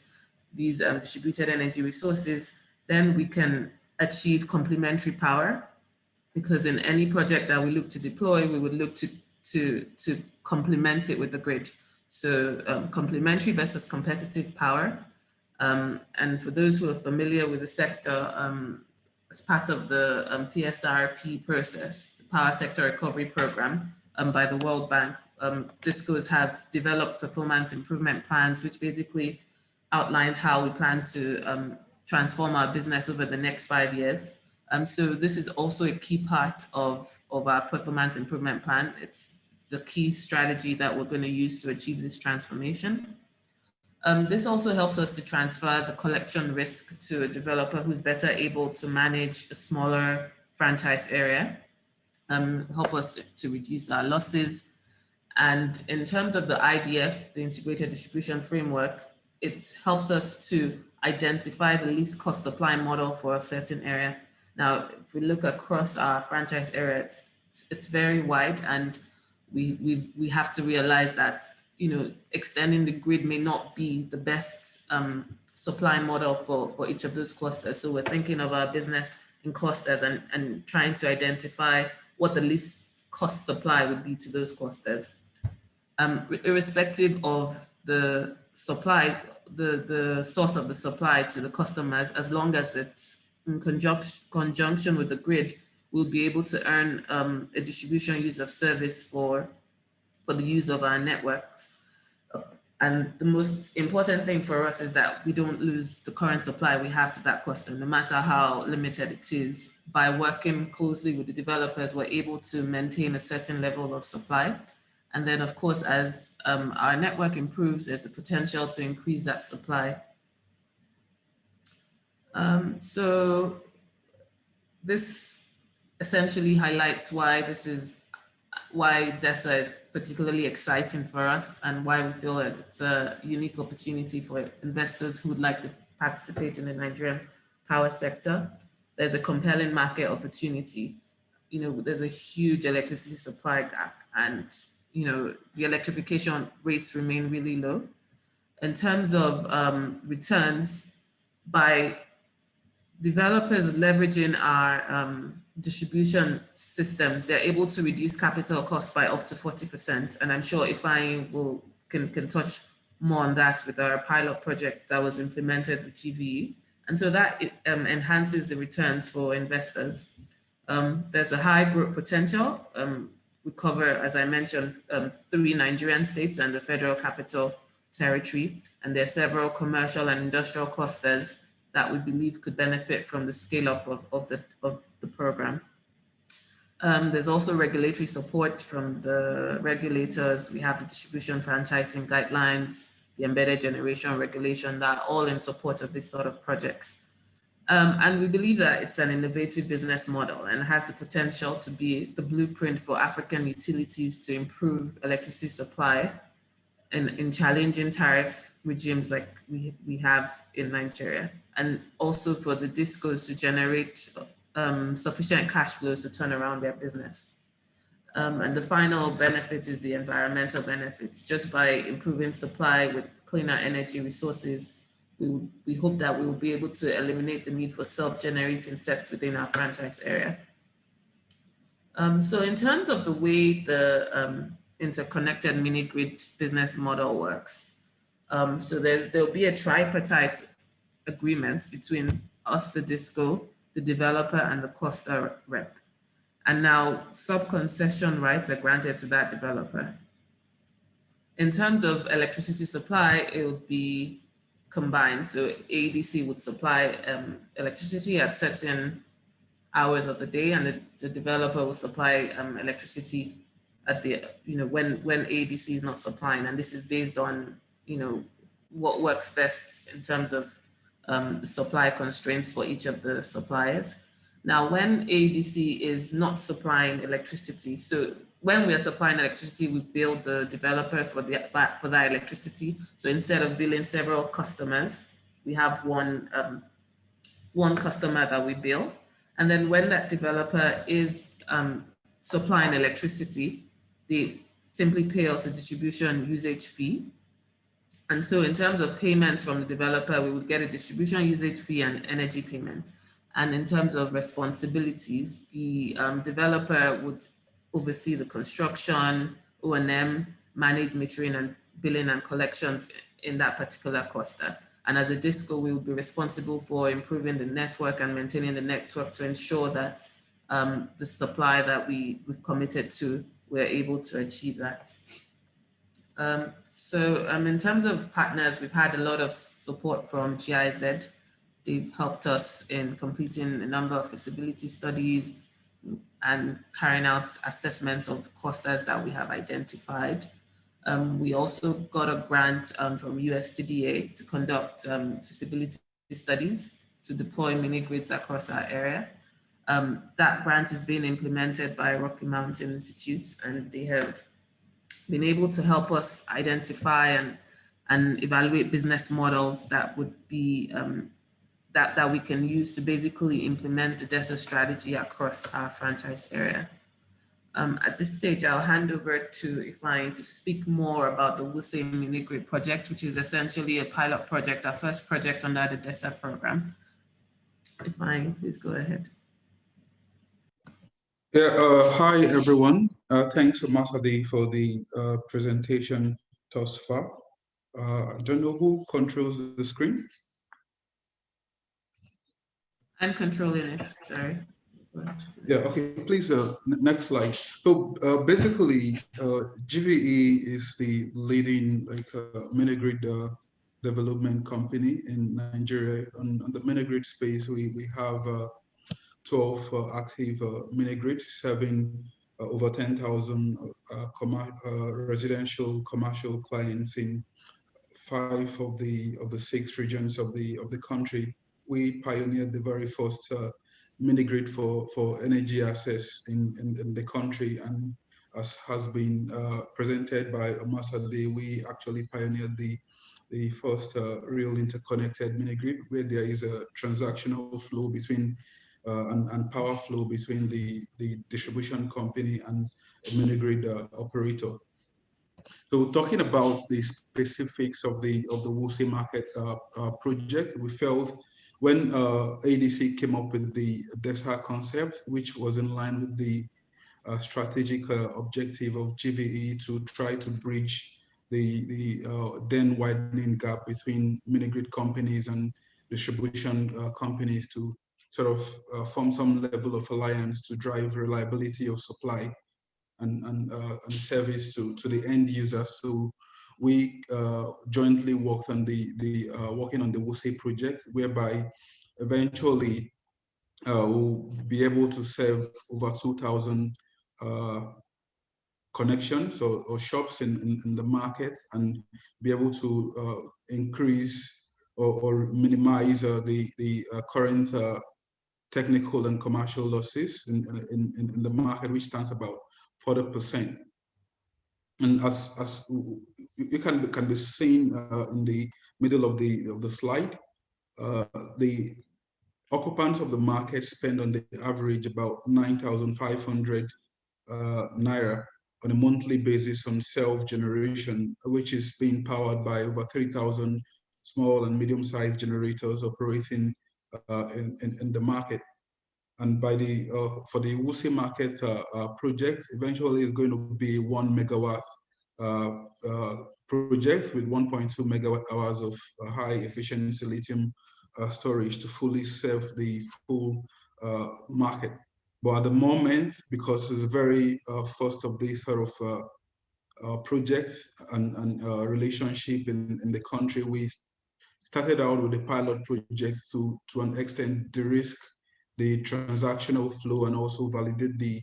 distributed energy resources, then we can achieve complementary power, because in any project that we look to deploy, we would look to complement it with the grid. So complementary versus competitive power. And for those who are familiar with the sector, as part of the PSRP process, the Power Sector Recovery Program by the World Bank, DISCOs have developed performance improvement plans, which basically outlines how we plan to transform our business over the next 5 years. So this is also a key part of our performance improvement plan. It's the key strategy that we're going to use to achieve this transformation. This also helps us to transfer the collection risk to a developer who's better able to manage a smaller franchise area, help us to reduce our losses. And in terms of the IDF, the Integrated Distribution Framework, it helps us to identify the least cost supply model for a certain area. Now, if we look across our franchise area, it's very wide, and we have to realize that, you know, extending the grid may not be the best supply model for each of those clusters. So we're thinking of our business in clusters and trying to identify what the least cost supply would be to those clusters. Irrespective of the supply, the source of the supply to the customers, as long as it's in conjunction with the grid, we'll be able to earn a distribution use of service for the use of our networks. And the most important thing for us is that we don't lose the current supply we have to that cluster, no matter how limited it is. By working closely with the developers, we're able to maintain a certain level of supply. And then, of course, as our network improves, there's the potential to increase that supply. So this essentially highlights why DESA is particularly exciting for us, and why we feel that it's a unique opportunity for investors who would like to participate in the Nigerian power sector. There's a compelling market opportunity. You know, there's a huge electricity supply gap, and, you know, the electrification rates remain really low. In terms of returns, by developers leveraging our distribution systems, they're able to reduce capital costs by up to 40%. And I'm sure Ifeanyi can touch more on that with our pilot project that was implemented with GVE. And so that enhances the returns for investors. There's a high growth potential. We cover, as I mentioned, 3 Nigerian states and the Federal Capital Territory. And there are several commercial and industrial clusters that we believe could benefit from the scale up of the program. There's also regulatory support from the regulators. We have the distribution franchising guidelines, the embedded generation regulation, that are all in support of this sort of projects. And we believe that it's an innovative business model and has the potential to be the blueprint for African utilities to improve electricity supply in challenging tariff regimes like we have in Nigeria, and also for the discos to generate sufficient cash flows to turn around their business. And the final benefit is the environmental benefits. Just by improving supply with cleaner energy resources, we hope that we will be able to eliminate the need for self-generating sets within our franchise area. So in terms of the way the interconnected mini-grid business model works, so there'll be a tripartite agreement between us, the DISCO, the developer, and the cluster rep. And now sub-concession rights are granted to that developer. In terms of electricity supply, it would be combined. So AEDC would supply electricity at certain hours of the day, and the developer will supply electricity at the, when AEDC is not supplying. And this is based on, what works best in terms of the supply constraints for each of the suppliers. Now, when AEDC is not supplying electricity, so when we are supplying electricity, we bill the developer for that electricity. So instead of billing several customers, we have one customer that we bill. And then when that developer is supplying electricity, they simply pay us a distribution usage fee. And so in terms of payments from the developer, we would get a distribution usage fee and energy payment. And in terms of responsibilities, the developer would oversee the construction, O&M, manage metering and billing and collections in that particular cluster. And as a DISCO, we will be responsible for improving the network and maintaining the network to ensure that the supply that we've committed to, we're able to achieve that. So in terms of partners, we've had a lot of support from GIZ. They've helped us in completing a number of feasibility studies and carrying out assessments of clusters that we have identified. We also got a grant from USTDA to conduct feasibility studies to deploy mini-grids across our area. That grant is being implemented by Rocky Mountain Institute, and they have been able to help us identify and evaluate business models that would be that we can use to basically implement the DESA strategy across our franchise area. At this stage, I'll hand over to Ifeanyi to speak more about the Wuse Mini-Grid project, which is essentially a pilot project, our first project under the DESA program. Ifeanyi, please go ahead. Yeah, hi everyone. Thanks so much for the presentation thus far. I don't know who controls the screen. I'm controlling it, sorry. Yeah, okay, please, next slide. So basically, GVE is the leading mini-grid development company in Nigeria. On the mini-grid space, we have 12 active mini-grids serving over 10,000 residential commercial clients in 5 of the 6 regions of the country. We pioneered the very first mini-grid for energy access in the country, and as has been presented by Omasade, we actually pioneered the first real interconnected mini-grid where there is a transactional flow between and power flow between the distribution company and a mini-grid operator. So talking about the specifics of the Wuse market project, we felt when ADC came up with the DESA concept, which was in line with the strategic objective of GVE to try to bridge the then widening gap between mini-grid companies and distribution companies to sort of form some level of alliance to drive reliability of supply and service to the end user. So we jointly worked on working on the Wuse project, whereby eventually we'll be able to serve over 2,000 connections or shops in the market and be able to increase or minimize the current technical and commercial losses in the market, which stands about 40%. And as you can be seen in the middle of the slide, the occupants of the market spend on the average about 9,500 naira on a monthly basis on self-generation, which is being powered by over 3,000 small and medium-sized generators operating in the market. And by for the Wuse market project, eventually it's going to be 1 megawatt project with 1.2 megawatt hours of high efficiency lithium storage to fully serve the full market. But at the moment, because it's the very first of this sort of project and relationship in the country, we started out with a pilot project to an extent de-risk the transactional flow and also validate the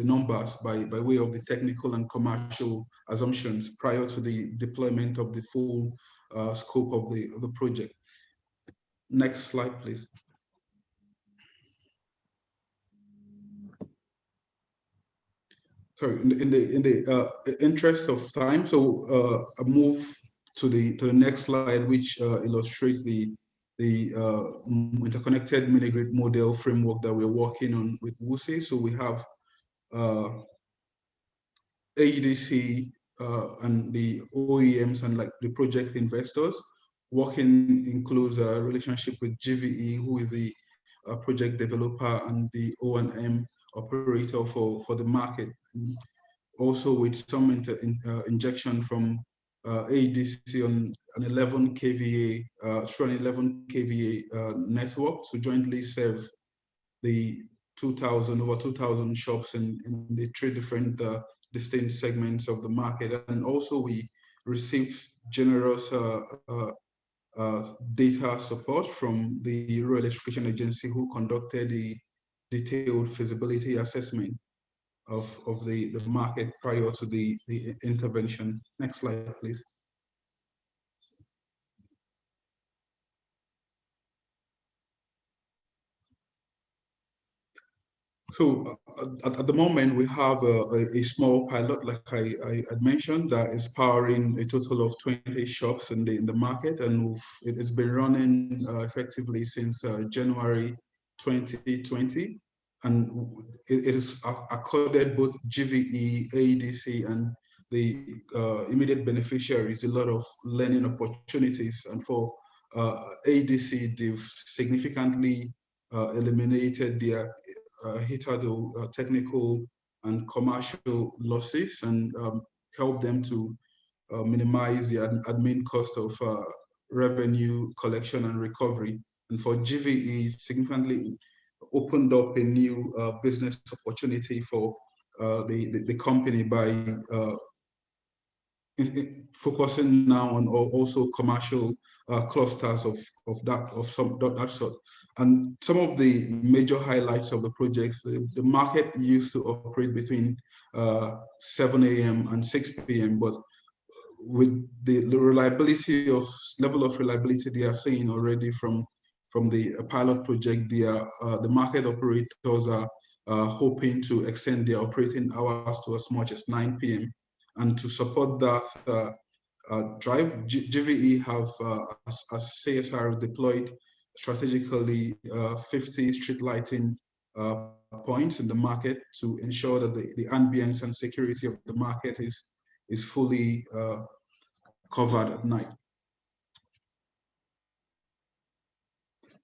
numbers by way of the technical and commercial assumptions prior to the deployment of the full scope of the project. Next slide, please. Sorry, in the interest of time, so I move to the next slide, which illustrates the interconnected mini-grid model framework that we're working on with Wuse. So we have AEDC and the OEMs and like the project investors. Working includes a relationship with GVE, who is the project developer and the O&M operator for the market. And also with some injection from AEDC on an 11 kVA, through an 11 kVA network to jointly serve the over 2,000 shops in the 3 different distinct segments of the market. And also we received generous data support from the Rural Electrification Agency, who conducted detailed feasibility assessment of the market prior to the intervention. Next slide, please. So at the moment, we have a small pilot, like I had mentioned, that is powering a total of 20 shops in the market, and it's been running effectively since January 2020. And it is accorded both GVE, AEDC, and the immediate beneficiaries a lot of learning opportunities. And for AEDC, they've significantly eliminated their hitherto technical and commercial losses, and help them to minimize the admin cost of revenue collection and recovery. And for GVE, significantly opened up a new business opportunity for the company by focusing now on also commercial clusters of that sort. And some of the major highlights of the projects, the market used to operate between 7 a.m. and 6 p.m., but with the reliability level of reliability they are seeing already from the pilot project, the market operators are hoping to extend their operating hours to as much as 9 p.m. And to support that drive, GVE have, as CSR, deployed strategically 50 street lighting points in the market to ensure that the ambience and security of the market is fully covered at night.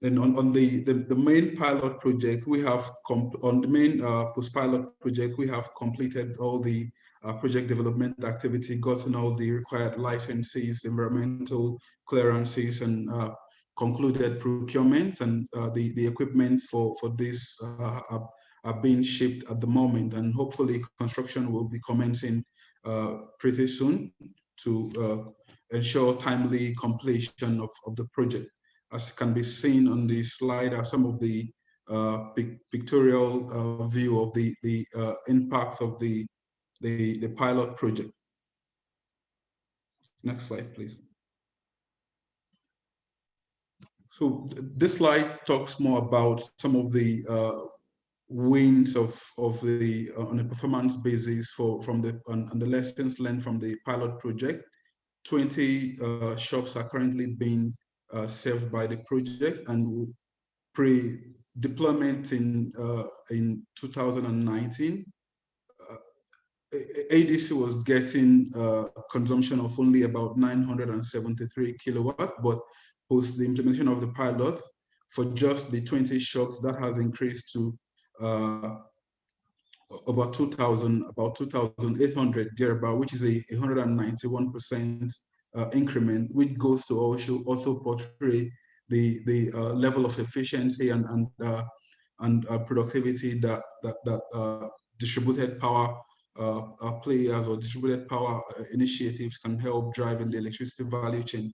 And on the main pilot project, we have on the main post-pilot project, we have completed all the project development activity, gotten all the required licenses, environmental clearances, and concluded procurement, and the equipment for this are being shipped at the moment, and hopefully construction will be commencing pretty soon to ensure timely completion of the project. As can be seen on the slide are some of the pictorial view of the impact of the pilot project. Next slide, please. So this slide talks more about some of the wins of the on a performance basis on the lessons learned from the pilot project. 20 shops are currently being served by the project, and pre-deployment in 2019. ADC was getting consumption of only about 973 kilowatts, but post the implementation of the pilot, for just the 20 shops, that has increased to about 2,800 thereabout, which is a 191% increment, which goes to also portray the level of efficiency and productivity that distributed power players or distributed power initiatives can help drive in the electricity value chain.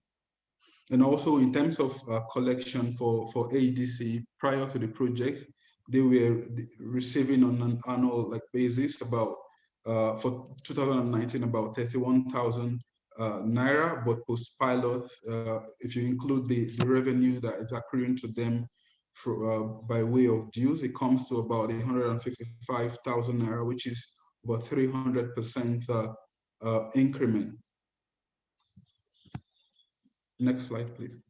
And also in terms of collection for AEDC prior to the project, they were receiving on an annual basis about, for 2019, about 31,000 Naira, but post-pilot, if you include the revenue that is accruing to them by way of dues, it comes to about 155,000 Naira, which is about 300% increment. Next slide, please.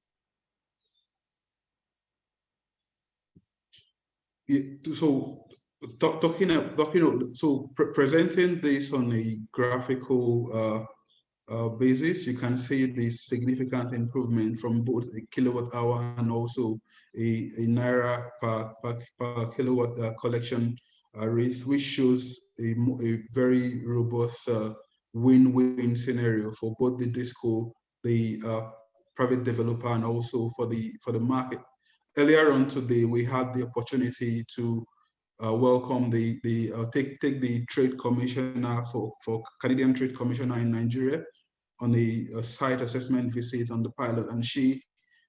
So presenting this on a graphical basis, you can see the significant improvement from both a kilowatt hour and also a Naira per kilowatt collection rate, which shows a very robust win-win scenario for both the DISCO, the private developer, and also for the market. Earlier on today, we had the opportunity to welcome take the trade commissioner for Canadian Trade Commissioner in Nigeria on a site assessment visit on the pilot, and she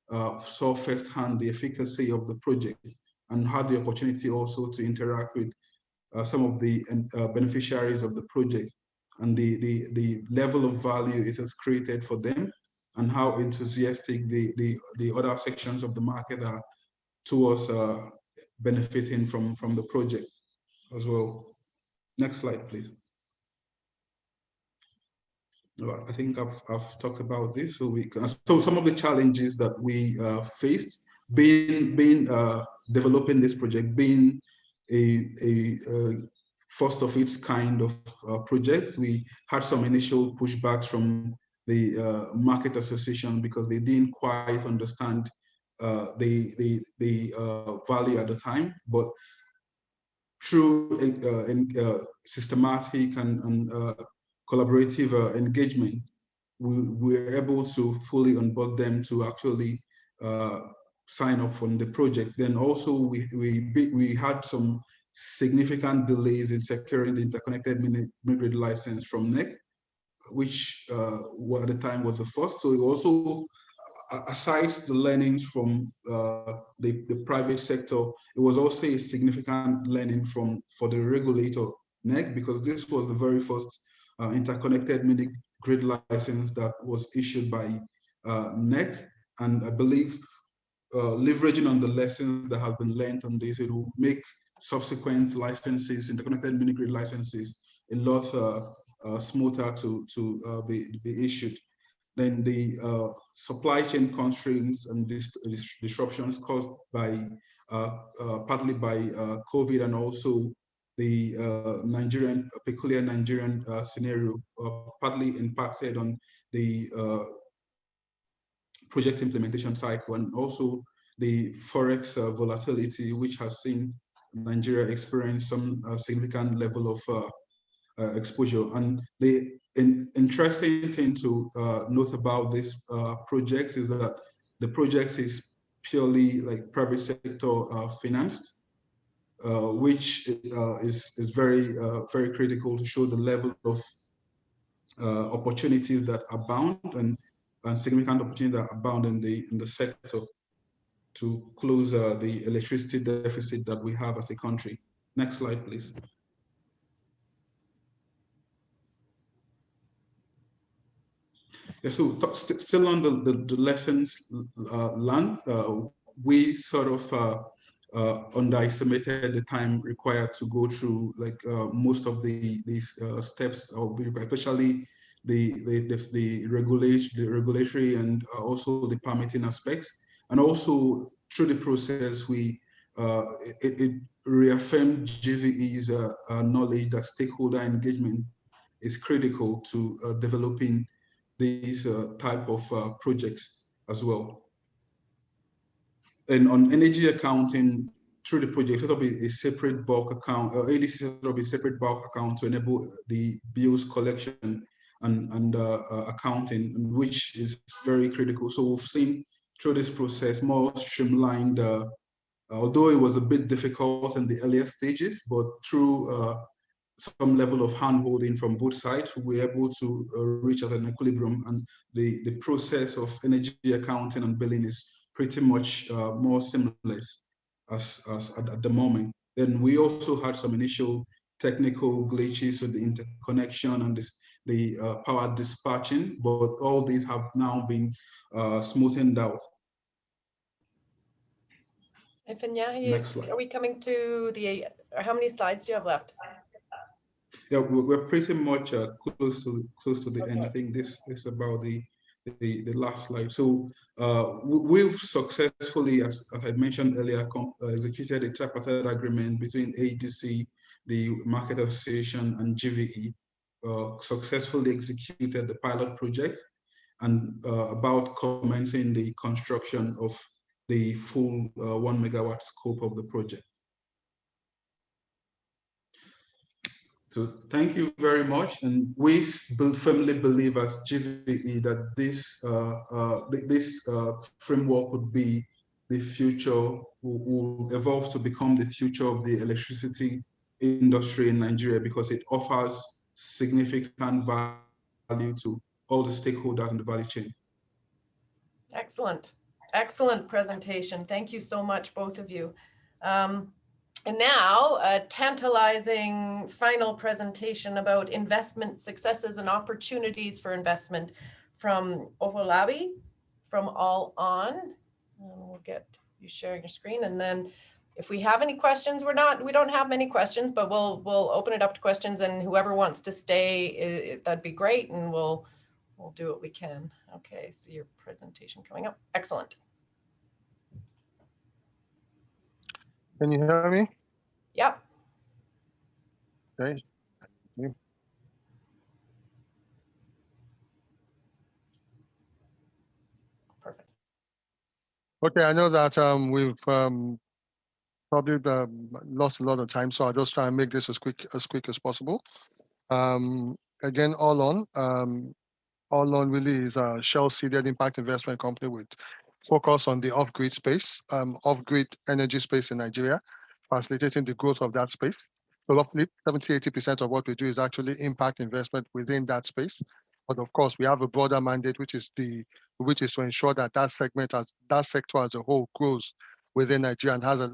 saw firsthand the efficacy of the project. and had the opportunity also to interact with some of the beneficiaries of the project, and the level of value it has created for them, and how enthusiastic the other sections of the market are towards benefiting from the project as well. Next slide, please. Well, I think I've talked about this. So some of the challenges that we faced being developing this project, being a first of its kind of project, we had some initial pushbacks from the market association because they didn't quite understand the value at the time. But through systematic and collaborative engagement, we were able to fully onboard them to actually sign up on the project. Then also we had some significant delays in securing the interconnected mini-grid license from NEC, which at the time was the first. So it also, aside the learnings from the private sector, it was also a significant learning for the regulator, NEC, because this was the very first interconnected mini-grid license that was issued by NEC. And I believe leveraging on the lessons that have been learned on this, it will make subsequent licenses, interconnected mini-grid licenses, a lot smoother to be issued. Then the supply chain constraints and disruptions caused by partly by COVID, and also the peculiar Nigerian scenario partly impacted on the project implementation cycle, and also the Forex volatility, which has seen Nigeria experience some significant level of exposure. And the interesting thing to note about this project is that the project is purely like private sector financed, which is very critical to show the level of opportunities that abound, and significant opportunities that abound in the sector to close the electricity deficit that we have as a country. Next slide, please. Yeah, so still on the lessons learned, we sort of underestimated the time required to go through like most of these steps, especially the regulatory and also the permitting aspects. And also through the process, it reaffirmed GVE's knowledge that stakeholder engagement is critical to developing these type of projects as well. And on energy accounting, through the project, set up a separate bulk account, ADC set up a separate bulk account to enable the bills collection and accounting, which is very critical. So we've seen through this process more streamlined, although it was a bit difficult in the earlier stages, but through some level of hand-holding from both sides, we were able to reach at an equilibrium, and the process of energy accounting and billing is pretty much more seamless as at the moment. Then we also had some initial technical glitches with the interconnection and the power dispatching, but all these have now been smoothened out. And Finyahi, Next slide. are we coming to how many slides do you have left? Yeah, we're pretty much close to the end. I think this is about the last slide. So we've successfully, as I mentioned earlier, executed a tripartite agreement between ADC, the Market Association, and GVE, successfully executed the pilot project, and about commencing the construction of the full 1 megawatt scope of the project. So thank you very much, and we firmly believe as GVE that this framework would be the future, will evolve to become the future of the electricity industry in Nigeria, because it offers significant value to all the stakeholders in the value chain. Excellent. Excellent presentation. Thank you so much, both of you. And now a tantalizing final presentation about investment successes and opportunities for investment from Ovolabi from All On. We'll get you sharing your screen, and then if we have any questions, we don't have many questions, but we'll open it up to questions, and whoever wants to stay, that'd be great, and we'll do what we can. Okay, see your presentation coming up. Excellent. Can you hear me? Yep. Okay. Perfect. Okay, I know that we've probably lost a lot of time, so I'll just try and make this as quick as possible. Again, All On really is a Shell-seeded impact investment company with focus on the off-grid space, off-grid energy space in Nigeria, facilitating the growth of that space. So roughly 70–80% of what we do is actually impact investment within that space. But of course, we have a broader mandate, which is to ensure that that sector as a whole grows within Nigeria and has a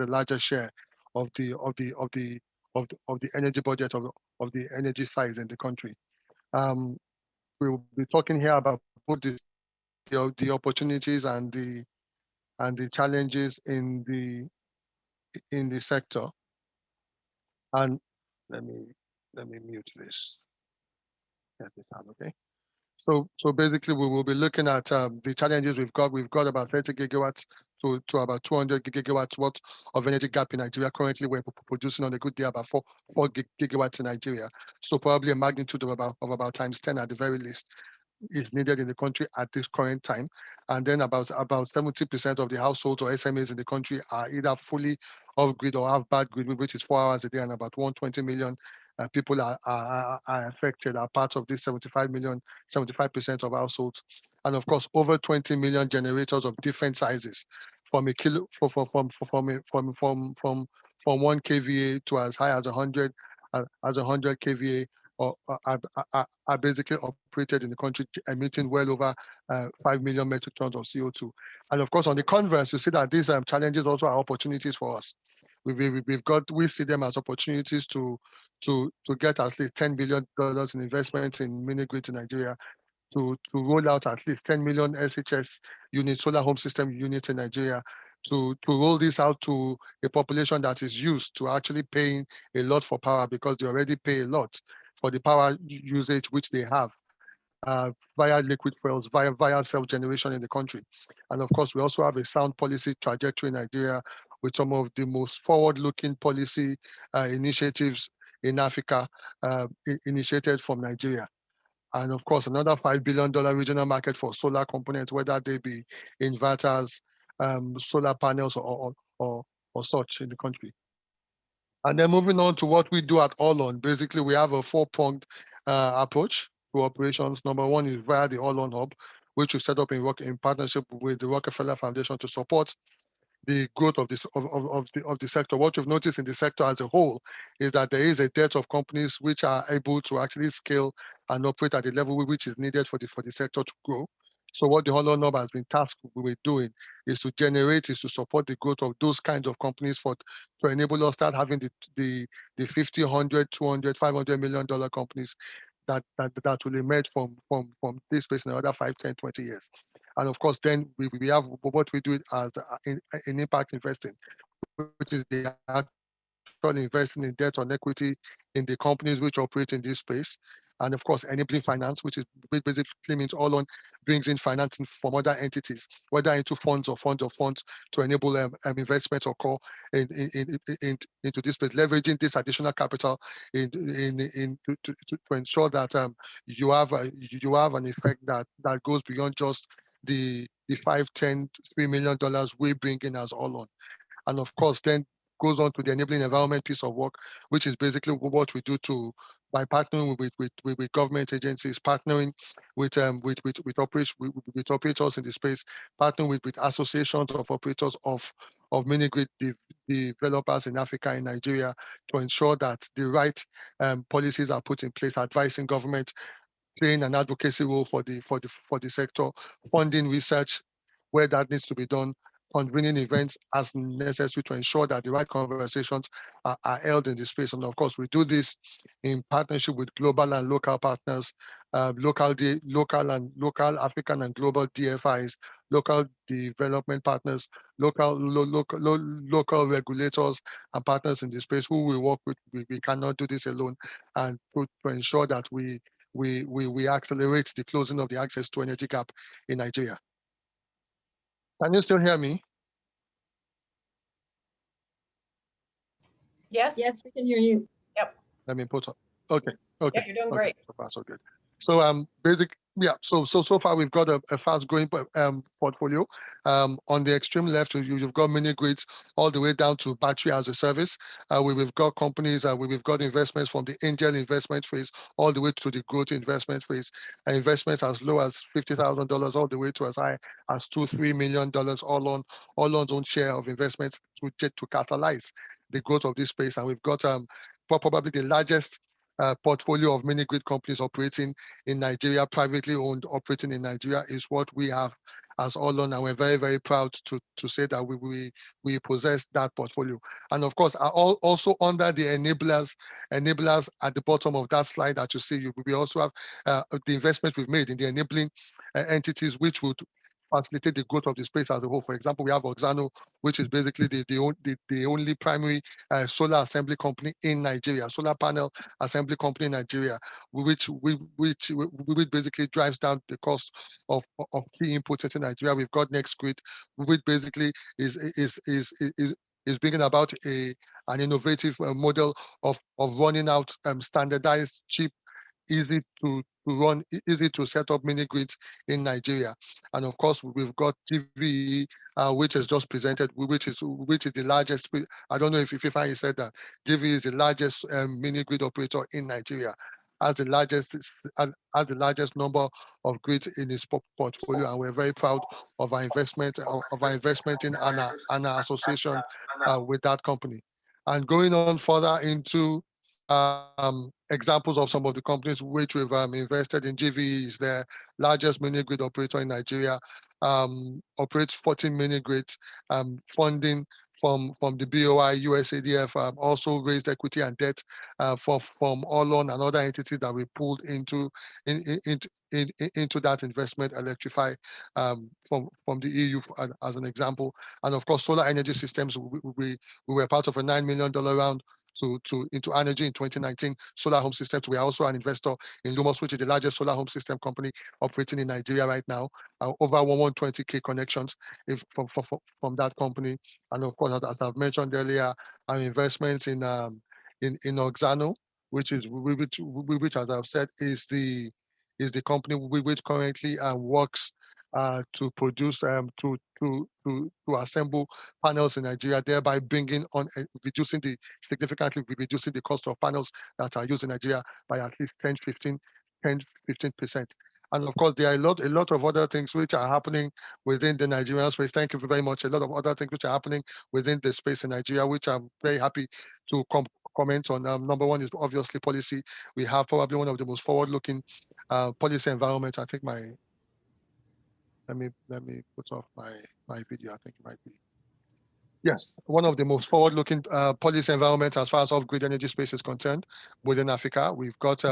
larger share of the energy budget of the energy size in the country. We will be talking here about both the opportunities and the challenges in the sector. And let me mute this. Get this out, okay? So basically, we will be looking at the challenges we've got. We've got about 30 gigawatts to about 200 gigawatts worth of energy gap in Nigeria. Currently, we're producing on a good day about 4 gigawatts in Nigeria. So probably a magnitude of about times 10 at the very least is needed in the country at this current time. And then about 70% of the households or SMEs in the country are either fully off-grid or have bad grid, which is 4 hours a day, and about 120 million people are affected, are part of this 75% of households. And of course, over 20 million generators of different sizes, from 1 kVA to as high as 100 kVA, are basically operated in the country, emitting well over 5 million metric tons of CO2. And of course, on the converse, you see that these challenges also are opportunities for us. We see them as opportunities to get at least $10 billion in investments in mini-grid in Nigeria, to roll out at least 10 million LCHS units, solar home system units in Nigeria, to roll this out to a population that is used to actually paying a lot for power, because they already pay a lot for the power usage which they have via liquid fuels, via self-generation in the country. And of course, we also have a sound policy trajectory in Nigeria with some of the most forward-looking policy initiatives in Africa initiated from Nigeria. And of course, another $5 billion regional market for solar components, whether they be inverters, solar panels, or such in the country. And then moving on to what we do at All On. Basically, we have a 4-pronged approach to operations. Number one is via the All On Hub, which we set up in partnership with the Rockefeller Foundation to support the growth of the sector. What we've noticed in the sector as a whole is that there is a dearth of companies which are able to actually scale and operate at the level which is needed for the sector to grow. So what the All On Hub has been tasked with doing is to support the growth of those kinds of companies to enable us start having the 50, 100, 200, $500 million companies that will emerge from this space in another 5, 10, 20 years. And of course, then we have what we do as in impact investing, which is the actual investing in debt or equity in the companies which operate in this space. And of course, enabling finance, which basically means All On brings in financing from other entities, whether into funds to enable investments occur into this space, leveraging this additional capital to ensure that you have an effect that goes beyond just the $5, $10, $3 million we bring in as All On. And of course, then goes on to the enabling environment piece of work, which is basically what we do by partnering with government agencies, partnering with operators in the space, partnering with associations of operators of mini-grid developers in Africa and Nigeria, to ensure that the right policies are put in place, advising government, playing an advocacy role for the sector, funding research where that needs to be done, convening events as necessary to ensure that the right conversations are held in the space. And of course, we do this in partnership with global and local partners, local African and global DFIs, local development partners, local regulators and partners in the space who we work with. We cannot do this alone, and to ensure that we accelerate the closing of the access to energy gap in Nigeria. Can you still hear me? Yes. Yes, we can hear you. Yep. Let me put up. Okay. Okay. Yeah, you're doing okay. great. So far, so good. So so far we've got a fast growing portfolio. On the extreme left, you've got mini grids all the way down to battery as a service. We've got companies, we've got investments from the angel investment phase all the way to the growth investment phase. Investments as low as $50,000 all the way to as high as $2-3 million, all on own share of investments to catalyze the growth of this space. And we've got probably the largest portfolio of mini grid companies operating in Nigeria, privately owned, operating in Nigeria is what we have as Olon, and we're very, very proud to say that we possess that portfolio. And of course, also under the enablers at the bottom of that slide that you see, we also have the investments we've made in the enabling entities which would facilitate the growth of the space as a whole. For example, we have Oxano, which is basically the only primary solar assembly company in Nigeria, solar panel assembly company in Nigeria, which basically drives down the cost of key inputs in Nigeria. We've got NextGrid, which basically is bringing about an innovative model of running out standardized, cheap, easy to run, easy to set up mini grids in Nigeria. And of course, we've got GVE, which is just presented, which is the largest. I don't know if Ifeanyi said that GVE is the largest mini grid operator in Nigeria, as the largest number of grids in its portfolio, and we're very proud of our investment in ANA association with that company. And going on further into examples of some of the companies which we've invested in. GVE is the largest mini grid operator in Nigeria, operates 14 mini grids, funding from the BOI, USADF, also raised equity and debt from Olon and other entities that we pulled into that investment, Electrify, from the EU as an example. And of course, solar energy systems, we were part of a $9 million round into energy in 2019. Solar home systems, we are also an investor in Lumos, which is the largest solar home system company operating in Nigeria right now. Over 120K connections from that company. And of course, as I've mentioned earlier, our investments in Oxano, which as I've said is the company which currently works to produce to assemble panels in Nigeria, thereby significantly reducing the cost of panels that are used in Nigeria by at least 10-15%. And of course, there are a lot of other things which are happening within the Nigerian space. Thank you very much. A lot of other things which are happening within the space in Nigeria, which I'm very happy to comment on. Number one is obviously policy. We have probably one of the most forward-looking policy environments. I think let me put off my video. I think it might be. Yes, one of the most forward-looking policy environments as far as off-grid energy space is concerned within Africa. We've got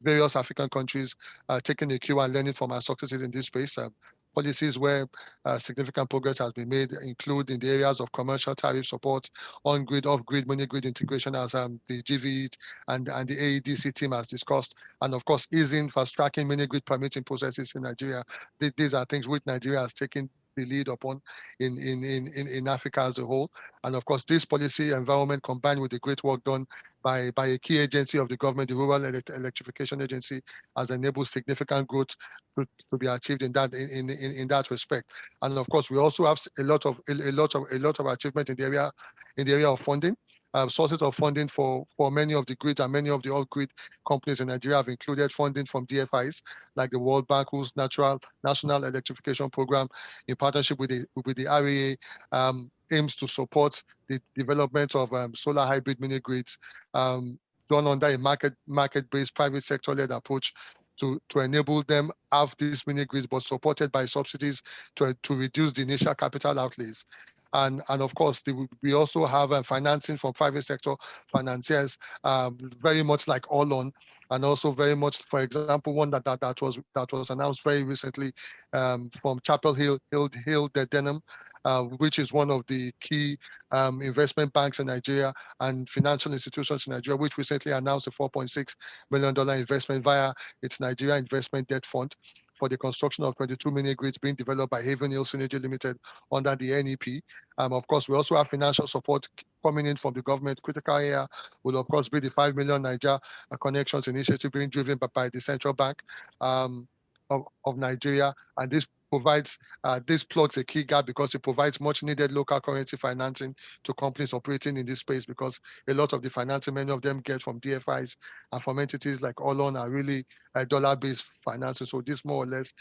various African countries taking the cue and learning from our successes in this space. Policies where significant progress has been made include in the areas of commercial tariff support, on-grid, off-grid, mini-grid integration, as the GVE and the AEDC team has discussed, and of course, easing, fast-tracking mini-grid permitting processes in Nigeria. These are things which Nigeria has taken the lead upon in Africa as a whole. And of course, this policy environment combined with the great work done by a key agency of the government, the Rural Electrification Agency, has enabled significant growth to be achieved in that respect. And of course, we also have a lot of achievement in the area of funding. Sources of funding for many of the grid and many of the off-grid companies in Nigeria have included funding from DFIs like the World Bank, whose National Electrification Program, in partnership with the REA, aims to support the development of solar hybrid mini grids, done under a market-based private sector-led approach to enable them have these mini grids, but supported by subsidies to reduce the initial capital outlays. And of course, we also have financing from private sector financiers, very much like Allon, and also very much, for example, one that was announced very recently from Chapel Hill Denham, which is one of the key investment banks in Nigeria and financial institutions in Nigeria, which recently announced a $4.6 million investment via its Nigeria Investment Debt Fund for the construction of 22 mini grids being developed by Haven Hill Synergy Limited under the NEP. Of course, we also have financial support coming in from the government. Critical area will, of course, be the 5 million Niger Connections initiative being driven by the Central Bank of Nigeria. And this provides, this plugs a key gap because it provides much needed local currency financing to companies operating in this space, because a lot of the financing, many of them get from DFIs and from entities like Allon are really dollar-based financing. So this more or less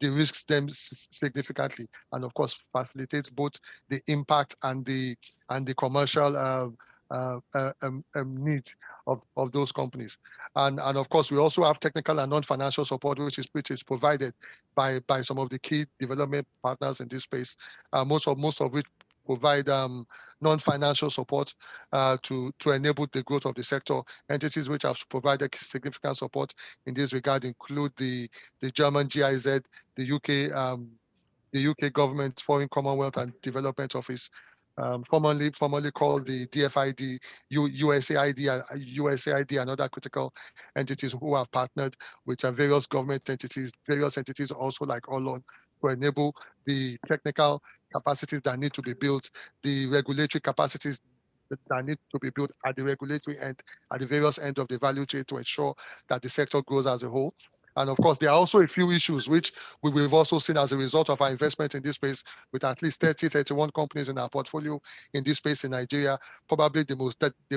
de-risks them significantly, and of course facilitates both the impact and the commercial needs of those companies. And of course, we also have technical and non-financial support, which is provided by some of the key development partners in this space, most of which provide non-financial support to enable the growth of the sector. Entities which have provided significant support in this regard include the German GIZ, the UK government Foreign Commonwealth and Development Office, formerly called the DFID, USAID, and other critical entities who have partnered with various government entities, also like Allon, to enable the technical capacities that need to be built, the regulatory capacities that need to be built at the regulatory end, at the various ends of the value chain, to ensure that the sector grows as a whole. And of course, there are also a few issues which we've also seen as a result of our investment in this space, with at least 31 companies in our portfolio in this space in Nigeria, probably the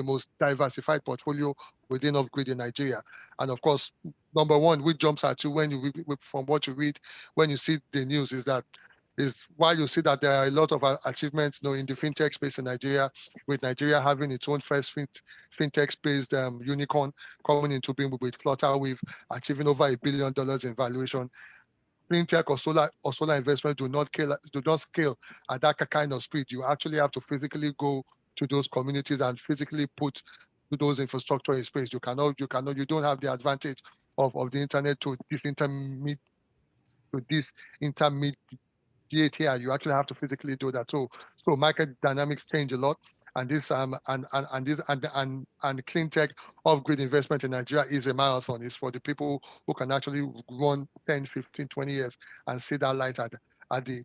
most diversified portfolio within Off-Grid in Nigeria. And of course, number one, which jumps at you from what you read, when you see the news, is while you see that there are a lot of achievements in the fintech space in Nigeria, with Nigeria having its own first fintech-based unicorn coming into being with Flutterwave, achieving over $1 billion in valuation. Fintech or solar investment do not scale at that kind of speed. You actually have to physically go to those communities and physically put those infrastructure in space. You don't have the advantage of the internet to this intermediate here. You actually have to physically do that. So market dynamics change a lot. And this and clean tech off-grid investment in Nigeria is a marathon. It's for the people who can actually run 10, 15, 20 years and see that light at the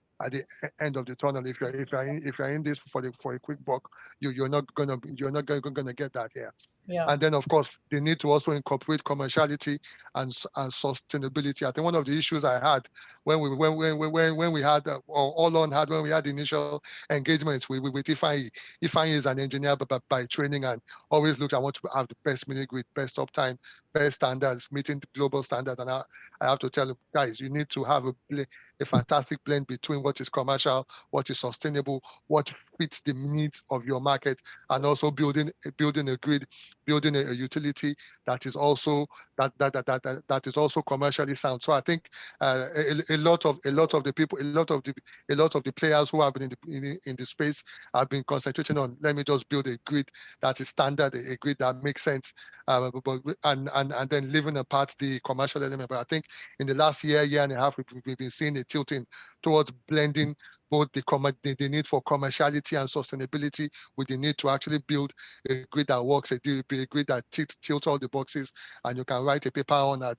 end of the tunnel. If you're in this for a quick buck, you're not gonna get that here. Yeah. And then, of course, they need to also incorporate commerciality and sustainability. I think one of the issues I had when we had the initial engagements with Ifeanyi. Ifeanyi is an engineer by training and always looks, I want to have the best mini grid, best uptime, best standards, meeting the global standards. And I have to tell him, guys, you need to have a fantastic blend between what is commercial, what is sustainable, what fits the needs of your market, and also building a grid, building a utility that is also commercially sound. So I think a lot of the players who have been in the space have been concentrating on, let me just build a grid that is standard, a grid that makes sense, and then leaving apart the commercial element. But I think in the last year and a half, we've been seeing a tilting towards blending both the need for commerciality and sustainability with the need to actually build a grid that works, a grid that tilts all the boxes, and you can write a paper on at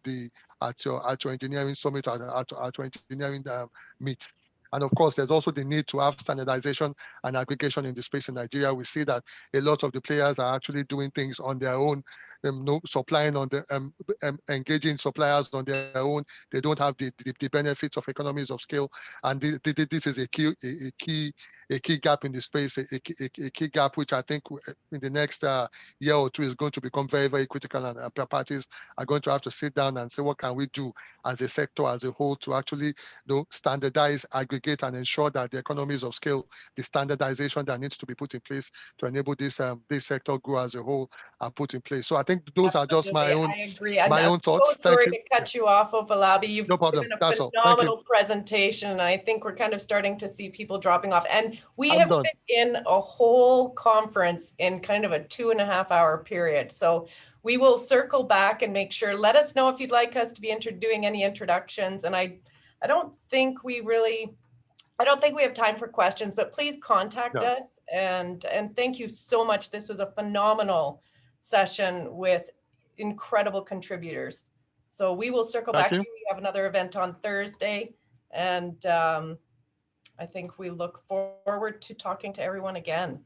your engineering summit, at your engineering meet. And of course, there's also the need to have standardization and aggregation in the space in Nigeria. We see that a lot of the players are actually doing things on their own, supplying on the engaging suppliers on their own. They don't have the benefits of economies of scale, and this is a key gap in the space, a key gap which I think in the next year or two is going to become very, very critical, and parties are going to have to sit down and say, what can we do as a sector as a whole to actually standardize, aggregate, and ensure that the economies of scale, the standardization that needs to be put in place to enable this sector grow as a whole are put in place. So I think think those are just my own I agree. And my I'm own thoughts. so sorry Thank you. to cut you off, Ofalabi. You've No problem. given a That's all. Thank you. phenomenal presentation, and I think we're kind of starting to see people dropping off. And we I'm have done. fit in a whole conference in kind of a 2.5-hour period. So we will circle back and make sure. Let us know if you'd like us to be doing any introductions. And I don't think we have time for questions, but please contact us. And thank you so much. This was a phenomenal session with incredible contributors. So we will circle back. We have another event on Thursday, and I think we look forward to talking to everyone again.